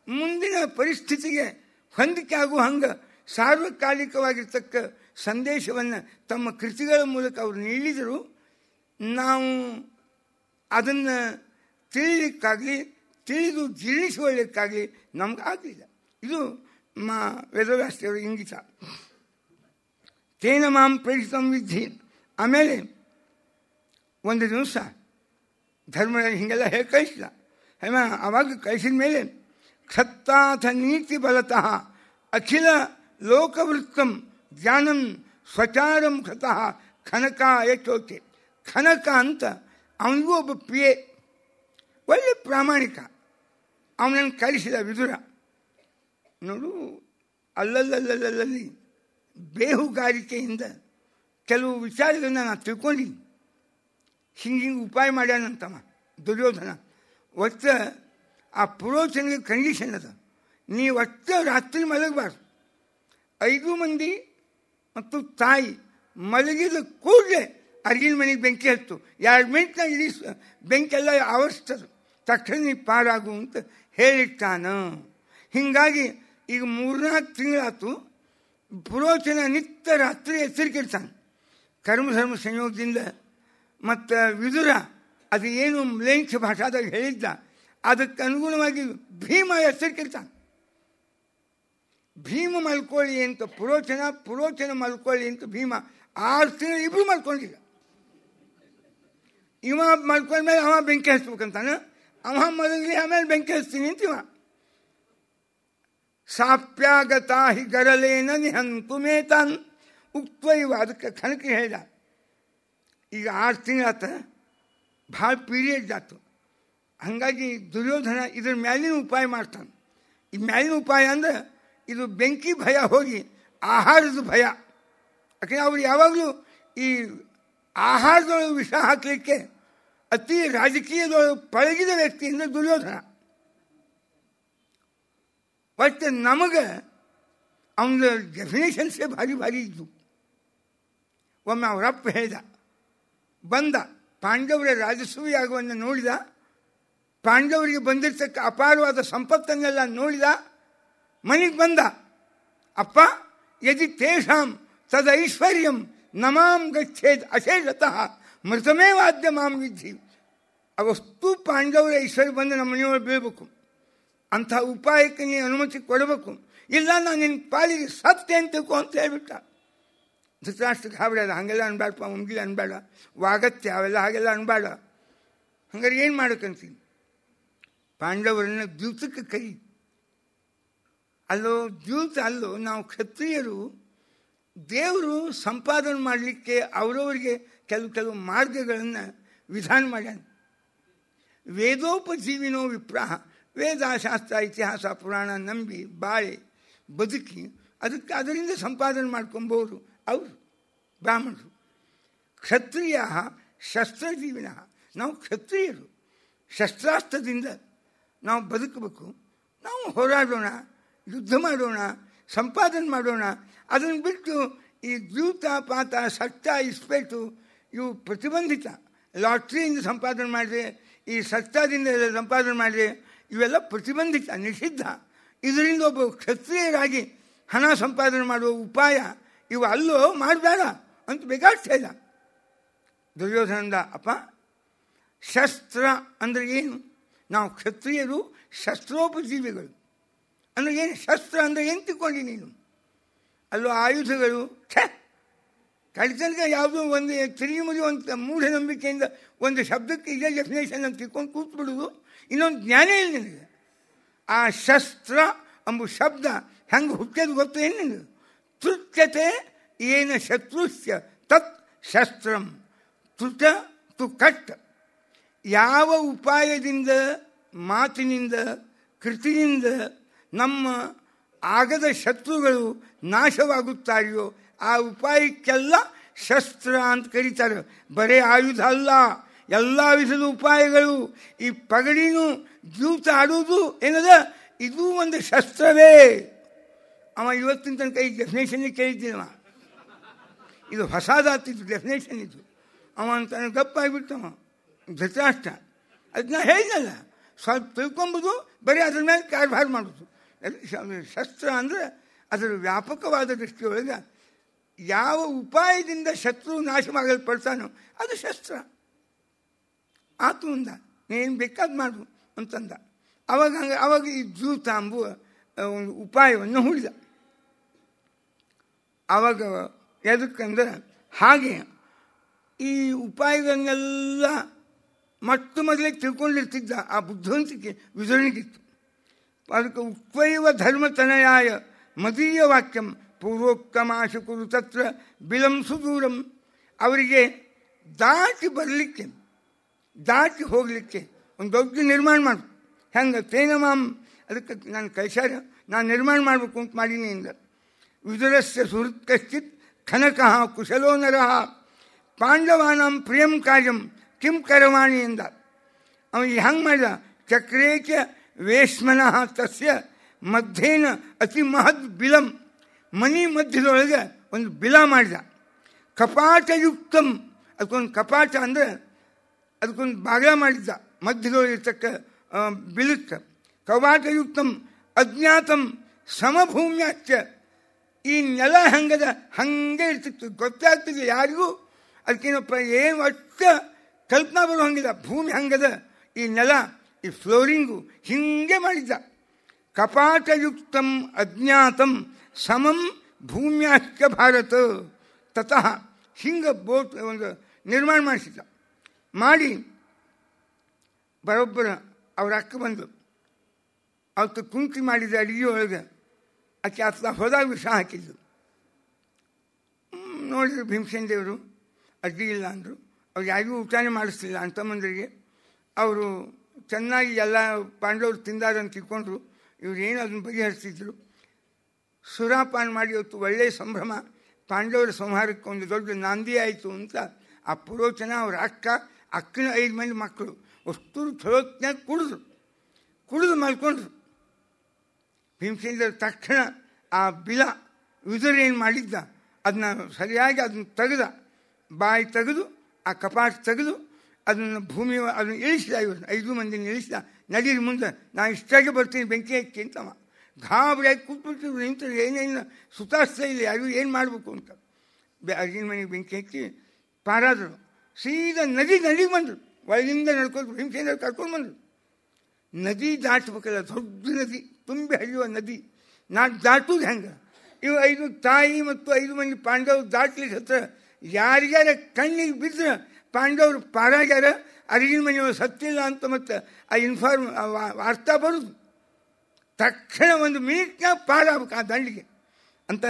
ಮುಂದಿನ ಪರಿಸ್ಥಿತಿಗೆ ಹೊಂದಿಕೆ ಆಗುವ ಹಂಗೆ ಸಾರ್ವಕಾಲಿಕವಾಗಿರ್ತಕ್ಕ ಸಂದೇಶವನ್ನು ತಮ್ಮ ಕೃತಿಗಳ ಮೂಲಕ ಅವರು ನೀಡಿದರು. ನಾವು ಅದನ್ನು ತಿಳಿಲಿಕ್ಕಾಗಲಿ ತಿಳಿದು ಜೀರ್ಣಿಸಿಕೊಳ್ಳಲಿಕ್ಕಾಗಲಿ ನಮ್ಗೆ ಆಗಲಿಲ್ಲ. ಇದು ವೇದವ್ಯಾಸರ ಇಂಗಿತ. ತೇನ ಮಾಂ ಪ್ರೇಷಿತಂ ವಿದ್ಧಿ. ಆಮೇಲೆ ಒಂದು ದಿವಸ ಧರ್ಮರಾಜ ಹೀಗೆಲ್ಲ ಹೇಳಿ ಕಳಿಸಿದ. ಆವಾಗ ಕಳಿಸಿದ ಮೇಲೆ ಕ್ಷತ್ತಾಥ ನೀತಿ ಬಲತಃ ಅಖಿಲ ಲೋಕವೃತ್ತಂ ಜ್ಞಾನಂ ಸ್ವಚಾರಂ ಕೃತಃ ಖನಕಾಯ ಚೋತೆ. ಖನಕ ಅಂತ ಅವನಿಗೂ ಒಬ್ಬ ಪ್ರಿಯೆ, ಒಳ್ಳೆ ಪ್ರಾಮಾಣಿಕ. ಅವನನ್ನು ಕಳಿಸಿದ ವಿದುರ. ನೋಡು, ಅಲ್ಲಲ್ಲಿ ಬೇಹುಗಾರಿಕೆಯಿಂದ ಕೆಲವು ವಿಚಾರಗಳನ್ನ ನಾನು ತಿಳ್ಕೊಂಡಿನಿ. ಹಿಂಗೆ ಉಪಾಯ ಮಾಡ್ಯಾನಂತವ ದುರ್ಯೋಧನ. ಒಟ್ಟು ಆ ಪುರೋಚನಿಗೆ ಕಂಡೀಷನ್ ಅದ, ನೀವು ಒಟ್ಟು ರಾತ್ರಿ ಮಲಗಬಾರ್ದು. 5 ಮಂದಿ ಮತ್ತು ತಾಯಿ ಮಲಗಿದ ಕೂಡಲೇ ಅರ್ಗಿನ ಮನೆಗೆ ಬೆಂಕಿ ಹತ್ತು. 2 ಮಿನಿಟ್ನಾಗ ಇಡೀ ಬೆಂಕಿಯೆಲ್ಲ ಆವರಿಸ್ತದೆ. ತಕ್ಷಣ ನೀವು ಪಾರಾಗು ಅಂತ ಹೇಳಿರ್ತಾನ. ಹೀಗಾಗಿ ಈಗ 3-4 ತಿಂಗಳಾಯ್ತು ಪುರೋಚನ ನಿತ್ಯ ರಾತ್ರಿ ಎಚ್ಚರಿಕಿರ್ತಾನೆ. ಕರ್ಮಧರ್ಮ ಸಂಯೋಗದಿಂದ ಮತ್ತು ವಿದುರ ಅದು ಏನು ಮ್ಲೇಂಛ ಭಾಷಾದಾಗ ಹೇಳಿದ್ದ ಅದಕ್ಕೆ ಅನುಗುಣವಾಗಿ ಭೀಮ ಎಚ್ಚರಿಕಿರ್ತಾನೆ. ಭೀಮ ಮಲ್ಕೊಳ್ಳಿ ಅಂತ ಪುರೋಚನ ಮಲ್ಕೊಳ್ಳಿ ಅಂತ ಭೀಮ. 6 ತಿಂಗಳು ಇಬ್ಬರು ಮಲ್ಕೊಂಡಿಲ್ಲ. ಇವ ಮಲ್ಕೊಂಡ್ಮೇಲೆ ಅವ ಬೆಂಕಿ ಹಚ್ಬೇಕಂತಾನೆ, ಅವ ಮಲಗಲಿ ಆಮೇಲೆ ಬೆಂಕಿ ಹಚ್ತೀನಿ ಅಂತ ಇವ. ಸಾಪ್ಯಾಗತಾ ಹಿ ಗರಲೇನ ನಿಹಂತು ಮೇತಾನ್ ಉಕ್ತ ಇವ. ಅದಕ್ಕೆ ಖನಕಿ ಹೇಳಿದ. ಈಗ 6 ತಿಂಗಳಾತ, ಭಾಳ ಪೀರಿಯಡ್ ಆಯ್ತು. ಹಾಗಾಗಿ ದುರ್ಯೋಧನ ಇದ್ರ ಮ್ಯಾಲಿನ ಉಪಾಯ ಮಾಡ್ತಾನೆ. ಈ ಮ್ಯಾಲಿನ ಉಪಾಯ ಅಂದ್ರೆ ಇದು ಬೆಂಕಿ ಭಯ ಹೋಗಿ ಆಹಾರದ ಭಯ. ಯಾಕಂದರೆ ಅವರು ಯಾವಾಗಲೂ ಈ ಆಹಾರದೊಳಗೆ ವಿಷ ಹಾಕಲಿಕ್ಕೆ ಅತಿ ರಾಜಕೀಯದೊಳಗೆ ಪಳಗಿದ ವ್ಯಕ್ತಿಯಿಂದ ದುರ್ಯೋಧನ. ಒಟ್ಟು ನಮಗೆ ಅವನ ಡೆಫಿನೇಷನ್ಸೇ ಭಾರಿ ಇದ್ದು. ಒಮ್ಮೆ ಅವರಪ್ಪ ಹೇಳಿದ, ಬಂದ ಪಾಂಡವರ ರಾಜಸೂಯ ಆಗುವನ್ನು ನೋಡಿದ, ಪಾಂಡವರಿಗೆ ಬಂದಿರ್ತಕ್ಕ ಅಪಾರವಾದ ಸಂಪತ್ತನ್ನೆಲ್ಲ ನೋಡಿದ, ಮನೆಗೆ ಬಂದ. ಅಪ್ಪ, ಯದಿ ತೇಷಾಂ ತದೈಶ್ವರ್ಯಂ ನಮಾಂ ಗಚ್ಚೇದ್ ಅಶೇಷತಃ ಮೃತಮೇ ವಾದ್ಯ ಮಾಂ ವಿಧಿ. ಅವಷ್ಟು ಪಾಂಡವರ ಐಶ್ವರ್ಯ ಬಂದು ನಮ್ಮ ಮನೆಯೊಳಗೆ ಬೀಳಬೇಕು. ಅಂಥ ಉಪಾಯಕ್ಕೆ ನೀನು ಅನುಮತಿ ಕೊಡಬೇಕು, ಇಲ್ಲ ನಾನು ನಿನ್ನ ಪಾಲಿಗೆ ಸತ್ಯ ಅಂತಕೋ ಅಂತ ಹೇಳ್ಬಿಟ್ಟ. ಧೃತರಾಷ್ಟ್ರಕ್ಕೆ ಹಾಬಿಡೋದು, ಹಾಗೆಲ್ಲ ಅನ್ಬೇಡಪ್ಪ, ಮುಗಿಲ ಅನ್ಬೇಡ, ವಾಗತ್ಯ ಅವೆಲ್ಲ ಹಾಗೆಲ್ಲ ಅನ್ಬೇಡ. ಹಂಗಾರೆ ಏನು ಮಾಡೋಕ್ಕಂತೀನಿ? ಪಾಂಡವರನ್ನು ದ್ಯೂತಕ್ಕೆ ಕೈ. ದ್ಯೂತ ಅಲ್ಲೋ, ನಾವು ಕ್ಷತ್ರಿಯರು ದೇವರು ಸಂಪಾದನೆ ಮಾಡಲಿಕ್ಕೆ ಅವರವರಿಗೆ ಕೆಲವು ಮಾರ್ಗಗಳನ್ನು ವಿಧಾನ ಮಾಡ್ಯಾನ. ವೇದೋಪಜೀವಿನೋ ವಿಪ್ರಾಹ. ವೇದ, ಶಾಸ್ತ್ರ, ಇತಿಹಾಸ, ಪುರಾಣ ನಂಬಿ ಬಾಳೆ ಬದುಕಿ ಅದರಿಂದ ಸಂಪಾದನೆ ಮಾಡ್ಕೊಂಬೋದು ಅವರು ಬ್ರಾಹ್ಮಣರು. ಕ್ಷತ್ರಿಯ ಶಸ್ತ್ರಜೀವಿನ. ನಾವು ಕ್ಷತ್ರಿಯರು, ಶಸ್ತ್ರಾಸ್ತ್ರದಿಂದ ನಾವು ಬದುಕಬೇಕು. ನಾವು ಹೋರಾಡೋಣ, ಯುದ್ಧ ಮಾಡೋಣ, ಸಂಪಾದನೆ ಮಾಡೋಣ. ಅದನ್ನು ಬಿಟ್ಟು ಈ ದ್ಯೂತ, ಪಾತ, ಸಟ್ಟ, ಇಸ್ಪೇಟು ಇವು ಪ್ರತಿಬಂಧಿತ. ಲಾಟ್ರಿಯಿಂದ ಸಂಪಾದನೆ ಮಾಡಿದೆ, ಈ ಸಟ್ಟದಿಂದ ಸಂಪಾದನೆ ಮಾಡಿದೆ, ಇವೆಲ್ಲ ಪ್ರತಿಬಂಧಿತ, ನಿಷಿದ್ಧ. ಇದರಿಂದ ಒಬ್ಬ ಕ್ಷತ್ರಿಯರಾಗಿ ಹಣ ಸಂಪಾದನೆ ಮಾಡುವ ಉಪಾಯ ಇವು ಅಲ್ಲೋ ಮಾಡಬೇಡ ಅಂತ ಬೇಕಾಗ್ತಾ ಇಲ್ಲ. ದುರ್ಯೋಧನಂದ, ಅಪ್ಪ ಶಸ್ತ್ರ ಅಂದರೆ ಏನು? ನಾವು ಕ್ಷತ್ರಿಯರು ಶಸ್ತ್ರೋಪಜೀವಿಗಳು ಅಂದರೆ ಏನು? ಶಸ್ತ್ರ ಅಂದರೆ ಏನು ತಿಳ್ಕೊಂಡು ನೀನು? ಆಯುಧಗಳು ಕಡಿತನಕ ಯಾವುದೋ ಒಂದು ತಿರುಗಿ ಒಂದು ಮೂಢನಂಬಿಕೆಯಿಂದ ಒಂದು ಶಬ್ದಕ್ಕೆ ಇದೇ ಡೆಫಿನೇಷನ್ ಅಂತ ತಿಳ್ಕೊಂಡು ಕೂತ್ಬಿಡೋದು. ಇನ್ನೊಂದು ಜ್ಞಾನ ಇಲ್ಲ ನಿನಗೆ. ಆ ಶಸ್ತ್ರ ಎಂಬ ಶಬ್ದ ಹೆಂಗೆ ಹುಟ್ಟೋದು ಗೊತ್ತು ಏನಿಲ್ಲ. ತೃತ್ಯತೆ ಏನ ಶತ್ರುಸ್ಯ ತತ್ ಶಸ್ತ್ರಂ. ತೃತ ತು ಕಟ್. ಯಾವ ಉಪಾಯದಿಂದ, ಮಾತಿನಿಂದ, ಕೃತಿಯಿಂದ ನಮ್ಮ ಆಗದ ಶತ್ರುಗಳು ನಾಶವಾಗುತ್ತಾರೆಯೋ ಆ ಉಪಾಯಕ್ಕೆಲ್ಲ ಶಸ್ತ್ರ ಅಂತ ಕರೀತಾರೆ. ಬರೇ ಆಯುಧ ಅಲ್ಲ, ಎಲ್ಲ ವಿಧದ ಉಪಾಯಗಳು. ಈ ಪಗಡಿನೂ ಜೂತ ಆಡುವುದು ಏನದ, ಇದು ಒಂದು ಶಸ್ತ್ರವೇ. ಅವ ಇವತ್ತಿನ ತನಕ ಈ ಡೆಫಿನೇಷನ್ ಕೇಳಿದ್ದೀನವ, ಇದು ಹೊಸದಾತಿದ್ದು ಡೆಫಿನೇಷನ್. ಇದು ಅವ ಅಂತ ಗಪ್ಪಾಗಿಬಿಟ್ಟವ ಧೃತರಾಷ್ಟ್ರ. ಅದನ್ನ ಹೇಳಿದಲ್ಲ, ಸ್ವಲ್ಪ ತಿಳ್ಕೊಂಬುದು, ಬರೀ ಅದ್ರ ಮೇಲೆ ಕಾರ್ಯಭಾರ ಮಾಡೋದು. ಶಸ್ತ್ರ ಅಂದರೆ ಅದರ ವ್ಯಾಪಕವಾದ ದೃಷ್ಟಿಯೊಳಗೆ ಯಾವ ಉಪಾಯದಿಂದ ಶತ್ರು ನಾಶವಾಗಲ್ಪಡ್ತಾನೋ ಅದು ಶಸ್ತ್ರ. ಆತು ಅಂದ, ನೀನು ಬೇಕಾದ ಮಾಡು ಅಂತಂದ. ಅವಾಗ ಈ ಜೂತ ಎಂಬುವ ಒಂದು ಉಪಾಯವನ್ನು ಹೂಡಿದ. ಆವಾಗ ಎದಕ್ಕಂದ್ರೆ ಹಾಗೆ ಈ ಉಪಾಯಗಳನ್ನೆಲ್ಲ ಮೊದಲೇ ತಿಳ್ಕೊಂಡಿರ್ತಿದ್ದ. ಆ ಬುದ್ಧಿವಂತಿಕೆ ವಿದುರನಿಗಿತ್ತು. ಅದಕ್ಕೆ ಉಕ್ವೈವ ಧರ್ಮತನಯಾಯ ಮದೀಯ ವಾಕ್ಯಂ ಪೂರ್ವೋಕ್ತಮಾಶು ಕುರು ತತ್ರ ಬಿಲಂ ಸುದೂರಂ. ಅವರಿಗೆ ದಾಟಿ ಬರಲಿಕ್ಕೆ, ದಾಟಿ ಹೋಗಲಿಕ್ಕೆ ಒಂದು ದೊಡ್ಡ ನಿರ್ಮಾಣ ಮಾಡು. ಹೆಂಗೆ ತೇನ ಮಾಂ, ಅದಕ್ಕೆ ನಾನು ಕೈಸಾರ ನಾನು ನಿರ್ಮಾಣ ಮಾಡಬೇಕು ಅಂತ ಮಾಡೀನಿ ಇಂದ. ವಿದುರಸ್ಯ ಸುಹೃತ್ ಕಶ್ಚಿತ್ ಖನಕಃ ಕುಶಲೋ ನರಃ ಪಾಂಡವಾನಾಂ ಪ್ರಿಯಂ ಕಾರ್ಯಂ ಕಿಂ ಕರವಾಣಿ ಎಂದ. ಅವನಿಗೆ ಹೆಂಗೆ ಮಾಡಿದ, ಚಕ್ರೇಚ ವೇಶ್ಮನಃ ತಸ್ಯ ಮಧ್ಯೇನ ಅತಿ ಮಹದ್ ಬಿಲಂ, ಮನಿ ಮಧ್ಯದೊಳಗೆ ಒಂದು ಬಿಲ ಮಾಡಿದ. ಕಪಾಟಯುಕ್ತಂ, ಅದಕ್ಕೊಂದು ಕಪಾಟ ಅಂದರೆ ಅದಕ್ಕೊಂದು ಬಾಗಿಲ ಮಾಡಿದ್ದ ಮಧ್ಯದೊಳಗೆ ಇರ್ತಕ್ಕ ಬಿಲಕ್ಕೆ. ಕಪಾಟಯುಕ್ತಂ ಅಜ್ಞಾತಂ ಸಮಭೂಮ್ಯಾಚ. ಈ ನೆಲ ಹೆಂಗದ ಹಂಗೆ ಇರ್ತಿತ್ತು, ಗೊತ್ತಾಗ್ತಿದೆ ಯಾರಿಗೂ. ಅದಕ್ಕೇನಪ್ಪ ಏನು ಒಟ್ಟ ಕಲ್ಪನಾ ಬರೋ ಹಂಗಿಲ್ಲ. ಭೂಮಿ ಹಂಗದ, ಈ ನೆಲ, ಈ ಫ್ಲೋರಿಂಗು ಹಿಂಗೆ ಮಾಡಿದ್ದ. ಕಪಾಟಯುಕ್ತಂ ಅಜ್ಞಾತಂ ಸಮಂ ಭೂಮ್ಯಾಶ್ಚ ಭಾರತ ತತಃ. ಹಿಂಗೆ ಬೋಟ್ ಒಂದು ನಿರ್ಮಾಣ ಮಾಡಿಸಿದ್ದ. ಮಾಡಿ ಬರೋಬ್ಬರ ಅವ್ರ ಅಕ್ಕ ಬಂದು ಅವತ್ತು ಕುಂತಿ ಮಾಡಿದ ಅಡುಗೆ ಒಳಗೆ ಆಕೆ ಅತ್ತ ಹೋದಾಗ ವಿಷ ಹಾಕಿದ್ದು ನೋಡಿದ್ರು. ಭೀಮಸೇನ ದೇವರು ಅಡ್ಡಿ ಇಲ್ಲ ಅಂದರು. ಅವ್ರು ಯಾರಿಗೂ ಊಟನೇ ಮಾಡಿಸ್ತಿಲ್ಲ ಅಂತಮ್ಮಂದರಿಗೆ. ಅವರು ಚೆನ್ನಾಗಿ ಎಲ್ಲ ಪಾಂಡವರು ತಿಂದಾರಂತ ತಿಳ್ಕೊಂಡ್ರು. ಇವ್ರೇನು ಅದನ್ನು ಬಗೆಹರಿಸಿದ್ರು. ಸುರಾಪಾನ ಮಾಡಿ ಇವತ್ತು ಒಳ್ಳೆಯ ಸಂಭ್ರಮ. ಪಾಂಡವರ ಸಂಹಾರಕ್ಕೆ ಒಂದು ದೊಡ್ಡ ನಾಂದಿ ಆಯಿತು ಅಂತ ಆ ಪುರೋಚನ ಅವ್ರ ಅಕ್ಕನ 5 ಮಂದಿ ಮಕ್ಕಳು ಅಷ್ಟು ಥಳೋತ್ನಾಗ ಕುಡಿದು ಮಲ್ಕೊಂಡ್ರು. ಭೀಮಸೇನ ತಕ್ಷಣ ಆ ಬಿಲ ವಿದುರ ಏನು ಮಾಡಿದ್ದ ಅದನ್ನ ಸರಿಯಾಗಿ ಅದನ್ನು ತೆಗೆದ, ಬಾಯಿ ತೆಗೆದು ಆ ಕಪಾಟ ತೆಗೆದು ಅದನ್ನು ಭೂಮಿ ಅದನ್ನು ಇಳಿಸಿದ. ಇವರು 5 ಮಂದಿನ ಇಳಿಸಿದ. ನಡೀರಿ ಮುಂದೆ, ನಾನು ಇಷ್ಟಾಗೆ ಬರ್ತೀನಿ ಬೆಂಕಿ ಹಚ್ಚಿ ಅಂತವ. ಗಾಬರಿಯಾಗಿ ಕೂತ್ಬಿಟ್ಟಿದ್ರು. ನಿಂತರು, ಏನೇನು ಸುತಾಸ್ತಾ ಇಲ್ಲ, ಯಾರಿಗೂ ಏನು ಮಾಡಬೇಕು ಅಂತ. ಅರ್ಜಿನ ಮನೆಗೆ ಬೆಂಕಿ ಹಚ್ಚಿ ಪಾರಾದರು. ಸೀದಾ ನದಿಗೆ ಬಂದರು. ಒಳಗಿಂದ ನಡ್ಕೊಂಡು ಭೀಮಸೇನ ಕರ್ಕೊಂಡು ಬಂದರು. ನದಿ ದಾಟಬೇಕಲ್ಲ, ದೊಡ್ಡ ನದಿ, ತುಂಬಿ ಹರಿಯುವ ನದಿ. ದಾಟುವುದು ಹೆಂಗೆ? ಇವು 5 ತಾಯಿ ಮತ್ತು 5 ಮಂದಿ ಪಾಂಡವರು ದಾಟ್ಲಿಕ್ಕೆ ಹತ್ರ ಯಾರಿಗಾರ ಕಣ್ಣಿಗೆ ಬಿದ್ದರೆ ಪಾಂಡವರು ಪಾರಾಗ್ಯಾರ, ಅರಿಗಿನ ಮನೆಯವರು ಸತ್ತಿಲ್ಲ ಅಂತ ಮತ್ತೆ ಆ ವಾರ್ತಾ ಬರೋದು. ತಕ್ಷಣ 1 ಮಿನಿಟ್ನಾಗ ಪಾರಾಗಬೇಕು ಆ ದಂಡಿಗೆ ಅಂತ.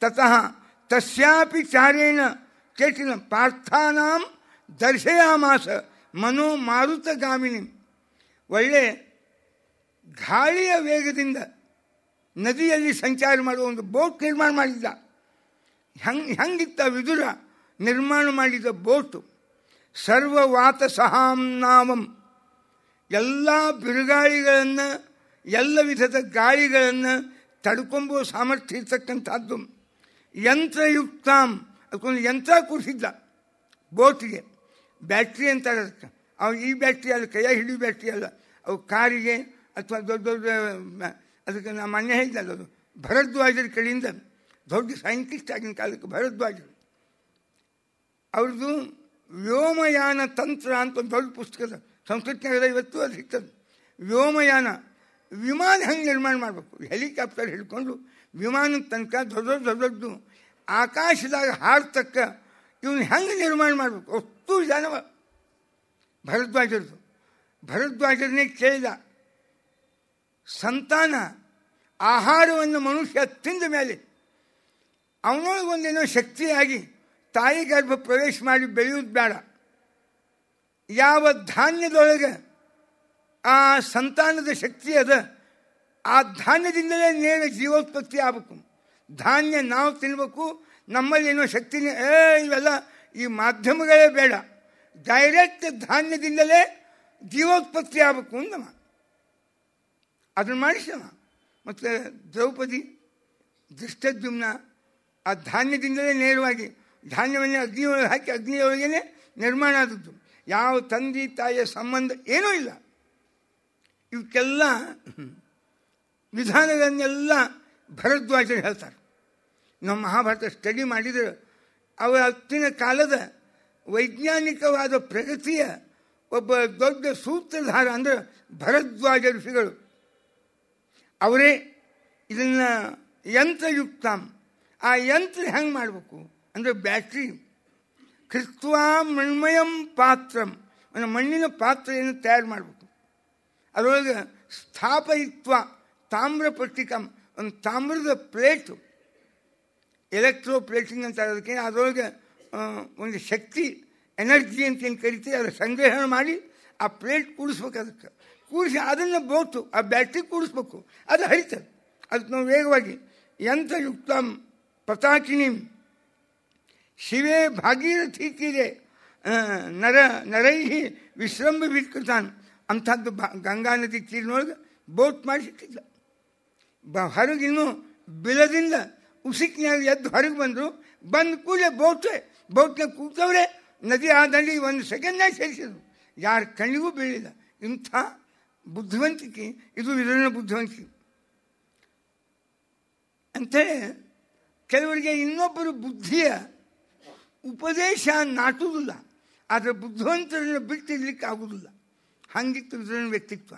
ತತಃ ತಸ್ಯಾಪಿ ಚಾರೇಣ ಕೇಟಿನ ಪಾರ್ಥಾನಾಂ ದರ್ಶಯಾಮಾಸ ಮನೋ ಮಾರುತಗಾಮಿನಿ. ಒಳ್ಳೆ ಗಾಳಿಯ ವೇಗದಿಂದ ನದಿಯಲ್ಲಿ ಸಂಚಾರ ಮಾಡುವ ಒಂದು ಬೋಟ್ ನಿರ್ಮಾಣ ಮಾಡಿದ್ದ. ಹೆಂಗಿತ್ತ ವಿದುರ ನಿರ್ಮಾಣ ಮಾಡಿದ ಬೋಟು? ಸರ್ವವಾತ ಸಹಾಂನಾಮಂ, ಎಲ್ಲ ಬಿರುಗಾಳಿಗಳನ್ನು, ಎಲ್ಲ ವಿಧದ ಗಾಳಿಗಳನ್ನು ತಡ್ಕೊಂಬುವ ಸಾಮರ್ಥ್ಯ ಇರ್ತಕ್ಕಂಥದ್ದು. ಯಂತ್ರಯುಕ್ತಾಂ, ಅದಕ್ಕೊಂದು ಯಂತ್ರ ಕೂರಿಸಿದ್ದ ಬೋಟಿಗೆ. ಬ್ಯಾಟ್ರಿ ಅಂತಾರೆ ಅದಕ್ಕೆ. ಅವು ಈ ಬ್ಯಾಟ್ರಿ ಅಲ್ಲ, ಕೈಯಾಗಿ ಹಿಡಿಯೋ ಬ್ಯಾಟ್ರಿ ಅಲ್ಲ. ಅವು ಕಾರಿಗೆ ಅಥವಾ ದೊಡ್ಡ ದೊಡ್ಡ ಅದಕ್ಕೆ ನಾನು ಮೊನ್ನೆ ಹೇಳಿದ್ದಲ್ಲ, ಅದು ಭರದ್ವಾಜರ ಕಡೆಯಿಂದ ದೊಡ್ಡ ಸೈಂಟಿಸ್ಟ್ ಆಗಿನ ಕಾಲಕ್ಕೆ ಭರದ್ವಾಜರು ಅವ್ರದ್ದು ವ್ಯೋಮಯಾನ ತಂತ್ರ ಅಂತ ಒಂದು ದೊಡ್ಡ ಪುಸ್ತಕದ ಸಂಸ್ಕೃತನಾಗದ, ಇವತ್ತು ಅದು ಸಿಗ್ತದೆ. ವ್ಯೋಮಯಾನ, ವಿಮಾನ ಹೆಂಗೆ ನಿರ್ಮಾಣ ಮಾಡಬೇಕು, ಹೆಲಿಕಾಪ್ಟರ್ ಹಿಡ್ಕೊಂಡು ವಿಮಾನದ ತನಕ ದೊಡ್ಡ ಆಕಾಶದಾಗ ಹಾರ್ತಕ್ಕ ಇವನು ಹೆಂಗೆ ನಿರ್ಮಾಣ ಮಾಡಬೇಕು ಅಷ್ಟು ಜಾನವ ಭರದ್ವಾಜರದು. ಭರದ್ವಾಜರನ್ನೇ ಕೇಳಿದ, ಸಂತಾನ ಆಹಾರವನ್ನು ಮನುಷ್ಯ ತಿಂದ ಮೇಲೆ ಅವನೊಳಗೊಂದೇನೋ ಶಕ್ತಿಯಾಗಿ ತಾಯಿ ಗರ್ಭ ಪ್ರವೇಶ ಮಾಡಿ ಬೆಳೆಯೋದು ಬೇಡ. ಯಾವ ಧಾನ್ಯದೊಳಗೆ ಆ ಸಂತಾನದ ಶಕ್ತಿ ಅದ, ಆ ಧಾನ್ಯದಿಂದಲೇ ನೇರ ಜೀವೋತ್ಪತ್ತಿ ಆಗಬೇಕು. ಧಾನ್ಯ ನಾವು ತಿನ್ನಬೇಕು, ನಮ್ಮಲ್ಲಿ ಏನೋ ಶಕ್ತಿನೇ ಇವೆಲ್ಲ ಈ ಮಾಧ್ಯಮಗಳೇ ಬೇಡ, ಡೈರೆಕ್ಟ್ ಧಾನ್ಯದಿಂದಲೇ ಜೀವೋತ್ಪತ್ತಿ ಆಗಬೇಕು ಅಂದವ. ಅದನ್ನು ಮಾಡಿಸವ. ಮತ್ತು ದ್ರೌಪದಿ, ಧೃಷ್ಟದ್ಯುಮ್ನ ಆ ಧಾನ್ಯದಿಂದಲೇ ನೇರವಾಗಿ ಧಾನ್ಯವನ್ನೇ ಅಗ್ನಿಯೊಳಗೆ ಹಾಕಿ ಅಗ್ನಿಯೊಳಗೇ ನಿರ್ಮಾಣ ಆದದ್ದು. ಯಾವ ತಂದೆ ತಾಯಿಯ ಸಂಬಂಧ ಏನೂ ಇಲ್ಲ. ಇವಕ್ಕೆಲ್ಲ ವಿಧಾನಗಳನ್ನೆಲ್ಲ ಭರದ್ವಾಜರು ಹೇಳ್ತಾರೆ. ನಮ್ಮ ಮಹಾಭಾರತ ಸ್ಟಡಿ ಮಾಡಿದರೆ ಅವತ್ತಿನ ಕಾಲದ ವೈಜ್ಞಾನಿಕವಾದ ಪ್ರಗತಿಯ ಒಬ್ಬ ದೊಡ್ಡ ಸೂತ್ರಧಾರ ಅಂದರೆ ಭರದ್ವಾಜ ಋಷಿಗಳು. ಅವರೇ ಇದನ್ನು ಯಂತ್ರಯುಕ್ತ, ಆ ಯಂತ್ರ ಹೆಂಗೆ ಮಾಡಬೇಕು ಅಂದರೆ ಬ್ಯಾಟ್ರಿ ಕೃತ್ವಾ ಮೃಣ್ಮಯಂ ಪಾತ್ರಂ, ಒಂದು ಮಣ್ಣಿನ ಪಾತ್ರೆಯನ್ನು ತಯಾರು ಮಾಡಬೇಕು. ಅದರೊಳಗೆ ಸ್ಥಾಪಯಿತ್ವ ತಾಮ್ರ ಪಟ್ಟಿಕಂ, ಒಂದು ತಾಮ್ರದ ಪ್ಲೇಟು, ಎಲೆಕ್ಟ್ರೋ ಪ್ಲೇಟಿಂಗ್ ಅಂತ ಅದಕ್ಕೆ, ಅದರೊಳಗೆ ಒಂದು ಶಕ್ತಿ ಎನರ್ಜಿ ಅಂತ ಏನು ಕರಿತೀವಿ ಅದರ ಸಂಗ್ರಹಣ ಮಾಡಿ ಆ ಪ್ಲೇಟ್ ಕೂಡಿಸ್ಬೇಕು. ಅದಕ್ಕೆ ಕೂಡಿಸಿ ಅದನ್ನು ಬೋಟು ಆ ಬ್ಯಾಟ್ರಿ ಕೂಡಿಸ್ಬೇಕು, ಅದು ಹರಿತದೆ. ಅದಕ್ಕೆ ನಾವು ವೇಗವಾಗಿ ಯಂತ್ರಯುಕ್ತ ಪತಾಕಿನಿ ಶಿವೇ ಭಾಗೀರಥೀತಿದೆ ನರೈಹಿ ವಿಶ್ರಂಭ ಬಿಟ್ಕೊತಾನೆ ಅಂಥದ್ದು ಗಂಗಾ ನದಿ ತೀರಿನೊಳಗೆ ಬೋಟ್ ಮಾಡಿಸಿಟ್ಟಿದ್ದ. ಹೊರಗಿನ್ನೂ ಬಿಲದಿಂದ ಉಸಿಕ್ನಾಗ ಎದ್ದು ಹೊರಗೆ ಬಂದರು. ಬಂದ ಕೂಡಲೇ ಬೋಟ್ನಾಗ ಕೂತವ್ರೆ ನದಿ ಆ ದಂಡಿ ಒಂದು ಸೆಕೆಂಡ್ನಾಗ ಸೇರಿಸಿದ್ರು. ಯಾರ ಕಣ್ಣಿಗೂ ಬೀಳಿಲ್ಲ. ಇಂಥ ಬುದ್ಧಿವಂತಿಕೆ ಇದು ವಿದುರನ ಬುದ್ಧಿವಂತಿಕೆ. ಅಂಥೇಳಿ ಕೆಲವರಿಗೆ ಇನ್ನೊಬ್ಬರು ಬುದ್ಧಿಯ ಉಪದೇಶ ನಾಟುವುದಿಲ್ಲ, ಆದರೆ ಬುದ್ಧಿವಂತರನ್ನು ಬಿಟ್ಟಿರ್ಲಿಕ್ಕೆ ಆಗುವುದಿಲ್ಲ. ಹಂಗಿತ್ತು ವಿದುರನ ವ್ಯಕ್ತಿತ್ವ.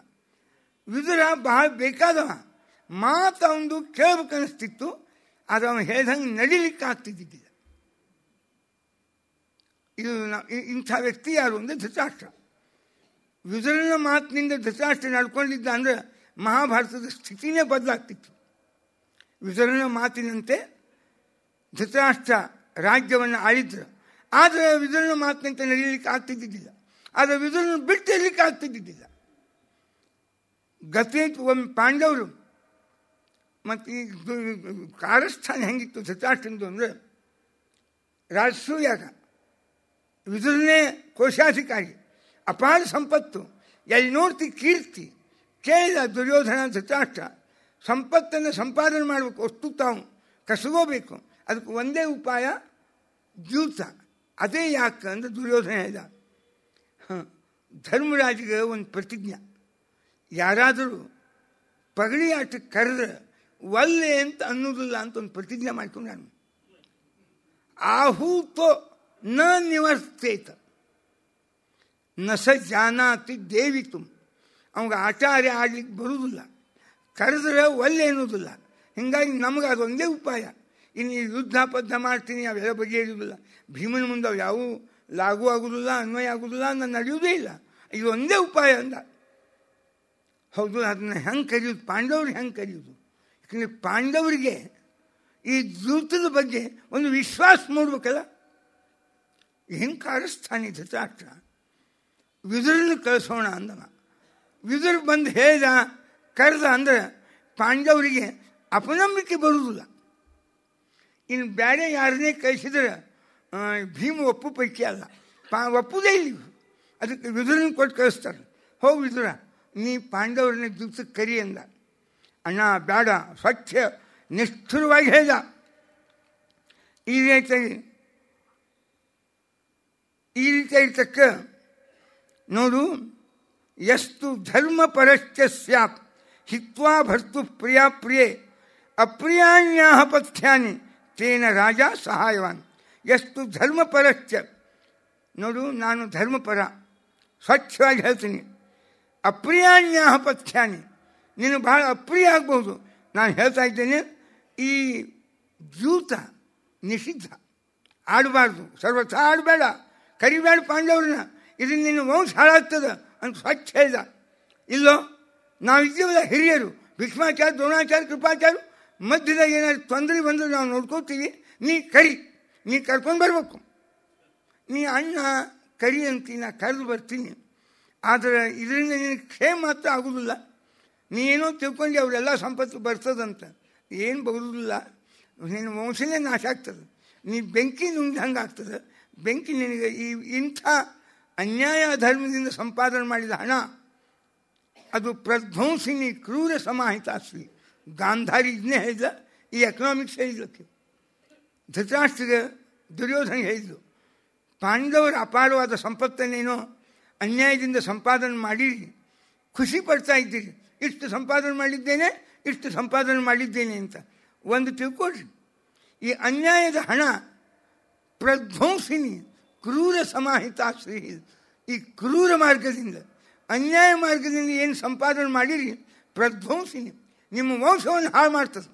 ವಿದುರ ಬಹಳ ಬೇಕಾದವ, ಮಾತು ಅವನು ಕೇಳಬೇಕನ್ನಿಸ್ತಿತ್ತು, ಆದರೆ ಅವನು ಹೇಳ್ದಂಗೆ ನಡಿಲಿಕ್ಕೆ ಆಗ್ತಿದ್ದಿದ್ದಿಲ್ಲ. ಇದು ಇಂಥ ವ್ಯಕ್ತಿ ಯಾರು ಅಂದರೆ ಧೃತರಾಷ್ಟ್ರ. ವಿದುರನ ಮಾತಿನಿಂದ ಧೃತರಾಷ್ಟ್ರ ನಡ್ಕೊಂಡಿದ್ದ ಅಂದರೆ ಮಹಾಭಾರತದ ಸ್ಥಿತಿನೇ ಬದಲಾಗ್ತಿತ್ತು. ವಿದುರನ ಮಾತಿನಂತೆ ಧೃತರಾಷ್ಟ್ರ ರಾಜ್ಯವನ್ನು ಆಳಿದ್ರು, ಆದರೆ ವಿದುರನ ಮಾತಿನಂತೆ ನಡೀಲಿಕ್ಕೆ ಆಗ್ತಿದ್ದಿದ್ದಿಲ್ಲ. ಆದರೆ ವಿದುರನ ಬಿಟ್ಟು ಇರಲಿಕ್ಕೆ ಆಗ್ತಿದ್ದಿದ್ದಿಲ್ಲ. ಗತಿ ಒಮ್ಮೆ ಪಾಂಡವರು ಮತ್ತು ಈ ಕಾರಸ್ಥಾನ ಹೆಂಗಿತ್ತು ಧೃತರಾಷ್ಟ್ರದ್ದು ಅಂದರೆ ರಾಜಸೂಯಾಗ ವಿದುರನೇ ಕೋಶಾಧಿಕಾರಿ, ಅಪಾರ ಸಂಪತ್ತು, ಎಲ್ಲಿ ನೋಡ್ತಿ ಕೀರ್ತಿ. ಕೇಳಿದ ದುರ್ಯೋಧನ ಧೃತರಾಷ್ಟ್ರ ಸಂಪತ್ತನ್ನು ಸಂಪಾದನೆ ಮಾಡಬೇಕು, ಅಷ್ಟು ತಾವು ಕಸಗೋಬೇಕು. ಅದಕ್ಕೆ ಒಂದೇ ಉಪಾಯ ದ್ಯೂತ. ಅದೇ ಯಾಕೆ ಅಂದರೆ ದುರ್ಯೋಧನ ಹೇಳಿದ, ಧರ್ಮರಾಜಿಗೆ ಒಂದು ಪ್ರತಿಜ್ಞೆ, ಯಾರಾದರೂ ಪಗಡಿ ಆಟಕ್ಕೆ ಕರೆದ್ರೆ ಒಲ್ಲೆ ಅಂತ ಅನ್ನೋದಿಲ್ಲ ಅಂತ ಒಂದು ಪ್ರತಿಜ್ಞೆ ಮಾಡ್ಕೊಂಡು ನಾನು ಆಹೂತೋ ನ ನಿವರ್ತೇತ ನ ಸ ಜಾನಾತಿ ದೇವಿತು. ಅವಾಗ ಆಚಾರ್ಯ ಆಡ್ಲಿಕ್ಕೆ ಬರುವುದಿಲ್ಲ, ಕರೆದ್ರೆ ಒಲ್ಲೆ ಅನ್ನೋದಿಲ್ಲ. ಹೀಗಾಗಿ ನಮಗೆ ಅದೊಂದೇ ಉಪಾಯ. ಇನ್ನು ಯುದ್ಧ ಪದ್ಧ ಮಾಡ್ತೀನಿ ಅವೆಲ್ಲ ಬಗೆಹರಿಯುವುದಿಲ್ಲ. ಭೀಮನ ಮುಂದೆ ಅವು ಯಾವೂ ಲಾಗೂ ಆಗೋದಿಲ್ಲ, ಅನ್ವಯ ಆಗೋದಿಲ್ಲ, ನಾನು ನಡೆಯುವುದೇ ಇಲ್ಲ. ಇದು ಒಂದೇ ಉಪಾಯ ಅಂದ. ಹೌದು, ಅದನ್ನು ಹೆಂಗೆ ಕರೆಯೋದು, ಪಾಂಡವ್ರು ಹೆಂಗೆ ಕರೆಯೋದು? ಯಾಕಂದರೆ ಪಾಂಡವರಿಗೆ ಈ ದ್ಯೂತದ ಬಗ್ಗೆ ಒಂದು ವಿಶ್ವಾಸ ಮೂಡಬೇಕಲ್ಲ. ಹೆಂಗೆ ಕಾರಿಸ್ತಾನೆ ಧೃತರಾಷ್ಟ್ರ? ವಿದುರನ್ನು ಕಳಿಸೋಣ ಅಂದವ. ವಿದುರು ಬಂದು ಹೇಳಿದ, ಕರೆದ ಅಂದರೆ ಪಾಂಡವರಿಗೆ ಅಪನಂಬಿಕೆ ಬರುವುದಿಲ್ಲ. ಇನ್ನು ಬೇರೆ ಯಾರನ್ನೇ ಕಳಿಸಿದ್ರೆ ಭೀಮ ಒಪ್ಪು ಪೈಕಿ ಅಲ್ಲ, ಒಪ್ಪುದೇ ಇಲ್ಲ. ಅದಕ್ಕೆ ವಿದುರನ್ನು ಕೊಟ್ಟು ಕಳಿಸ್ತಾರೆ. ಹೋಗಿ ವಿದುರ, ನೀ ಪಾಂಡವರನ್ನ ದ್ಯೂತಕ್ಕೆ ಕರಿ ಅಂದ. ಅಣ್ಣ ಬೇಡ, ಸ್ವಚ್ಛ ನಿಷ್ಠುರವಾಗಿ ಹೇಳಿದ. ಈ ರೀತಿ ಇರ್ತಕ್ಕ ನೋಡು, ಎಷ್ಟು ಧರ್ಮ ಪರಶ್ಚ ಸ್ಯಾತ್ ಹಿತ್ವಾ ಭರ್ತು ಪ್ರಿಯ ಪ್ರಿಯೇ ಅಪ್ರಿಯಾಣ್ಯಾಹ ಪಥ್ಯಾನಿ ತೇನ ರಾಜ ಸಹಾಯವಾನ್. ಎಷ್ಟು ಧರ್ಮಪರಶ್ಚ, ನೋಡು ನಾನು ಧರ್ಮಪರ, ಸ್ವಚ್ಛವಾಗಿ ಹೇಳ್ತೀನಿ. ಅಪ್ರಿಯಾಣ್ಯಾಹ ಪಥ್ಯಾನಿ, ನೀನು ಬಹಳ ಅಪ್ರಿಯ ಆಗ್ಬೋದು. ನಾನು ಹೇಳ್ತಾ ಇದ್ದೇನೆ, ಈ ದ್ಯೂತ ನಿಷಿದ್ಧ, ಆಡಬಾರ್ದು, ಸರ್ವಥಾ ಆಡಬೇಡ, ಕರಿಬೇಡ ಪಾಂಡವ್ರನ್ನ, ಇದನ್ನು ನಿನ್ನ ವಂಶ ಹಾಳಾಗ್ತದೆ ಅಂತ ಸ್ವಚ್ಛ ಹೇಳ್ದ. ಇಲ್ಲೋ ನಾವಿದ್ದೀವಲ್ಲ ಹಿರಿಯರು, ಭೀಷ್ಮಾಚಾರ್ಯ, ದ್ರೋಣಾಚಾರ್ಯ, ಕೃಪಾಚಾರ್ಯ ಮಧ್ಯದಾಗ ಏನಾದ್ರು ತೊಂದರೆ ಬಂದರೆ ನಾವು ನೋಡ್ಕೋತೀವಿ. ನೀ ಕರಿ, ನೀ ಕರ್ಕೊಂಡು ಬರ್ಬೇಕು. ನೀ ಅಣ್ಣ ಕರಿ ಅಂತೀನಿ, ನಾ ಕರೆದು ಬರ್ತೀನಿ. ಆದರೆ ಇದರಿಂದ ನಿನಗೆ ಕ್ಷೇಮ ಮಾತ್ರ ಆಗೋದಿಲ್ಲ. ನೀ ಏನೋ ತಿಳ್ಕೊಂಡು ಅವರೆಲ್ಲ ಸಂಪತ್ತು ಬರ್ತದಂತ. ಏನು ಬರೋದಿಲ್ಲ, ನಿನ್ನ ವಂಶನೇ ನಾಶ ಆಗ್ತದೆ. ನೀ ಬೆಂಕಿ ನುಂಗಿ ಹಂಗೆ ಆಗ್ತದೆ. ಬೆಂಕಿ ನಿನಗೆ ಇಂಥ ಅನ್ಯಾಯ ಧರ್ಮದಿಂದ ಸಂಪಾದನೆ ಮಾಡಿದ ಹಣ ಅದು ಪ್ರಧ್ವಂಸಿನಿ ಕ್ರೂರ ಸಮಾಹಿತಾಶ್ರೀ. ಗಾಂಧಾರಿ ಇದನ್ನೇ ಹೇಳಿದ, ಈ ಎಕನಾಮಿಕ್ಸ್ ಹೇಳಿದ್ಲಕ್ಕೆ. ಧೃತರಾಷ್ಟ್ರಿಗೆ ದುರ್ಯೋಧನ ಹೇಳಿದ್ಲು, ಪಾಂಡವರ ಅಪಾರವಾದ ಸಂಪತ್ತನ್ನೇನೋ ಅನ್ಯಾಯದಿಂದ ಸಂಪಾದನೆ ಮಾಡಿ ಖುಷಿ ಪಡ್ತಾ ಇದ್ದೀರಿ. ಇಷ್ಟು ಸಂಪಾದನೆ ಮಾಡಿದ್ದೇನೆ, ಇಷ್ಟು ಸಂಪಾದನೆ ಮಾಡಿದ್ದೇನೆ ಅಂತ. ಒಂದು ತಿಳ್ಕೊಳ್ರಿ, ಈ ಅನ್ಯಾಯದ ಹಣ ಪ್ರಧ್ವಂಸಿನಿ ಕ್ರೂರ ಸಮಾಹಿತಾಶ್ರೀ. ಈ ಕ್ರೂರ ಮಾರ್ಗದಿಂದ, ಅನ್ಯಾಯ ಮಾರ್ಗದಿಂದ ಏನು ಸಂಪಾದನೆ ಮಾಡಿರಿ, ಪ್ರಧ್ವಂಸಿನಿ ನಿಮ್ಮ ವಂಶವನ್ನು ಹಾಳು ಮಾಡ್ತದೆ.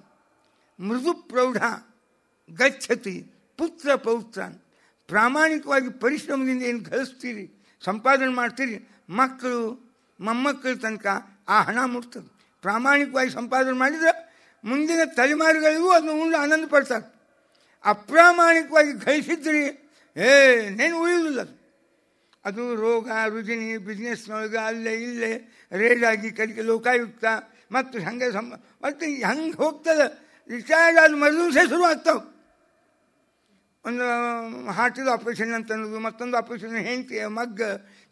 ಮೃದು ಪ್ರೌಢ ಗಚ್ಚತಿ ಪುತ್ರ ಪೌತ್ರಾನ್. ಪ್ರಾಮಾಣಿಕವಾಗಿ ಪರಿಶ್ರಮದಿಂದ ಏನು ಗಳಿಸ್ತೀರಿ, ಸಂಪಾದನೆ ಮಾಡ್ತೀರಿ, ಮಕ್ಕಳು ಮೊಮ್ಮಕ್ಕಳ ತನಕ ಆ ಹಣ ಮುಟ್ತದೆ. ಪ್ರಾಮಾಣಿಕವಾಗಿ ಸಂಪಾದನೆ ಮಾಡಿದರೆ ಮುಂದಿನ ತಲೆಮಾರುಗಳಿಗೂ ಅದನ್ನು ಉಂಡು ಆನಂದ ಪಡ್ತಾರೆ. ಅಪ್ರಾಮಾಣಿಕವಾಗಿ ಗಳಿಸಿದ್ರಿ ಏನೇನು ಉಳಿಯುವುದಿಲ್ಲ. ಅದು ರೋಗ ರುಜಿನಿ, ಬಿಸ್ನೆಸ್ನೊಳಗೆ ಅಲ್ಲೇ ಇಲ್ಲೇ ರೇಡಾಗಿ ಕಡೆಗೆ ಲೋಕಾಯುಕ್ತ ಮತ್ತು ಹಂಗೆ ಮತ್ತು ಹಂಗೆ ಹೋಗ್ತದೆ. ರಿಟೈರ್ಡ್ ಆದ ಮರುದಿವಸ ಶುರು ಆಗ್ತಾವೆ. ಒಂದು ಹಾರ್ಟಿದ ಆಪ್ರೇಷನ್ ಅಂತ ಅನ್ನೋದು, ಮತ್ತೊಂದು ಆಪ್ರೇಷನ್ ಹೆಂಡತಿ ಮಗ್ಗ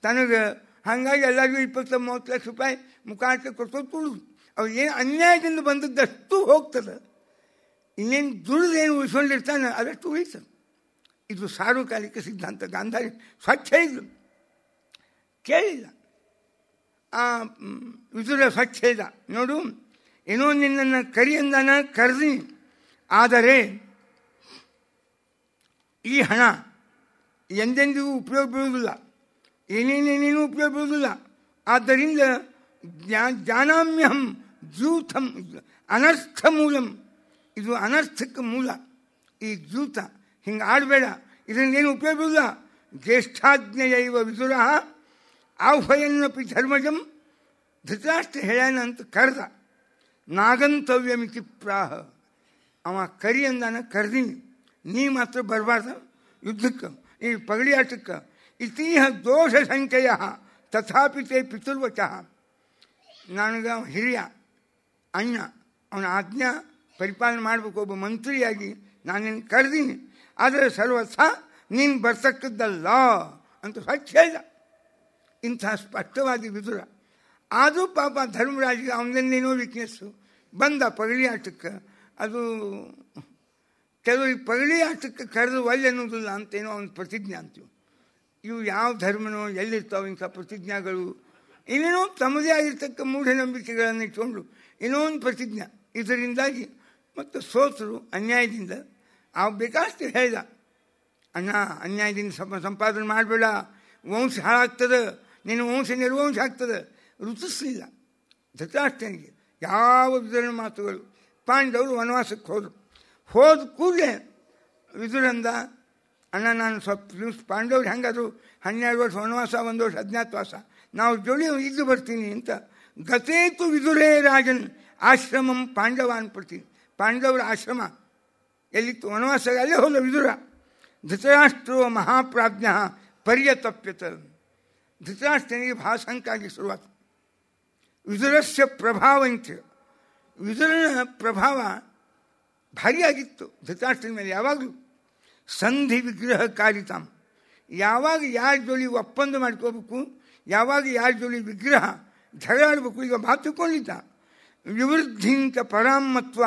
ತನಗೆ. ಹಾಗಾಗಿ ಎಲ್ಲರಿಗೂ 20-30 ಲಕ್ಷ ರೂಪಾಯಿ ಮುಖಾಂತರ ಕೊಟ್ಟು ತುಳಿದು ಅವ್ರು ಏನು ಅನ್ಯಾಯದಿಂದ ಬಂದದ್ದಷ್ಟು ಹೋಗ್ತದೆ. ಇನ್ನೇನು ದುಡಿದೇನು ಉಳಿಸ್ಕೊಂಡಿರ್ತಾನೆ ಅದಷ್ಟು ಉಳಿತದೆ. ಇದು ಸಾರ್ವಕಾಲಿಕ ಸಿದ್ಧಾಂತ. ಗಾಂಧಾರಿ ಸ್ವಚ್ಛ ಇದ್ಲು, ಕೇಳಿಲ್ಲ. ಆ ವಿದುರ ಸ್ವಚ್ಛ ಇದ್ದ, ನೋಡು ಏನೋ ನಿನ್ನನ್ನು ಕರಿಯಂದಾನ ಕರೆದಿ, ಆದರೆ ಈ ಹಣ ಎಂದೆಂದಿಗೂ ಉಪಯೋಗ ಬೀಳುವುದಿಲ್ಲ, ಏನೇನೇನೇನೂ ಉಪಯೋಗ ಬೀಳುವುದಿಲ್ಲ. ಆದ್ದರಿಂದ ಜಾನಾಮ್ಯಹಂ ಜೂತಂ ಅನರ್ಥ ಮೂಲಂ. ಇದು ಅನರ್ಥಕ್ಕೆ ಮೂಲ ಈ ಜೂತ. ಹಿಂಗೆ ಆಡಬೇಡ, ಇದರಿಂದೇನು ಉಪಯೋಗ ಬೀಳುವುದಿಲ್ಲ. ಜ್ಯೇಷ್ಠಾಜ್ಞೆಯೈವ ವಿದುರ ಆಹ್ವಯನ್ನಪಿ ಧರ್ಮಜಂ. ಧೃತರಾಷ್ಟ್ರ ಹೇಳ್ಯಾನ ಅಂತ ಕರೆದ. ನಾಗಂತವ್ಯಮಿತಿ ಪ್ರಾಹ. ಅವ ಕರಿ ಅಂದಾನ ಕರೆದೀನಿ, ನೀ ಮಾತ್ರ ಬರಬಾರ್ದ ಯುದ್ಧಕ್ಕೆ, ಈ ಪಗಡಿ ಆಟಕ್ಕೆ. ಇತೀಹ ದೋಷ ಸಂಖ್ಯೆಯ ತಥಾಪಿ ತೇ ಪಿತುರ್ವಚಃ. ನನಗೆ ಹಿರಿಯ ಅಣ್ಣ, ಅವನ ಆಜ್ಞಾ ಪರಿಪಾಲನೆ ಮಾಡಬೇಕು. ಒಬ್ಬ ಮಂತ್ರಿಯಾಗಿ ನಾನು ನಿನ್ನ ಕರೆದೀನಿ, ಆದರೆ ಸರ್ವಥ ನೀನು ಬರ್ತಕ್ಕದ್ದಲ್ಲ ಅಂತ ಸ್ವಚ್ಛ ಹೇಳಿದ. ಇಂಥ ಸ್ಪಷ್ಟವಾದಿ ವಿದುರ. ಆದರೂ ಪಾಪ ಧರ್ಮರಾಜಿಗೆ ಅವನದೇನೇನೋ ವೀಕ್ನೆಸ್ಸು. ಬಂದ ಪಗಡಿ ಆಟಕ್ಕೆ. ಅದು ಕೆಲವರಿಗೆ ಪಗಡಿ ಆಟಕ್ಕೆ ಕರೆದು ಒಳ್ಳೆ ಅನ್ನೋದಿಲ್ಲ ಅಂತೇನೋ ಅವನ ಪ್ರತಿಜ್ಞೆ ಅಂತೀವಿ. ಇವು ಯಾವ ಧರ್ಮನೋ ಎಲ್ಲಿರ್ತಾವೆ ಇಂಥ ಪ್ರತಿಜ್ಞೆಗಳು? ಇನ್ನೇನೋ ತಮ್ಮದೇ ಆಗಿರ್ತಕ್ಕ ಮೂಢನಂಬಿಕೆಗಳನ್ನು ಇಟ್ಕೊಂಡು ಏನೋ ಒಂದು ಪ್ರತಿಜ್ಞೆ. ಇದರಿಂದಾಗಿ ಮತ್ತು ಸೋತರು ಅನ್ಯಾಯದಿಂದ. ಬೇಕಾಷ್ಟು ಹೇಳ್ದ, ಅಣ್ಣ ಅನ್ಯಾಯದಿಂದ ಸಂಪಾದನೆ ಮಾಡಬೇಡ, ವಂಶ ಹಾಳಾಗ್ತದೆ, ನಿನ್ನ ವಂಶ ನಿರ್ವಂಶ ಆಗ್ತದೆ. ರುಚಿಸಲಿಲ್ಲ ಧೃತರಾಷ್ಟ್ರನಿಗೆ ಯಾವ ವಿದುರನ ಮಾತುಗಳು. ಪಾಂಡವರು ವನವಾಸಕ್ಕೆ ಹೋದ ಕೂಡಲೇ ವಿದುರಂದ, ಅಣ್ಣ ನಾನು ಸ್ವಲ್ಪ ಪಾಂಡವ್ರು ಹೆಂಗಾದ್ರು 12 ವರ್ಷ ವನವಾಸ, 1 ವರ್ಷ ಅಜ್ಞಾತವಾಸ, ನಾವು ಜೋಡಿ ಇದ್ದು ಬರ್ತೀನಿ ಅಂತ. ಗತೇತು ವಿದುರೇ ರಾಜನ್ ಆಶ್ರಮಂ ಪಾಂಡವಾನ್ ಪ್ರತಿ. ಪಾಂಡವರ ಆಶ್ರಮ ಎಲ್ಲಿತ್ತು, ವನವಾಸ, ಅಲ್ಲೇ ಹೋದ ವಿದುರ. ಧೃತರಾಷ್ಟ್ರೋ ಮಹಾಪ್ರಾಜ್ಞ ಪರ್ಯತಪ್ಯತ. ಧೃತರಾಷ್ಟ್ರನಿಗೆ ಭಾಳ ಸಂಕಾಗಿ ಶುರುವಾತು. ವಿದುರಸ್ಯ ಪ್ರಭಾವಂಚ. ವಿದುರನ ಪ್ರಭಾವ ಭಾರಿಯಾಗಿತ್ತು ಧೃತರಾಷ್ಟ್ರನ ಮೇಲೆ. ಯಾವಾಗಲೂ ಸಂಧಿ ವಿಗ್ರಹ ಕಾರಿತಾಂ. ಯಾವಾಗ ಯಾರ ಜೋಡಿ ಒಪ್ಪಂದ ಮಾಡ್ಕೋಬೇಕು, ಯಾವಾಗ ಯಾರ ಜೋಡಿ ವಿಗ್ರಹ ಜಗಳಾಡಬೇಕು, ಈಗ ಮಾತು ತಿಳ್ಕೊಂಡಿದ್ದ. ವಿವೃದ್ಧಿಂತ ಪರಾಮತ್ವ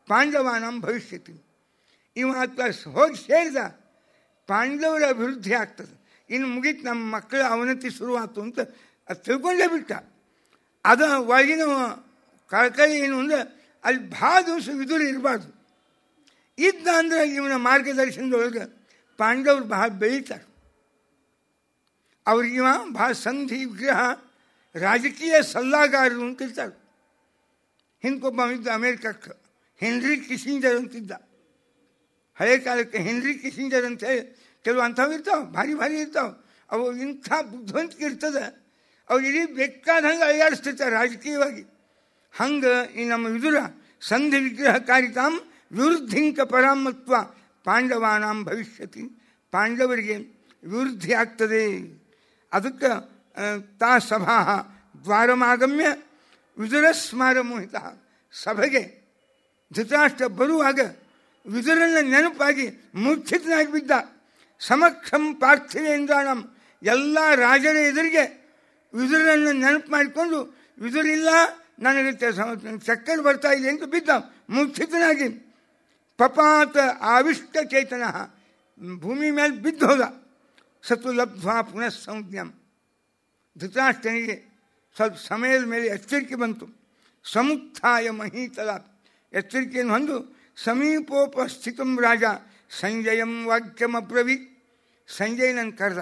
ಪಾಂಡವಾನಾಂ ಭವಿಷ್ಯತಿ. ಇವ ಹೋಗಿ ಸೇರಿದ, ಪಾಂಡವರ ಅಭಿವೃದ್ಧಿ ಆಗ್ತದೆ, ಇನ್ನು ಮುಗೀತು, ನಮ್ಮ ಮಕ್ಕಳ ಅವನತಿ ಶುರುವಾತು ಅಂತ ಅದು ತಿಳ್ಕೊಂಡೇ ಬಿಟ್ಟ. ಅದು ಒಳಗಿನ ಕಳಕಳಿ ಏನು ಅಂದರೆ ಅಲ್ಲಿ ಭಾಳ ದಿವಸ ವಿದುರ ಇರಬಾರ್ದು. ಇದ್ದ ಅಂದರೆ ಇವನ ಮಾರ್ಗದರ್ಶನದೊಳಗೆ ಪಾಂಡವರು ಬಹಳ ಬೆಳೀತಾರೆ. ಅವ್ರಿಗೆ ಇವ ಭಾಳ ಸಂಧಿ ವಿಗ್ರಹ ರಾಜಕೀಯ ಸಲ್ಲಾಗಾರರು ಅಂತಿರ್ತಾರೆ. ಹಿಂದಕ್ಕೊಬ್ಬ ಇದ್ದ ಅಮೇರಿಕಕ್ಕೆ, ಹೆನ್ರಿ ಕಿಸಿಂಜರ್ ಅಂತಿದ್ದ. ಹಳೆ ಕಾಲಕ್ಕೆ ಹೆನ್ರಿ ಕಿಸಿಂಜರ್ ಅಂತೇಳಿ ಕೆಲವು ಅಂಥವು ಇರ್ತಾವೆ, ಭಾರಿ ಭಾರಿ ಇರ್ತಾವೆ. ಅವು ಇಂಥ ಬುದ್ಧಿವಂತಿಕೆ ಇರ್ತದೆ. ಅವ್ರು ಇಡೀ ಬೇಕಾದಂಗೆ ಅಯ್ಯಾಡಿಸ್ತಿರ್ತಾರೆ ರಾಜಕೀಯವಾಗಿ. ಹಂಗೆ ಈ ನಮ್ಮ ವಿದುರ ಸಂಧಿ ವಿಗ್ರಹಕಾರಿತಾಂ ವಿವೃದ್ಧಿಂಕ ಪರಾಮತ್ವ ಪಾಂಡವಾನಾಂ ಭವಿಷ್ಯತಿ. ಪಾಂಡವರಿಗೆ ವಿವೃದ್ಧಿ ಆಗ್ತದೆ. ಅದಕ್ಕೆ ತಾ ಸಭಾ ದ್ವಾರಮಾಗಮ್ಯ ವಿದುರ ಸ್ಮಾರ ಮೋಹಿತ. ಸಭೆಗೆ ಧೃತರಾಷ್ಟ್ರ ಬರುವಾಗ ವಿದುರನ ನೆನಪಾಗಿ ಮೂರ್ಛಿತನಾಗಿ ಬಿದ್ದ. ಸಮಕ್ಷಂ ಪಾರ್ಥಿವೇಂದ್ರಾಣಂ, ಎಲ್ಲ ರಾಜರ ಎದುರಿಗೆ ವಿದುರನ್ನು ನೆನಪು ಮಾಡಿಕೊಂಡು, ವಿದುರಿಲ್ಲ ನನಗೆ ಚಕ್ಕರ್ ಬರ್ತಾ ಇದೆ ಅಂತ ಬಿದ್ದ ಮೂರ್ಛಿತನಾಗಿ. ಪಪಾತ ಆವಿಷ್ಟ ಚೇತನ, ಭೂಮಿ ಮೇಲೆ ಬಿದ್ದು ಹೋದ. ಸತು ಲಬ್ಧ್ವಾ ಪುನಃ ಸಂಜ್ಞಂ. ಧೃತರಾಷ್ಟ್ರನಿಗೆ ಸ್ವಲ್ಪ ಸಮಯದ ಮೇಲೆ ಎಚ್ಚರಿಕೆ ಬಂತು. ಸಮುತ್ಥಾಯ ಮಹೀತಲ, ಎಚ್ಚರಿಕೆಯನ್ನು ಹೊಂದು ಸಮೀಪೋಪಸ್ಥಿತಂ ರಾಜ ಸಂಜಯಂ ವಾಕ್ಯಮಬ್ರವೀತ್. ಸಂಜಯನನ್ನು ಕರೆದ.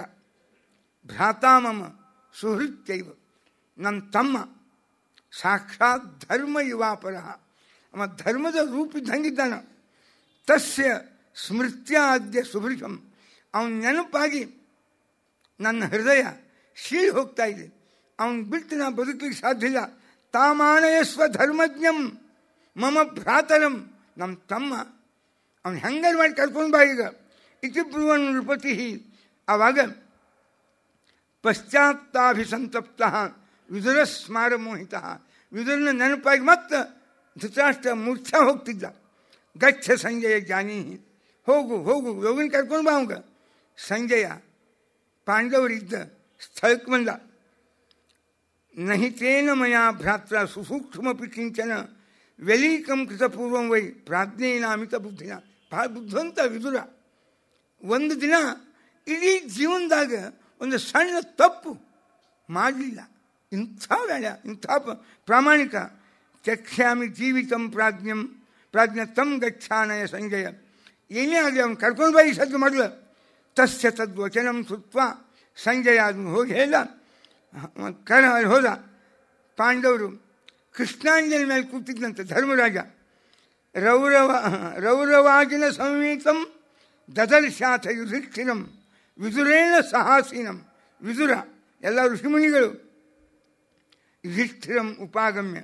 ಭ್ರಾತಾಮಮ ಸುಹೃತ್ಯೈವ, ನನ್ನ ತಮ್ಮ ಸಾಕ್ಷಾತ್ ಧರ್ಮ ಯುವಾಪರ, ಅವ ಧರ್ಮದ ರೂಪಿದ್ದಂಗಿದ್ದಾನ. ತಸ್ಯ ಸ್ಮೃತ್ಯಾದ್ಯ ಸುಭೃಶಂ, ಅವನ ನೆನಪಾಗಿ ನನ್ನ ಹೃದಯ ಶೀಳಿ ಹೋಗ್ತಾ ಇದೆ. ಅವನು ಬಿಟ್ಟು ನಾ ಬದುಕಲಿಕ್ಕೆ ಸಾಧ್ಯ ಇಲ್ಲ. ತಾಮಾನಯಸ್ವ ಧರ್ಮಜ್ಞಂ ಮಮ ಭ್ರಾತರಂ, ನಮ್ಮ ತಮ್ಮ ಅವನು ಹೆಂಗಾರು ಮಾಡಿ ಕರ್ಕೊಂಡು ಬಾ ಈಗ. ಇತಿ ಬ್ರುವನ್ ನೃಪತಿ. ಆವಾಗ ಪಶ್ಚಾತ್ತಾಭಿಸಂತಪ್ತ ವಿದುರ ಸ್ಮಾರ ಮೋಹಿತ, ವಿದುರನ ನೆನಪಾಗಿ ಮತ್ತೆ ಧೃತರಾಷ್ಟ್ರ ಮೂರ್ಛಾ ಹೋಗ್ತಿದ್ದ. ಗಚ್ಚ ಸಂಜಯ ಜಾನೀಹಿ, ಹೋಗು ಹೋಗು ಯೋಗನ ಕರ್ಕೊಂಡು ಬಾ ಅವಂಗ. ಸಂಜಯ ಪಾಂಡವರಿದ್ದ ಸ್ಥಳಕ್ಕೆ ಬಂದ. ನಹಿತೇನ ಮಯಾ ಭ್ರಾತ್ರ ಸುಸೂಕ್ಷ್ಮಪಿ ಕಿಂಚನ ವೆಲೀಕಂ ಕೃತಪೂರ್ವಂ ವೈ ಪ್ರಾಜ್ಞೇನಾಮಿತ ಬುದ್ಧಿನ. ಭಾಳ ಬುದ್ಧಿವಂತ ವಿದುರ. ಒಂದು ದಿನ ಇಡೀ ಜೀವನದಾಗ ಒಂದು ಸಣ್ಣ ತಪ್ಪು ಮಾಡಲಿಲ್ಲ. ಇಂಥ ಬೇಡ, ಇಂಥ ಪ್ರಾಮಾಣಿಕ. ಚಕ್ಷ್ಯಾಮಿ ಜೀವಿತಂ ಪ್ರಾಜ್ಞತಂ ಗಚ್ಛಾನಯ ಸಂಜಯ. ಏನೇ ಆಗಲಿ ಅವನು ಕರ್ಕೊಂಡು ಬೈ ಸದ್ದು ಮಾಡಲ. ತಸ್ಯ ತದ್ವಚನಂ ಸುತ್ವ ಸಂಜಯ ಅದನ್ನು ಹೋಗಿ ಹೇಳ ಹೋದ. ಪಾಂಡವರು ಕೃಷ್ಣಾಂಜಲಿ ಮೇಲೆ ಕೂತಿದ್ದಂತೆ ಧರ್ಮರಾಜ. ರೌರವಾಜಿನ ಸಂವೀತಂ ದದರ್ಶಾಥ ಯುಧಿಷ್ಠಿರಂ ವಿದುರೇಣ ಸಹಾಸೀನಂ. ವಿದುರ ಎಲ್ಲ ಋಷಿಮುನಿಗಳು ಯುಧಿಷ್ಠಿರಂ ಉಪಾಗಮ್ಯ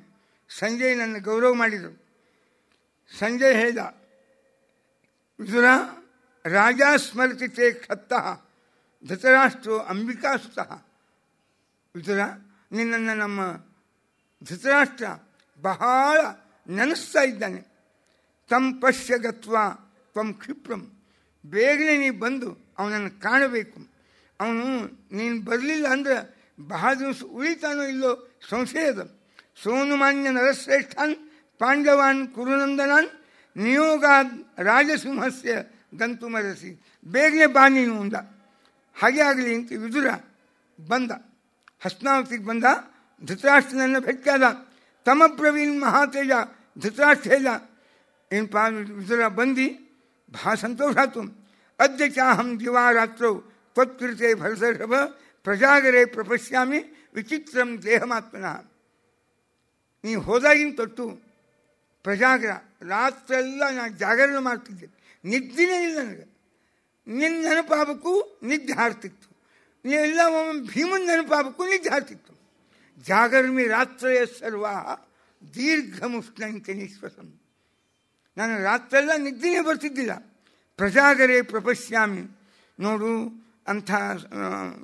ಸಂಜಯನನ್ನು ಗೌರವ ಮಾಡಿದರು. ಸಂಜಯ ಹೇಳಿದ, ವಿದುರ ರಾಜ ಸ್ಮರತಿ ತೇ ಕ್ಷತ್ತಃ ಧೃತರಾಷ್ಟ್ರೋ ಅಂಬಿಕಾಸುತಃ. ವಿದುರ, ನಿನ್ನನ್ನು ನಮ್ಮ ಧೃತರಾಷ್ಟ್ರ ಬಹಳ ನೆನೆಸ್ತಾ ಇದ್ದಾನೆ. ತಂ ಪಶ್ಯ ಗತ್ವ ತ್ವಂ ಕ್ಷಿಪ್ರಂ, ಬೇಗನೆ ನೀ ಬಂದು ಅವನನ್ನು ಕಾಣಬೇಕು. ಅವನು ನೀನು ಬರಲಿಲ್ಲ ಅಂದರೆ ಬಹಳ ದಿವಸ ಉಳಿತಾನೋ ಇಲ್ಲೋ ಸಂಶಯದ. ಸೋನುಮಾನ್ಯ ನರಶ್ರೇಷ್ಠಾನ್ ಪಾಂಡವಾನ್ ಕುರುನಂದನಾನ್ ನಿಯೋಗಾದ್ ರಾಜಸಿಂಹಸ್ಯ ಗಂತುಮರಸಿ. ಬೇಗನೆ ಬಾ ನೀನು ಅಂದ. ಹಾಗೆ ಆಗಲಿ ಅಂತ ವಿದುರ ಬಂದ. ಹಸ್ನಾವತಿಗೆ ಬಂದ. ಧೃತರಾಷ್ಟ್ರನನ್ನು ಭೇಟಿಯಾದ. ತಮ ಪ್ರವೀಣ್ ಮಹಾತೇಜ. ಧೃತರಾಷ್ಟ್ರ ಹೇಳ, ಏನಪ್ಪ ವಿದುರ ಬಂದು ಭಾಳ ಸಂತೋಷ ಆಯ್ತು. ಅದ್ಯ ಚಾಹಂ ದಿವಾರಾತ್ರೌ ತ್ವತ್ಕೃತೆ ಭರತರ್ಷಭ ಪ್ರಜಾಗರೇ ಪ್ರಪಶ್ಯಾಮಿ ವಿಚಿತ್ರಂ ದೇಹಮಾತ್ಮನಃ. ನೀವು ಹೋದಾಗಿನ ತೊಟ್ಟು ಪ್ರಜಾಗರ ರಾತ್ರೆಲ್ಲ ನಾನು ಜಾಗರಣೆ ಮಾಡ್ತಿದ್ದೆ, ನಿದ್ದೆನೇ ಇಲ್ಲ ನನಗೆ. ನಿನ್ನ ನೆನಪಾಗಬೇಕು, ನಿದ್ದೆ ಹಾರ್ತಿತ್ತು. ನೀವೆಲ್ಲ ಒಮ್ಮೆ ಭೀಮನ ನೆನಪಾಗಬೇಕು, ನಿದ್ದೆ ಹಾರ್ತಿತ್ತು. ಜಾಗರ್ಮಿ ರಾತ್ರೆಯ ಸರ್ವ ದೀರ್ಘಮುಷ್ಣಂತೆ ನಿಶ್ವಸಂ. ನಾನು ರಾತ್ರೆಲ್ಲ ನಿದ್ದೆನೇ ಬರ್ತಿದ್ದಿಲ್ಲ. ಪ್ರಜಾಗರೇ ಪ್ರಪಶ್ಯಾಮಿ. ನೋಡು ಅಂಥ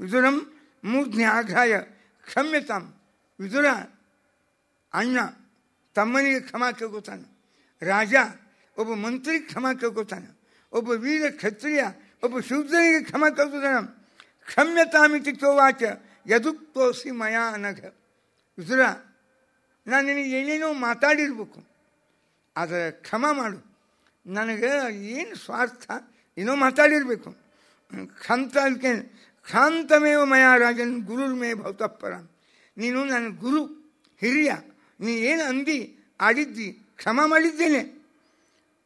ವಿದುರಂ ಮೂರ್ಧ್ನಿ ಆಗ್ರಾಯ ಕ್ಷಮ್ಯತಾಂ. ವಿದುರ ಅಣ್ಣ ತಮ್ಮನಿಗೆ ಕ್ಷಮಾ ಕೇಳ್ಕೊತಾನೆ. ರಾಜ ಒಬ್ಬ ಮಂತ್ರಿಗೆ ಕ್ಷಮಾ ಕೇಳ್ಕೊತಾನೆ. ಒಬ್ಬ ವೀರ ಕ್ಷತ್ರಿಯ ಒಬ್ಬ ಶೂದ್ರನಿಗೆ ಕ್ಷಮಾ ಕೇಳ್ಕೊತಾನೆ. ಕ್ಷಮ್ಯತಾಮಿತಿ ಚೋವಾಚ ಯದುಕ್ತೋಸಿ ಮಯಾ ಅನಘ. ವಿದುರ, ನಾನು ನಿನಗೆ ಏನೇನೋ ಮಾತಾಡಿರ್ಬೇಕು, ಆದರೆ ಕ್ಷಮಾ ಮಾಡು. ನನಗೆ ಏನು ಸ್ವಾರ್ಥ, ಏನೋ ಮಾತಾಡಿರಬೇಕು. ಅದಕ್ಕೆ ಕ್ಷಾಂತಮೇವ ಮಯಾ ರಾಜನ್ ಗುರುರ್ಮೇ ಭವತಃಪರ. ನೀನು ನನ್ನ ಗುರು, ಹಿರಿಯ. ನೀ ಏನು ಅಂದಿ ಆಡಿದ್ದಿ, ಕ್ಷಮಾ ಮಾಡಿದ್ದೇನೆ.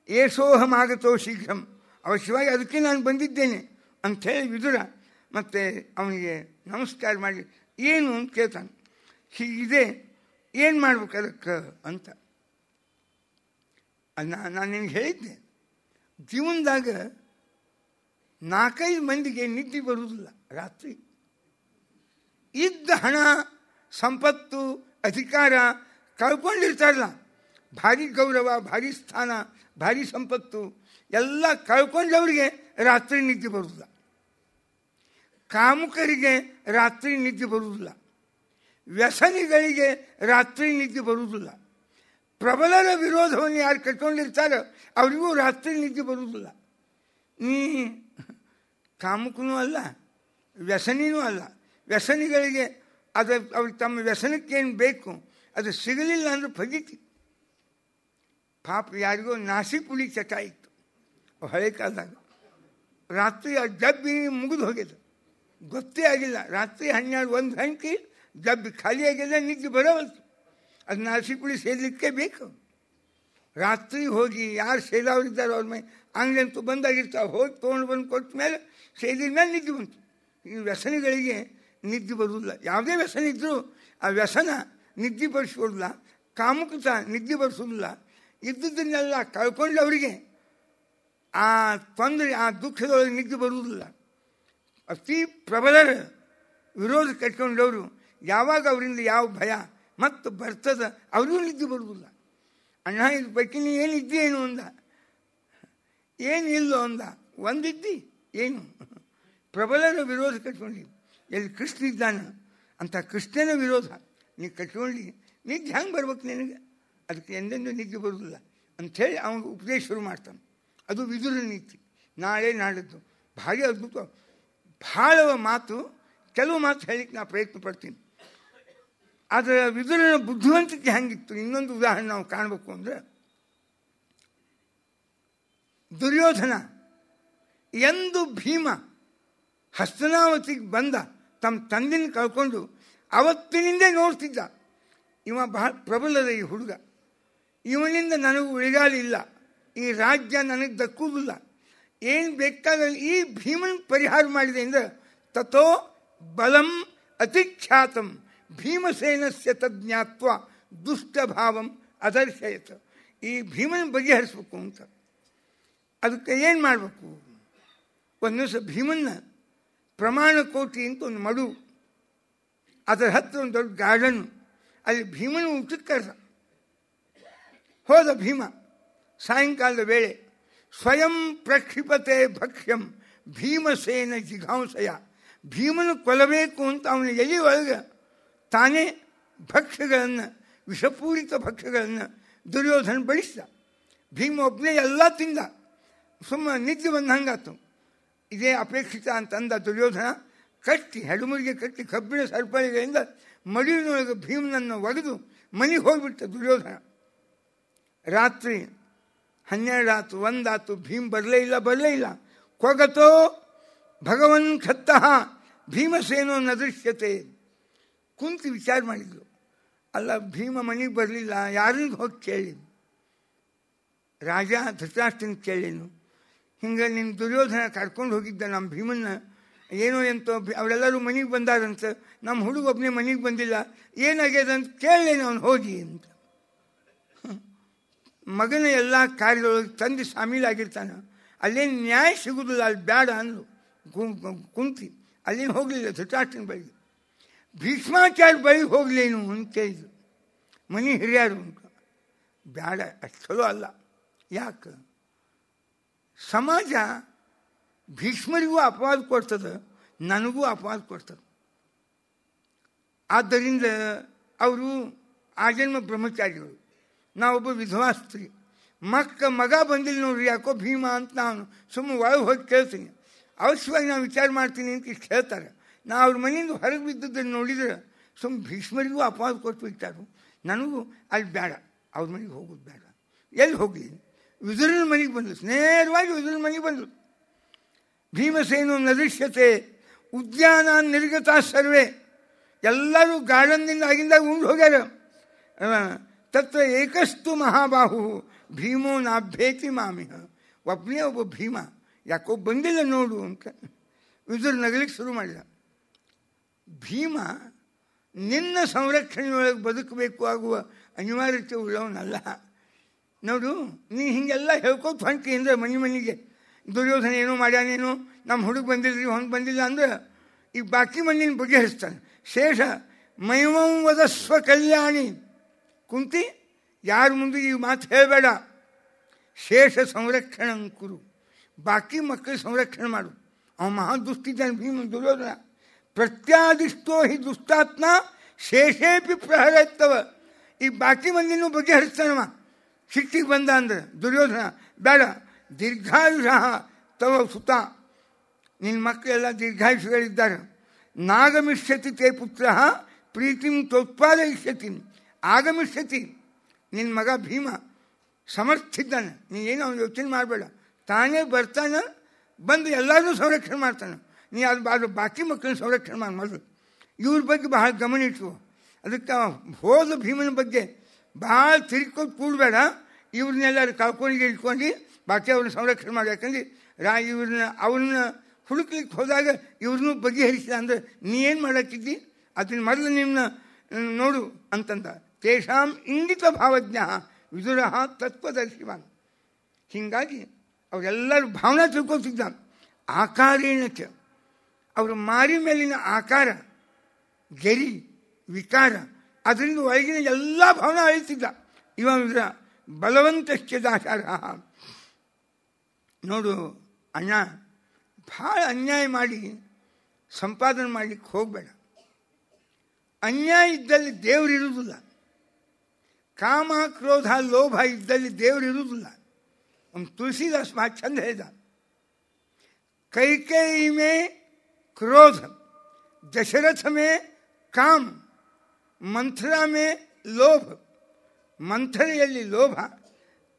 ಏಷೋಹಮಾಗತೋ ಶೀಘ್ರಂ, ಅವಶ್ಯವಾಗಿ ಅದಕ್ಕೆ ನಾನು ಬಂದಿದ್ದೇನೆ ಅಂಥೇಳಿ ವಿದುರ ಮತ್ತು ಅವನಿಗೆ ನಮಸ್ಕಾರ ಮಾಡಿ ಏನು ಅಂತ ಕೇಳ್ತಾನೆ. ಹೀಗಿದೆ, ಏನು ಮಾಡ್ಬೇಕು ಅದಕ್ಕೆ ಅಂತ. ನಾನು ನಿನಗೆ ಹೇಳಿದ್ದೆ, ಜೀವನದಾಗ 4-5 ಮಂದಿಗೆ ನಿದ್ದೆ ಬರುವುದಿಲ್ಲ ರಾತ್ರಿ. ಇದ್ದ ಹಣ, ಸಂಪತ್ತು, ಅಧಿಕಾರ, ಕಳ್ಕೊಂಡಿರ್ತಾರಲ್ಲ, ಭಾರಿ ಗೌರವ, ಭಾರಿ ಸ್ಥಾನ, ಭಾರಿ ಸಂಪತ್ತು ಎಲ್ಲ ಕಳ್ಕೊಂಡವರಿಗೆ ರಾತ್ರಿ ನಿದ್ದೆ ಬರುವುದಿಲ್ಲ. ಕಾಮುಕರಿಗೆ ರಾತ್ರಿ ನಿದ್ದೆ ಬರುವುದಿಲ್ಲ. ವ್ಯಸನಿಗಳಿಗೆ ರಾತ್ರಿ ನಿದ್ದೆ ಬರುವುದಿಲ್ಲ. ಪ್ರಬಲರ ವಿರೋಧವನ್ನು ಯಾರು ಕಟ್ಕೊಂಡಿರ್ತಾರೋ ಅವರಿಗೂ ರಾತ್ರಿ ನಿದ್ದೆ ಬರುವುದಿಲ್ಲ. ನೀ ಕಾಮುಕನೂ ಅಲ್ಲ, ವ್ಯಸನಿನೂ ಅಲ್ಲ. ವ್ಯಸನಿಗಳಿಗೆ ಅವ್ರಿಗೆ ತಮ್ಮ ವ್ಯಸನಕ್ಕೇನು ಬೇಕು ಅದು ಸಿಗಲಿಲ್ಲ ಅಂದ್ರೆ ಫಜಿತಿ. ಪಾಪ ಯಾರಿಗೋ ನಾಸಿ ಪುಳಿ ಚಟ ಇತ್ತು ಹಳೆ ಕಾಲದಾಗ. ರಾತ್ರಿ ಆ ಡಬ್ಬಿ ಮುಗಿದು ಹೋಗ್ಯದ, ಗೊತ್ತೇ ಆಗಿಲ್ಲ. ರಾತ್ರಿ 12-1 ಗಂಟೆ ಡಬ್ಬಿ ಖಾಲಿ ಆಗಿಲ್ಲ, ನಿದ್ದೆ ಬರೋವಲ್ತು. ಅದು ನಾಸಿ ಪುಳಿ ಸೇದಲಿಕ್ಕೆ ಬೇಕು. ರಾತ್ರಿ ಹೋಗಿ ಯಾರು ಸೇದವ್ರಿದ್ದಾರೋ ಅವ್ರ ಮೇಲೆ ಅಂಗಡಿಯಂತೂ ಬಂದಾಗಿರ್ತಾವೆ, ಹೋಗಿ ತೊಗೊಂಡು ಬಂದು ಕೊಟ್ಟ ಮೇಲೆ ಸೇದಿದ ಮೇಲೆ ನಿದ್ದೆ ಬಂತು. ಈ ವ್ಯಸನಿಗಳಿಗೆ ನಿದ್ದೆ ಬರುವುದಿಲ್ಲ. ಯಾವುದೇ ವ್ಯಸನ ಇದ್ದರೂ ಆ ವ್ಯಸನ ನಿದ್ದೆ ಬರೆಸ್ಕೊಡಲ್ಲ, ಕಾಮುಕತ ನಿದ್ದೆ ಬರೆಸೋದಿಲ್ಲ. ಇದ್ದುದನ್ನೆಲ್ಲ ಕಳ್ಕೊಂಡವರಿಗೆ ಆ ತೊಂದರೆ, ಆ ದುಃಖದೊಳಗೆ ನಿದ್ದೆ ಬರುವುದಿಲ್ಲ. ಅತಿ ಪ್ರಬಲರ ವಿರೋಧ ಕಟ್ಕೊಂಡವರು ಯಾವಾಗ ಅವರಿಂದ ಯಾವ ಭಯ ಮತ್ತು ಬರ್ತದ ಅವ್ರಿಗೂ ನಿದ್ದೆ ಬರುವುದಿಲ್ಲ. ಅಣ್ಣ ಇದ್ರ ಪೈಕಿ ನೀ ಏನಿದ್ದಿ ಏನು ಅಂದ, ಏನಿಲ್ಲೋ ಅಂದ, ಒಂದಿದ್ದಿ ಏನು. ಪ್ರಬಲರ ವಿರೋಧ ಕಟ್ಕೊಂಡು ಎಲ್ಲಿ ಕೃಷ್ಣ ಇದ್ದಾನ ಅಂತ ಕೃಷ್ಣನ ವಿರೋಧ ನೀ ಕಟ್ಕೊಂಡು ನಿದ್ದೆ ಹೆಂಗೆ ಬರ್ಬೇಕು ನಿನಗೆ, ಅದಕ್ಕೆ ಎಂದೆಂದು ನಿದ್ದೆ ಬರುವುದಿಲ್ಲ ಅಂಥೇಳಿ ಅವನಿಗೆ ಉಪದೇಶ ಶುರು ಮಾಡ್ತಾನೆ. ಅದು ವಿದುರ ನೀತಿ. ನಾಳೆ ನಾಡಿದ್ದು ಭಾರಿ ಅದ್ಭುತ, ಭಾಳ ಮಾತು, ಕೆಲವು ಮಾತು ಹೇಳಿಕ್ಕೆ ನಾ ಪ್ರಯತ್ನ ಪಡ್ತೀನಿ. ಆದರೆ ವಿದುರನ ಬುದ್ಧಿವಂತಿಕೆ ಹೆಂಗಿತ್ತು ಇನ್ನೊಂದು ಉದಾಹರಣೆ ನಾವು ಕಾಣಬೇಕು ಅಂದರೆ, ದುರ್ಯೋಧನ ಎಂದು ಭೀಮ ಹಸ್ತನಾವತಿಗೆ ಬಂದ ತಮ್ಮ ತಂದಿನ ಕಳ್ಕೊಂಡು ಅವತ್ತಿನಿಂದೇ ನೋಡ್ತಿದ್ದ, ಇವ ಬಹಳ ಪ್ರಬಲದ ಈ ಹುಡುಗ, ಇವನಿಂದ ನನಗೂ ಉಳಿಗಾಲಿಲ್ಲ, ಈ ರಾಜ್ಯ ನನಗೆ ದಕ್ಕುವುದಿಲ್ಲ, ಏನು ಬೇಕಾಗಲಿ ಈ ಭೀಮನ ಪರಿಹಾರ ಮಾಡಿದೆ ಅಂದರೆ ತಥೋ ಬಲಂ ಅತಿಖ್ಯಾತಂ ಭೀಮಸೇನಸ್ಯ ತಜ್ಞಾತ್ವ ದುಷ್ಟಭಾವಂ ಅದರ್ಶಯತ. ಈ ಭೀಮನ ಬಗೆಹರಿಸ್ಬೇಕು ಅಂತ ಅದಕ್ಕೆ ಏನು ಮಾಡಬೇಕು? ಒಂದು ದಿವಸ ಭೀಮನ್ನ ಪ್ರಮಾಣ ಕೋಟಿ ಅಂತ ಒಂದು ಮಡು, ಅದರ ಹತ್ತಿರ ಒಂದು ದೊಡ್ಡ ಗಾರ್ಡನ್ನು, ಅಲ್ಲಿ ಭೀಮನ ಊಟಕ್ಕೆ ಕರೆದ. ಹೋದ ಭೀಮ. ಸಾಯಂಕಾಲದ ವೇಳೆ ಸ್ವಯಂ ಪ್ರಕ್ಷಿಪತೆ ಭಕ್ಷ್ಯಂ ಭೀಮಸೇನ ಜಿಘಾಂಸಯ. ಭೀಮನ ಕೊಲ್ಲಬೇಕು ಅಂತ ಅವನ ಎಲೆ ಒಳಗೆ ತಾನೇ ಭಕ್ಷ್ಯಗಳನ್ನು, ವಿಷಪೂರಿತ ಭಕ್ಷ್ಯಗಳನ್ನು ದುರ್ಯೋಧನ ಬಡಿಸಿದ. ಭೀಮ ಒಬ್ಬನೇ ಎಲ್ಲ ತಿಂದ. ಸುಮ್ಮನೆ ನಿದ್ದೆ ಬಂದು ಹಂಗಾತು. ಇದೇ ಅಪೇಕ್ಷಿತ ಅಂತಂದ ದುರ್ಯೋಧನ. ಕಟ್ಟಿ ಹೆಡುಮುರಿಗೆ ಕಟ್ಟಿ ಕಬ್ಬಿಣ ಸರ್ಪಳಿಗಳಿಂದ ಮಡಿನೊಳಗೆ ಭೀಮನನ್ನು ಒಗೆದು ಮನೆಗೆ ಹೋಗ್ಬಿಟ್ಟ ದುರ್ಯೋಧನ. ರಾತ್ರಿ 12 ಆತು, 1 ಆತು, ಭೀಮ್ ಬರಲೇ ಇಲ್ಲ. ಕೊಗತೋ ಭಗವನ್ ಖತ್ತಃ ಭೀಮಸೇನೋ ನ ದೃಶ್ಯತೆ. ಕುಂತು ವಿಚಾರ ಮಾಡಿದ್ರು, ಅಲ್ಲ ಭೀಮ ಮನೆಗೆ ಬರಲಿಲ್ಲ, ಯಾರನ್ನು ಹೋಗಿ ಕೇಳಿ? ರಾಜ ಧೃತರಾಷ್ಟ್ರನ ಕೇಳೇನು, ಹಿಂಗೆ ನಿನ್ನ ದುರ್ಯೋಧನ ಕರ್ಕೊಂಡು ಹೋಗಿದ್ದ ನಮ್ಮ ಭೀಮನ್ನ, ಏನೋ ಎಂತೋ ಅವರೆಲ್ಲರೂ ಮನೆಗೆ ಬಂದಾರಂತ, ನಮ್ಮ ಹುಡುಗ ಒಬ್ಬನೇ ಮನೆಗೆ ಬಂದಿಲ್ಲ, ಏನಾಗ್ಯದ ಅಂತ ಕೇಳೇನು ಅವನು ಹೋಗಿ ಅಂತ. ಮಗನ ಎಲ್ಲ ಕಾರ್ಯದೊಳಗೆ ತಂದು ಶಾಮೀಲಾಗಿರ್ತಾನೆ, ಅಲ್ಲೇನು ನ್ಯಾಯ ಸಿಗುವುದಿಲ್ಲ, ಅಲ್ಲಿ ಬೇಡ ಅಂದರು. ಕುಂತಿ ಅಲ್ಲೇನು ಹೋಗಲಿಲ್ಲ ಧೃತರಾಷ್ಟ್ರನ ಬಳಿಗೆ. ಭೀಷ್ಮಾಚಾರ್ಯ ಬಳಿಗೆ ಹೋಗಲೇನು ಅಂತ ಕೇಳಿದ್ರು. ಮನೆ ಹಿರಿಯರು ಅಂತ. ಬೇಡ, ಅಷ್ಟು ಚಲೋ ಅಲ್ಲ. ಯಾಕೆ? ಸಮಾಜ ಭೀಷ್ಮರಿಗೂ ಅಪವಾದ ಕೊಡ್ತದೆ, ನನಗೂ ಅಪವಾದ ಕೊಡ್ತದೆ. ಆದ್ದರಿಂದ ಅವರು ಆಜನ್ಮ ಬ್ರಹ್ಮಚಾರಿಗಳು, ನಾವೊಬ್ಬ ವಿಧವಾ ಸ್ತ್ರೀ. ಮಗ ಬಂದಿಲ್ಲ ನೋಡ್ರಿ, ಯಾಕೋ ಭೀಮ ಅಂತ ನಾನು ಸುಮ್ಮನೆ ಒಳಗೆ ಹೋಗಿ ಕೇಳ್ತೀನಿ. ಅವಶ್ಯವಾಗಿ ನಾನು ವಿಚಾರ ಮಾಡ್ತೀನಿ ಅಂತ ಇಷ್ಟು ಹೇಳ್ತಾರೆ. ನಾ ಅವ್ರ ಮನೆಯಿಂದ ಹೊರಗೆ ಬಿದ್ದದ್ದನ್ನು ನೋಡಿದರೆ ಸುಮ್ಮನೆ ಭೀಷ್ಮರಿಗೂ ಅಪವಾದ ಕೊಟ್ಟು ಬಿಡ್ತಾರು, ನನಗೂ ಅಲ್ಲಿ ಬೇಡ, ಅವ್ರ ಮನೆಗೆ ಹೋಗೋದು ಬೇಡ. ಎಲ್ಲಿ ಹೋಗಲಿ? ವಿದುರನ ಮನೆಗೆ ಬಂದರು, ನೇರವಾಗಿ ವಿದುರನ ಮನೆಗೆ ಬಂದರು. ಭೀಮಸೇನೋ ನದೃಶ್ಯತೆ ಉದ್ಯಾನ ನಿರ್ಗತ ಸರ್ವೇ. ಎಲ್ಲರೂ ಗಾರ್ಡನ್ನಿಂದ ಆಗಿಂದಾಗ ಉಂಡು ಹೋಗ್ಯಾರ. ತತ್ರ ಏಕಸ್ತು ಮಹಾಬಾಹು ಭೀಮೋ ನಾಭ್ಯೇತಿ ಮಾಮಿಹ. ಒಬ್ಬನೇ ಒಬ್ಬ ಭೀಮ ಯಾಕೋ ಬಂದಿಲ್ಲ ನೋಡು ಅಂತ ವಿದುರ ನಗಲಿಕ್ಕೆ ಶುರು ಮಾಡಿದ. ಭೀಮ ನಿನ್ನ ಸಂರಕ್ಷಣೆಯೊಳಗೆ ಬದುಕಬೇಕು ಆಗುವ ಅನಿವಾರ್ಯತೆ ಉಳ್ಳವನಲ್ಲ. ನೋಡು, ನೀ ಹೀಗೆಲ್ಲ ಹೇಳ್ಕೋತ ಹೊಂಟಿ ಅಂದರೆ ಮನೆಗೆ ದುರ್ಯೋಧನ ಏನೋ ಮಾಡ್ಯಾನೇನೋ, ನಮ್ಮ ಹುಡುಗ ಬಂದಿಲ್ಲರಿ, ಹೊಂಗೆ ಬಂದಿಲ್ಲ ಅಂದ್ರೆ ಈ ಬಾಕಿ ಮಣ್ಣಿನ ಬಗೆಹರಿಸ್ತಾನೆ. ಶೇಷ ಮೈಮಂ ವದಸ್ವ ಕಲ್ಯಾಣಿ ಕುಂತಿ ಯಾರ ಮುಂದೆ ಈ ಮಾತು ಹೇಳಬೇಡ, ಶೇಷ ಸಂರಕ್ಷಣೆ ಕುರು, ಬಾಕಿ ಮಕ್ಕಳು ಸಂರಕ್ಷಣೆ ಮಾಡು. ಅವ ಮಹಾ ದುಷ್ಟಿದ್ದಾನೆ ಭೀಮ ದುರ್ಯೋಧನ. ಪ್ರತ್ಯಾದಿಷ್ಟೋ ಹಿ ದುಷ್ಟಾತ್ಮ ಶೇಷೇಪಿ ಪ್ರಹರತ್ತವ. ಈ ಬಾಕಿ ಮಂದಿನೂ ಬಗೆಹರಿಸ್ತಾನವ. ಸಿಟ್ಟಿಗೆ ಬಂದ ಅಂದ್ರೆ ದುರ್ಯೋಧನ, ಬೇಡ, ದೀರ್ಘಾಯುಷ ತವ ಸುತ, ನಿನ್ನ ಮಕ್ಕಳೆಲ್ಲ ದೀರ್ಘಾಯುಷಗಳಿದ್ದಾರೆ. ನಾಗಮಿಷ್ಯತಿ ತೇ ಪುತ್ರ ಪ್ರೀತಿಂ ತೋತ್ಪಾದಯಿಷ್ಯತಿ. ಆಗಮಿಷ್ಯತಿ, ನಿನ್ನ ಮಗ ಭೀಮ ಸಮರ್ಥಿದ್ದಾನೆ, ನೀನೇನು ಅವನು ಯೋಚನೆ ಮಾಡಬೇಡ, ತಾನೇ ಬರ್ತಾನೆ, ಬಂದು ಎಲ್ಲರೂ ಸಂರಕ್ಷಣೆ ಮಾಡ್ತಾನೆ. ನೀ ಅದು ಬಾಕಿ ಮಕ್ಕಳನ್ನ ಸಂರಕ್ಷಣೆ ಮಾಡಿ ಮೊದಲು. ಇವ್ರ ಬಗ್ಗೆ ಬಹಳ ಗಮನ ಇಟ್ಟು, ಅದಕ್ಕೆ ಹೋದ ಭೀಮನ ಬಗ್ಗೆ ಭಾಳ ತಿರ್ಕೊಂಡು ಕೂಡಬೇಡ, ಇವ್ರನ್ನೆಲ್ಲರೂ ಕಳ್ಕೊಂಡಿಗೆ ಇಟ್ಕೊಂಡು ಬಾಕಿ ಅವ್ರನ್ನ ಸಂರಕ್ಷಣೆ ಮಾಡಿ. ಯಾಕಂದ್ರೆ ಅವ್ರನ್ನ ಹುಡುಕ್ಲಿಕ್ಕೆ ಹೋದಾಗ ಇವ್ರನ್ನೂ ಬಗೆಹರಿಸಿದ ಅಂದ್ರೆ ನೀ ಏನು ಮಾಡತ್ತಿದ್ದಿ, ಅದನ್ನ ಮೊದಲು ನಿನ್ನ ನೋಡು ಅಂತಂದ. ತೇಷಾಂ ಇಂಗಿತ ಭಾವಜ್ಞ ವಿದುರ ತತ್ವದರ್ಶಿವಾನ್. ಹೀಗಾಗಿ ಅವರೆಲ್ಲರೂ ಭಾವನಾ ತಿಳ್ಕೊತಿದ್ದ. ಆಕಾರೇಣಚ, ಅವರ ಮಾರಿ ಮೇಲಿನ ಆಕಾರ, ಗೆರಿ, ವಿಕಾರ, ಅದರಿಂದ ಒಳಗಿನ ಎಲ್ಲ ಭಾವನೆ ಅಳಿತಿದ್ದ. ಇವ ಬಲವಂತಶ್ಚ ದಾಸಾರ. ನೋಡು ಅಣ್ಣ, ಭಾಳ ಅನ್ಯಾಯ ಮಾಡಿ ಸಂಪಾದನೆ ಮಾಡಲಿಕ್ಕೆ ಹೋಗಬೇಡ. ಅನ್ಯಾಯ ಇದ್ದಲ್ಲಿ ದೇವರಿರುವುದಿಲ್ಲ. ಕಾಮ, ಕ್ರೋಧ, ಲೋಭ ಇದ್ದಲ್ಲಿ ದೇವರಿರುವುದಿಲ್ಲ. ಒಂದು ತುಳಸಿದಾಸ್ ಭಾಳ ಚಂದ ಹೇಳಿದ, ಕೈಕೇಯಿ ಮೇ ಕ್ರೋಧ, ದಶರಥ ಮೇ ಕಾಮ, ಮಂಥರಾ ಮೇ ಲೋಭ. ಮಂಥರೆಯಲ್ಲಿ ಲೋಭ,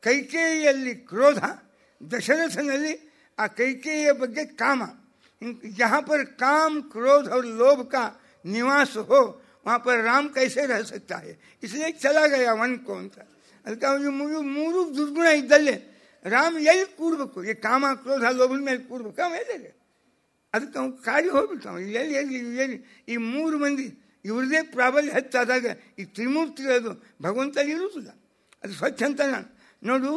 ಕೈಕೇಯಿಯಲ್ಲಿ ಕ್ರೋಧ, ದಶರಥನಲ್ಲಿ ಆ ಕೈಕೇಯಿಯ ಬಗ್ಗೆ ಕಾಮ. जहाँ पर काम, क्रोध और लोभ का निवास हो वहाँ पर राम कैसे रह सकता है, इसलिए चला गया वन को ಅಂತ. ಅದಕ್ಕೆ ಅವನು ಮೂರು ದುರ್ಗುಣ ಇದ್ದಲ್ಲೇ ರಾಮ ಎಲ್ಲಿ ಕೂಡ್ಬೇಕು? ಈ ಕಾಮ, ಕ್ರೋಧ, ಲೋಭದ ಮೇಲೆ ಕೂಡ್ಬೇಕು. ಅವ ಎಲ್ಲಿ? ಅದಕ್ಕೆ ಅವ್ನು ಕಾಡಿ ಹೋಗ್ಬಿಟ್ಟು ಅವ ಎಲ್ಲಿ ಈ ಮೂರು ಮಂದಿ ಇವ್ರದೇ ಪ್ರಾಬಲ್ಯ ಹೆಚ್ಚಾದಾಗ ಈ ತ್ರಿಮೂರ್ತಿಗಳದು ಭಗವಂತಲ್ಲಿ ಇರುವುದಿಲ್ಲ. ಅದು ಸ್ವಚ್ಛ ಅಂತ ನಾನು ನೋಡು.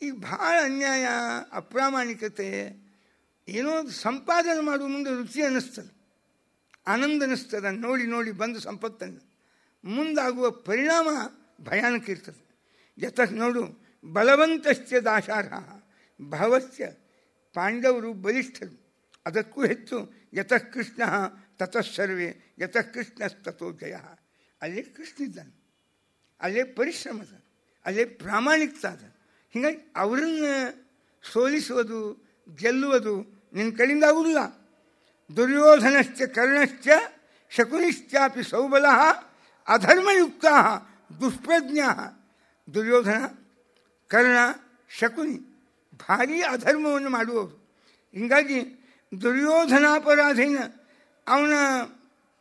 ಈಗ ಭಾಳ ಅನ್ಯಾಯ, ಅಪ್ರಾಮಾಣಿಕತೆ, ಏನೋ ಸಂಪಾದನೆ ಮಾಡುವ ಮುಂದೆ ರುಚಿ ಅನ್ನಿಸ್ತದೆ, ಆನಂದ ಅನ್ನಿಸ್ತದೆ. ನೋಡಿ ನೋಡಿ ಬಂದು ಸಂಪತ್ತನ್ನು ಮುಂದಾಗುವ ಪರಿಣಾಮ ಭಯಾನಕ ಇರ್ತದೆ. ಯತಃ ನೋಡು, ಬಲವಂತಶ್ಚ ದಾಶಾರ್ಹ, ಭವಶ್ಚ ಪಾಂಡವರು ಬಲಿಷ್ಠರು, ಅದಕ್ಕೂ ಹೆಚ್ಚು ಯತಃ ಕೃಷ್ಣ ತತಃ ಸರ್ವೇ, ಯತಃ ಕೃಷ್ಣಸ್ತತೋ ಜಯ. ಅಲ್ಲೇ ಕೃಷ್ಣ ಇದ್ದಾನೆ, ಅಲ್ಲೇ ಪರಿಶ್ರಮದ, ಅಲ್ಲೇ ಪ್ರಾಮಾಣಿಕತೆ ಅದ. ಹೀಗಾಗಿ ಅವರನ್ನು ಸೋಲಿಸುವುದು, ಗೆಲ್ಲುವುದು ನಿನ್ನ ಕಡೆಯಿಂದ ಆಗುವುದಿಲ್ಲ. ದುರ್ಯೋಧನಶ್ಚ ಕರ್ಣಶ್ಚ ಶಕುನಿಶ್ಚಾಪಿ ಸೌಬಲ ಅಧರ್ಮಯುಕ್ತ ದುಷ್ಪ್ರಜ್ಞಾ. ದುರ್ಯೋಧನ, ಕರ್ಣ, ಶಕುನಿ ಭಾರೀ ಅಧರ್ಮವನ್ನು ಮಾಡುವವರು. ಹೀಗಾಗಿ ದುರ್ಯೋಧನಾಪರಾಧೀನ ಅವನ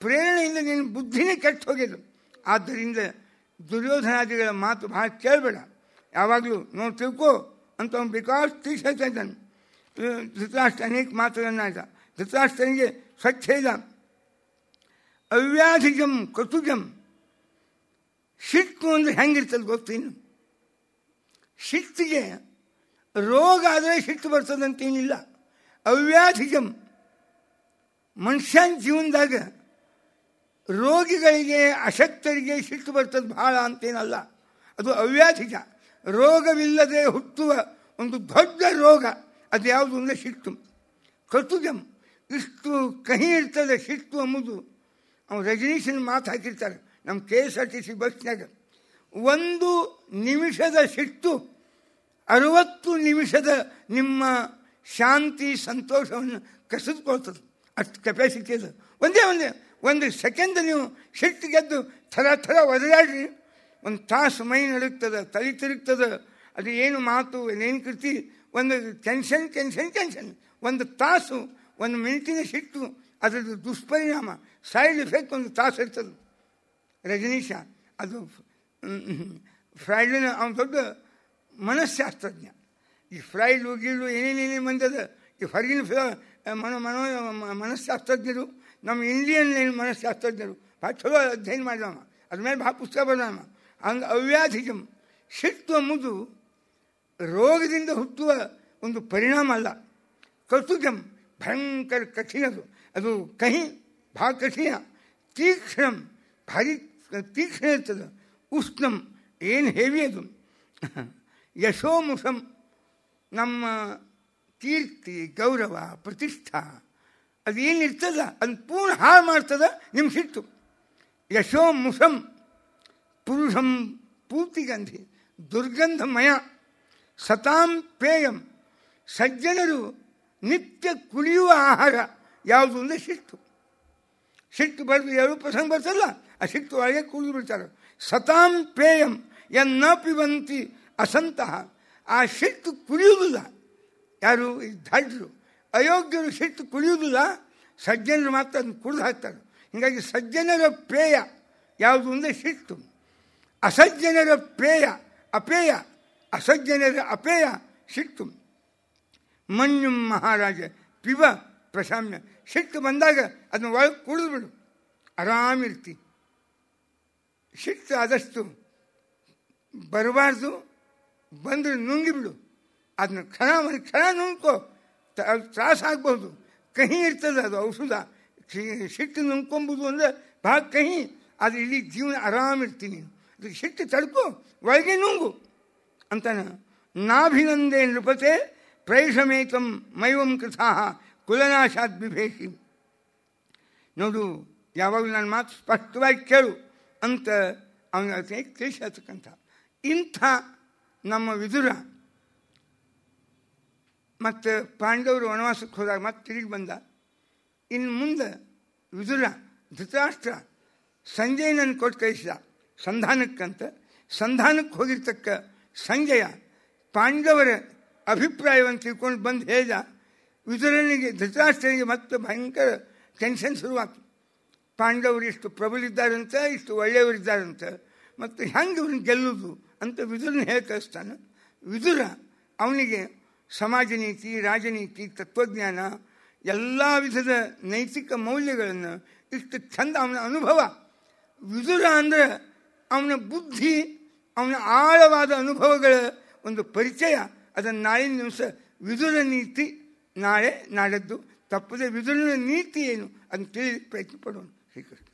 ಪ್ರೇರಣೆಯಿಂದ ನಿನ್ನ ಬುದ್ಧಿನೇ ಕೆಟ್ಟು ಹೋಗಿದ್ದು. ಆದ್ದರಿಂದ ದುರ್ಯೋಧನಾದಿಗಳ ಮಾತು ಭಾಳ ಕೇಳಬೇಡ. ಯಾವಾಗಲೂ ನೋಡಿ ತಿಳ್ಕೋ ಅಂತ ಅವನು ಬಿಕಾಸ್ ತಿಳಿಸ್ತಾ ಇದ್ದಾನೆ. ಧೃತರಾಷ್ಟ್ರ ಅನೇಕ ಮಾತುಗಳನ್ನು ಆಯ್ತ. ಧೃತರಾಷ್ಟ್ರನಿಗೆ ಸ್ವಚ್ಛ ಇಲ್ಲ. ಅವ್ಯಾಧಿಜಂ ಕಟುಜಂ. ಸಿಟ್ಟು ಅಂದರೆ ಹೆಂಗಿರ್ತದೆ ಗೊತ್ತೇನು? ಸಿಟ್ಟಿಗೆ ರೋಗ ಆದರೆ ಸಿಟ್ಟು ಬರ್ತದಂತೇನಿಲ್ಲ. ಅವ್ಯಾಧಿಜಂ, ಮನುಷ್ಯನ ಜೀವನದಾಗ ರೋಗಿಗಳಿಗೆ, ಅಶಕ್ತರಿಗೆ ಸಿಟ್ಟು ಬರ್ತದೆ ಭಾಳ ಅಂತೇನಲ್ಲ. ಅದು ಅವ್ಯಾಧಿಜ, ರೋಗವಿಲ್ಲದೆ ಹುಟ್ಟುವ ಒಂದು ದೊಡ್ಡ ರೋಗ. ಅದು ಯಾವುದು ಅಂದರೆ ಸಿಟ್ಟು. ಕಟುಜಂ, ಇಷ್ಟು ಕಹಿ ಇರ್ತದೆ ಸಿಟ್ಟು ಎಂಬುದು. ಅವ್ನು ರಜನೀಶನ ಮಾತು ಹಾಕಿರ್ತಾರೆ ನಮ್ಮ KSRTC ಬಸ್ನಾಗ. 1 ನಿಮಿಷದ ಸಿಟ್ಟು 60 ನಿಮಿಷದ ನಿಮ್ಮ ಶಾಂತಿ, ಸಂತೋಷವನ್ನು ಕಸಿದುಕೊಳ್ತದೆ. ಅಷ್ಟು ಕೆಪಾಸಿಟಿ ಅದು. ಒಂದು ಸೆಕೆಂಡ್ ನೀವು ಸಿಟ್ಟು ಗೆದ್ದು ಥರ ಒದರಾಡ್ರಿ, 1 ತಾಸು ಮೈ ನಡುಗ್ತದೆ, ತಲೆ ತಿರುಗ್ತದೆ. ಅದು ಏನು ಮಾತು, ಏನು ಕೃತಿ, ಒಂದು ಟೆನ್ಷನ್ 1 ತಾಸು, 1 ಮಿನಿಟಿನ ಸಿಟ್ಟು, ಅದರದ್ದು ದುಷ್ಪರಿಣಾಮ, ಸೈಡ್ ಎಫೆಕ್ಟ್ 1 ತಾಸು ಇರ್ತದೆ. ರಜನೀಶ ಅದು ಫ್ರೈಡ್ನ ಅವನು ದೊಡ್ಡ ಮನಸ್ಶಾಸ್ತ್ರಜ್ಞ. ಈ ಫ್ರೈಡ್ ಗೀಳು ಏನೇನೇನೇ ಬಂದದ ಈ ಹೊರಗಿನ ಮನಸ್ಶಾಸ್ತ್ರಜ್ಞರು, ನಮ್ಮ ಇಂಡಿಯನ್ ಮನಸ್ಶಾಸ್ತ್ರಜ್ಞರು ಭಾಳ ಚಲೋ ಅಧ್ಯಯನ ಮಾಡಿದವ, ಅದ್ರ ಮೇಲೆ ಭಾಳ ಪುಸ್ತಕ ಬರೆದವ. ಹಂಗೆ ಅವ್ಯಾಧಿಜಂ, ಸಿಟ್ಟು ಎಂಬುದು ರೋಗದಿಂದ ಹುಟ್ಟುವ ಒಂದು ಪರಿಣಾಮ ಅಲ್ಲ. ಕಟುಜಂ, ಭಯಂಕರ ಕಠಿಣದು, ಅದು ಕಹಿ ಭಾಳ ಕಠಿಣ. ತೀಕ್ಷ್ಣಂ, ಭಾರಿ ತೀಕ್ಷ್ಣ ಇರ್ತದೆ. ಉಷ್ಣಂ ಏನು ಹೆವಿ ಅದು. ಯಶೋಮುಷಂ ನಮ್ಮ ಕೀರ್ತಿ ಗೌರವ ಪ್ರತಿಷ್ಠಾ ಅದೇನಿರ್ತದ ಅದನ್ನು ಪೂರ್ಣ ಹಾಳು ಮಾಡ್ತದ ನಿಮ್ಮ ಸಿಟ್ಟು. ಯಶೋಮುಷಂ ಪುರುಷಂ ಪೂರ್ತಿಗಂಧಿ ದುರ್ಗಂಧಮಯ ಸತಾಂ ಪೇಯಂ ಸಜ್ಜನರು ನಿತ್ಯ ಕುಡಿಯುವ ಆಹಾರ ಯಾವುದು ಅಂದರೆ ಸಿಟ್ಟು. ಸಿಟ್ಟು ಬರೆದು ಎರಡು ಪ್ರಸಂಗ ಬರ್ತಲ್ಲ, ಆ ಸಿಟ್ಟು ಒಳಗೆ ಕುಡಿದು ಬಿಡ್ತಾರೆ. ಸತಾಂ ಪೇಯಂ ಯನ್ನ ಪಿಬಂತಿ ಅಸಂತಹ, ಆ ಸಿಟ್ಟು ಕುಡಿಯುವುದಿಲ್ಲ ಯಾರು ಈ ದಾಡ್ರು ಅಯೋಗ್ಯರು ಸಿಟ್ಟು ಕುಡಿಯುವುದಿಲ್ಲ, ಸಜ್ಜನರು ಮಾತ್ರ ಅದನ್ನು ಕುಡಿದು ಹಾಕ್ತಾರೆ. ಹೀಗಾಗಿ ಸಜ್ಜನರ ಪೇಯ ಯಾವುದು ಅಂದರೆ ಸಿಟ್ಟು. ಅಸಜ್ಜನರ ಪೇಯ ಅಪೇಯ, ಅಸಜ್ಜನರ ಅಪೇಯ ಸಿಟ್ಟು. ಮಣ್ಣು ಮಹಾರಾಜ ಪಿಬ ಪ್ರಶಾಮ್ಯ, ಸಿಟ್ಟು ಬಂದಾಗ ಅದನ್ನ ಒಳಗೆ ಕುಡಿದು ಬಿಡು, ಆರಾಮಿರ್ತಿ. ಸಿಟ್ಟು ಆದಷ್ಟು ಬರಬಾರ್ದು, ಬಂದರೆ ನುಂಗಿಬಿಡು. ಅದನ್ನ ಕ್ಷಣ ನುಂಗ್ಕೋ, ತ್ರಾಸಾಗ್ಬೋದು. ಕಹಿ ಇರ್ತದೆ ಅದು ಔಷಧ. ಸಿಟ್ಟು ನುಂಗ್ಕೊಂಬುದು ಅಂದರೆ ಭಾಳ ಕಹಿ, ಅದು ಇಡೀ ಜೀವನ ಆರಾಮಿರ್ತೀನಿ. ಅದಕ್ಕೆ ಸಿಟ್ಟು ತಡ್ಕೋ, ಒಳಗೆ ನುಂಗು ಅಂತಾನೆ. ನಾಭಿನಂದೇ ನೃಪತೆ ಪ್ರೈಷಮೇತಂ ಮೈವಂ ಕೃಥಾ ಕುಲನಾಶಾದ್ ಬಿಭೇಷಿ. ನೋಡು, ಯಾವಾಗಲೂ ನನ್ನ ಮಾತು ಸ್ಪಷ್ಟವಾಗಿ ಕೇಳು ಅಂತ ಅವನಿಗೆ ತಿಳಿಸತಕ್ಕಂಥ ಇಂಥ ನಮ್ಮ ವಿದುರ ಮತ್ತು ಪಾಂಡವರು ವನವಾಸಕ್ಕೆ ಹೋದಾಗ ಮತ್ತೆ ತಿರುಗಿ ಬಂದ. ಇನ್ನು ಮುಂದೆ ವಿದುರ ಧೃತರಾಷ್ಟ್ರ ಸಂಜಯನನ್ನು ಕೊಟ್ಟು ಕಳಿಸಿದ ಸಂಧಾನಕ್ಕಂತ. ಸಂಧಾನಕ್ಕೆ ಹೋಗಿರ್ತಕ್ಕ ಸಂಜಯ ಪಾಂಡವರ ಅಭಿಪ್ರಾಯವನ್ನು ತಿಳ್ಕೊಂಡು ಬಂದು ಹೇಳಿದ. ವಿದುರನಿಗೆ ಧೃತರಾಷ್ಟ್ರನಿಗೆ ಮತ್ತೆ ಭಯಂಕರ ಟೆನ್ಷನ್ ಶುರುವಾಯ್ತು. ಪಾಂಡವರು ಇಷ್ಟು ಪ್ರಬಲಿದ್ದಾರಂತ, ಇಷ್ಟು ಒಳ್ಳೆಯವರಿದ್ದಾರಂತ, ಮತ್ತು ಹೆಂಗೆ ಇವ್ರನ್ನ ಗೆಲ್ಲುವುದು ಅಂತ ವಿದುರನ ಹೇಳಿ ಕಳಿಸ್ತಾನೆ. ವಿದುರ ಅವನಿಗೆ ಸಮಾಜ ನೀತಿ, ರಾಜನೀತಿ, ತತ್ವಜ್ಞಾನ, ಎಲ್ಲ ವಿಧದ ನೈತಿಕ ಮೌಲ್ಯಗಳನ್ನು ಇಷ್ಟು ಚಂದ ಅವನ ಅನುಭವ. ವಿದುರ ಅಂದರೆ ಅವನ ಬುದ್ಧಿ, ಅವನ ಆಳವಾದ ಅನುಭವಗಳ ಒಂದು ಪರಿಚಯ. ಅದನ್ನು ನಾಳಿನ ದಿವಸ ವಿದುರ ನೀತಿ ನಾಳೆ ನಾಡದ್ದು ತಪ್ಪದೆ ವಿದುರನ ನೀತಿ ಏನು ಅದನ್ನು ತಿಳಿಯಲಿಕ್ಕೆ ಪ್ರಯತ್ನ ಪಡೋಣ. ಶ್ರೀಕೃಷ್ಣ.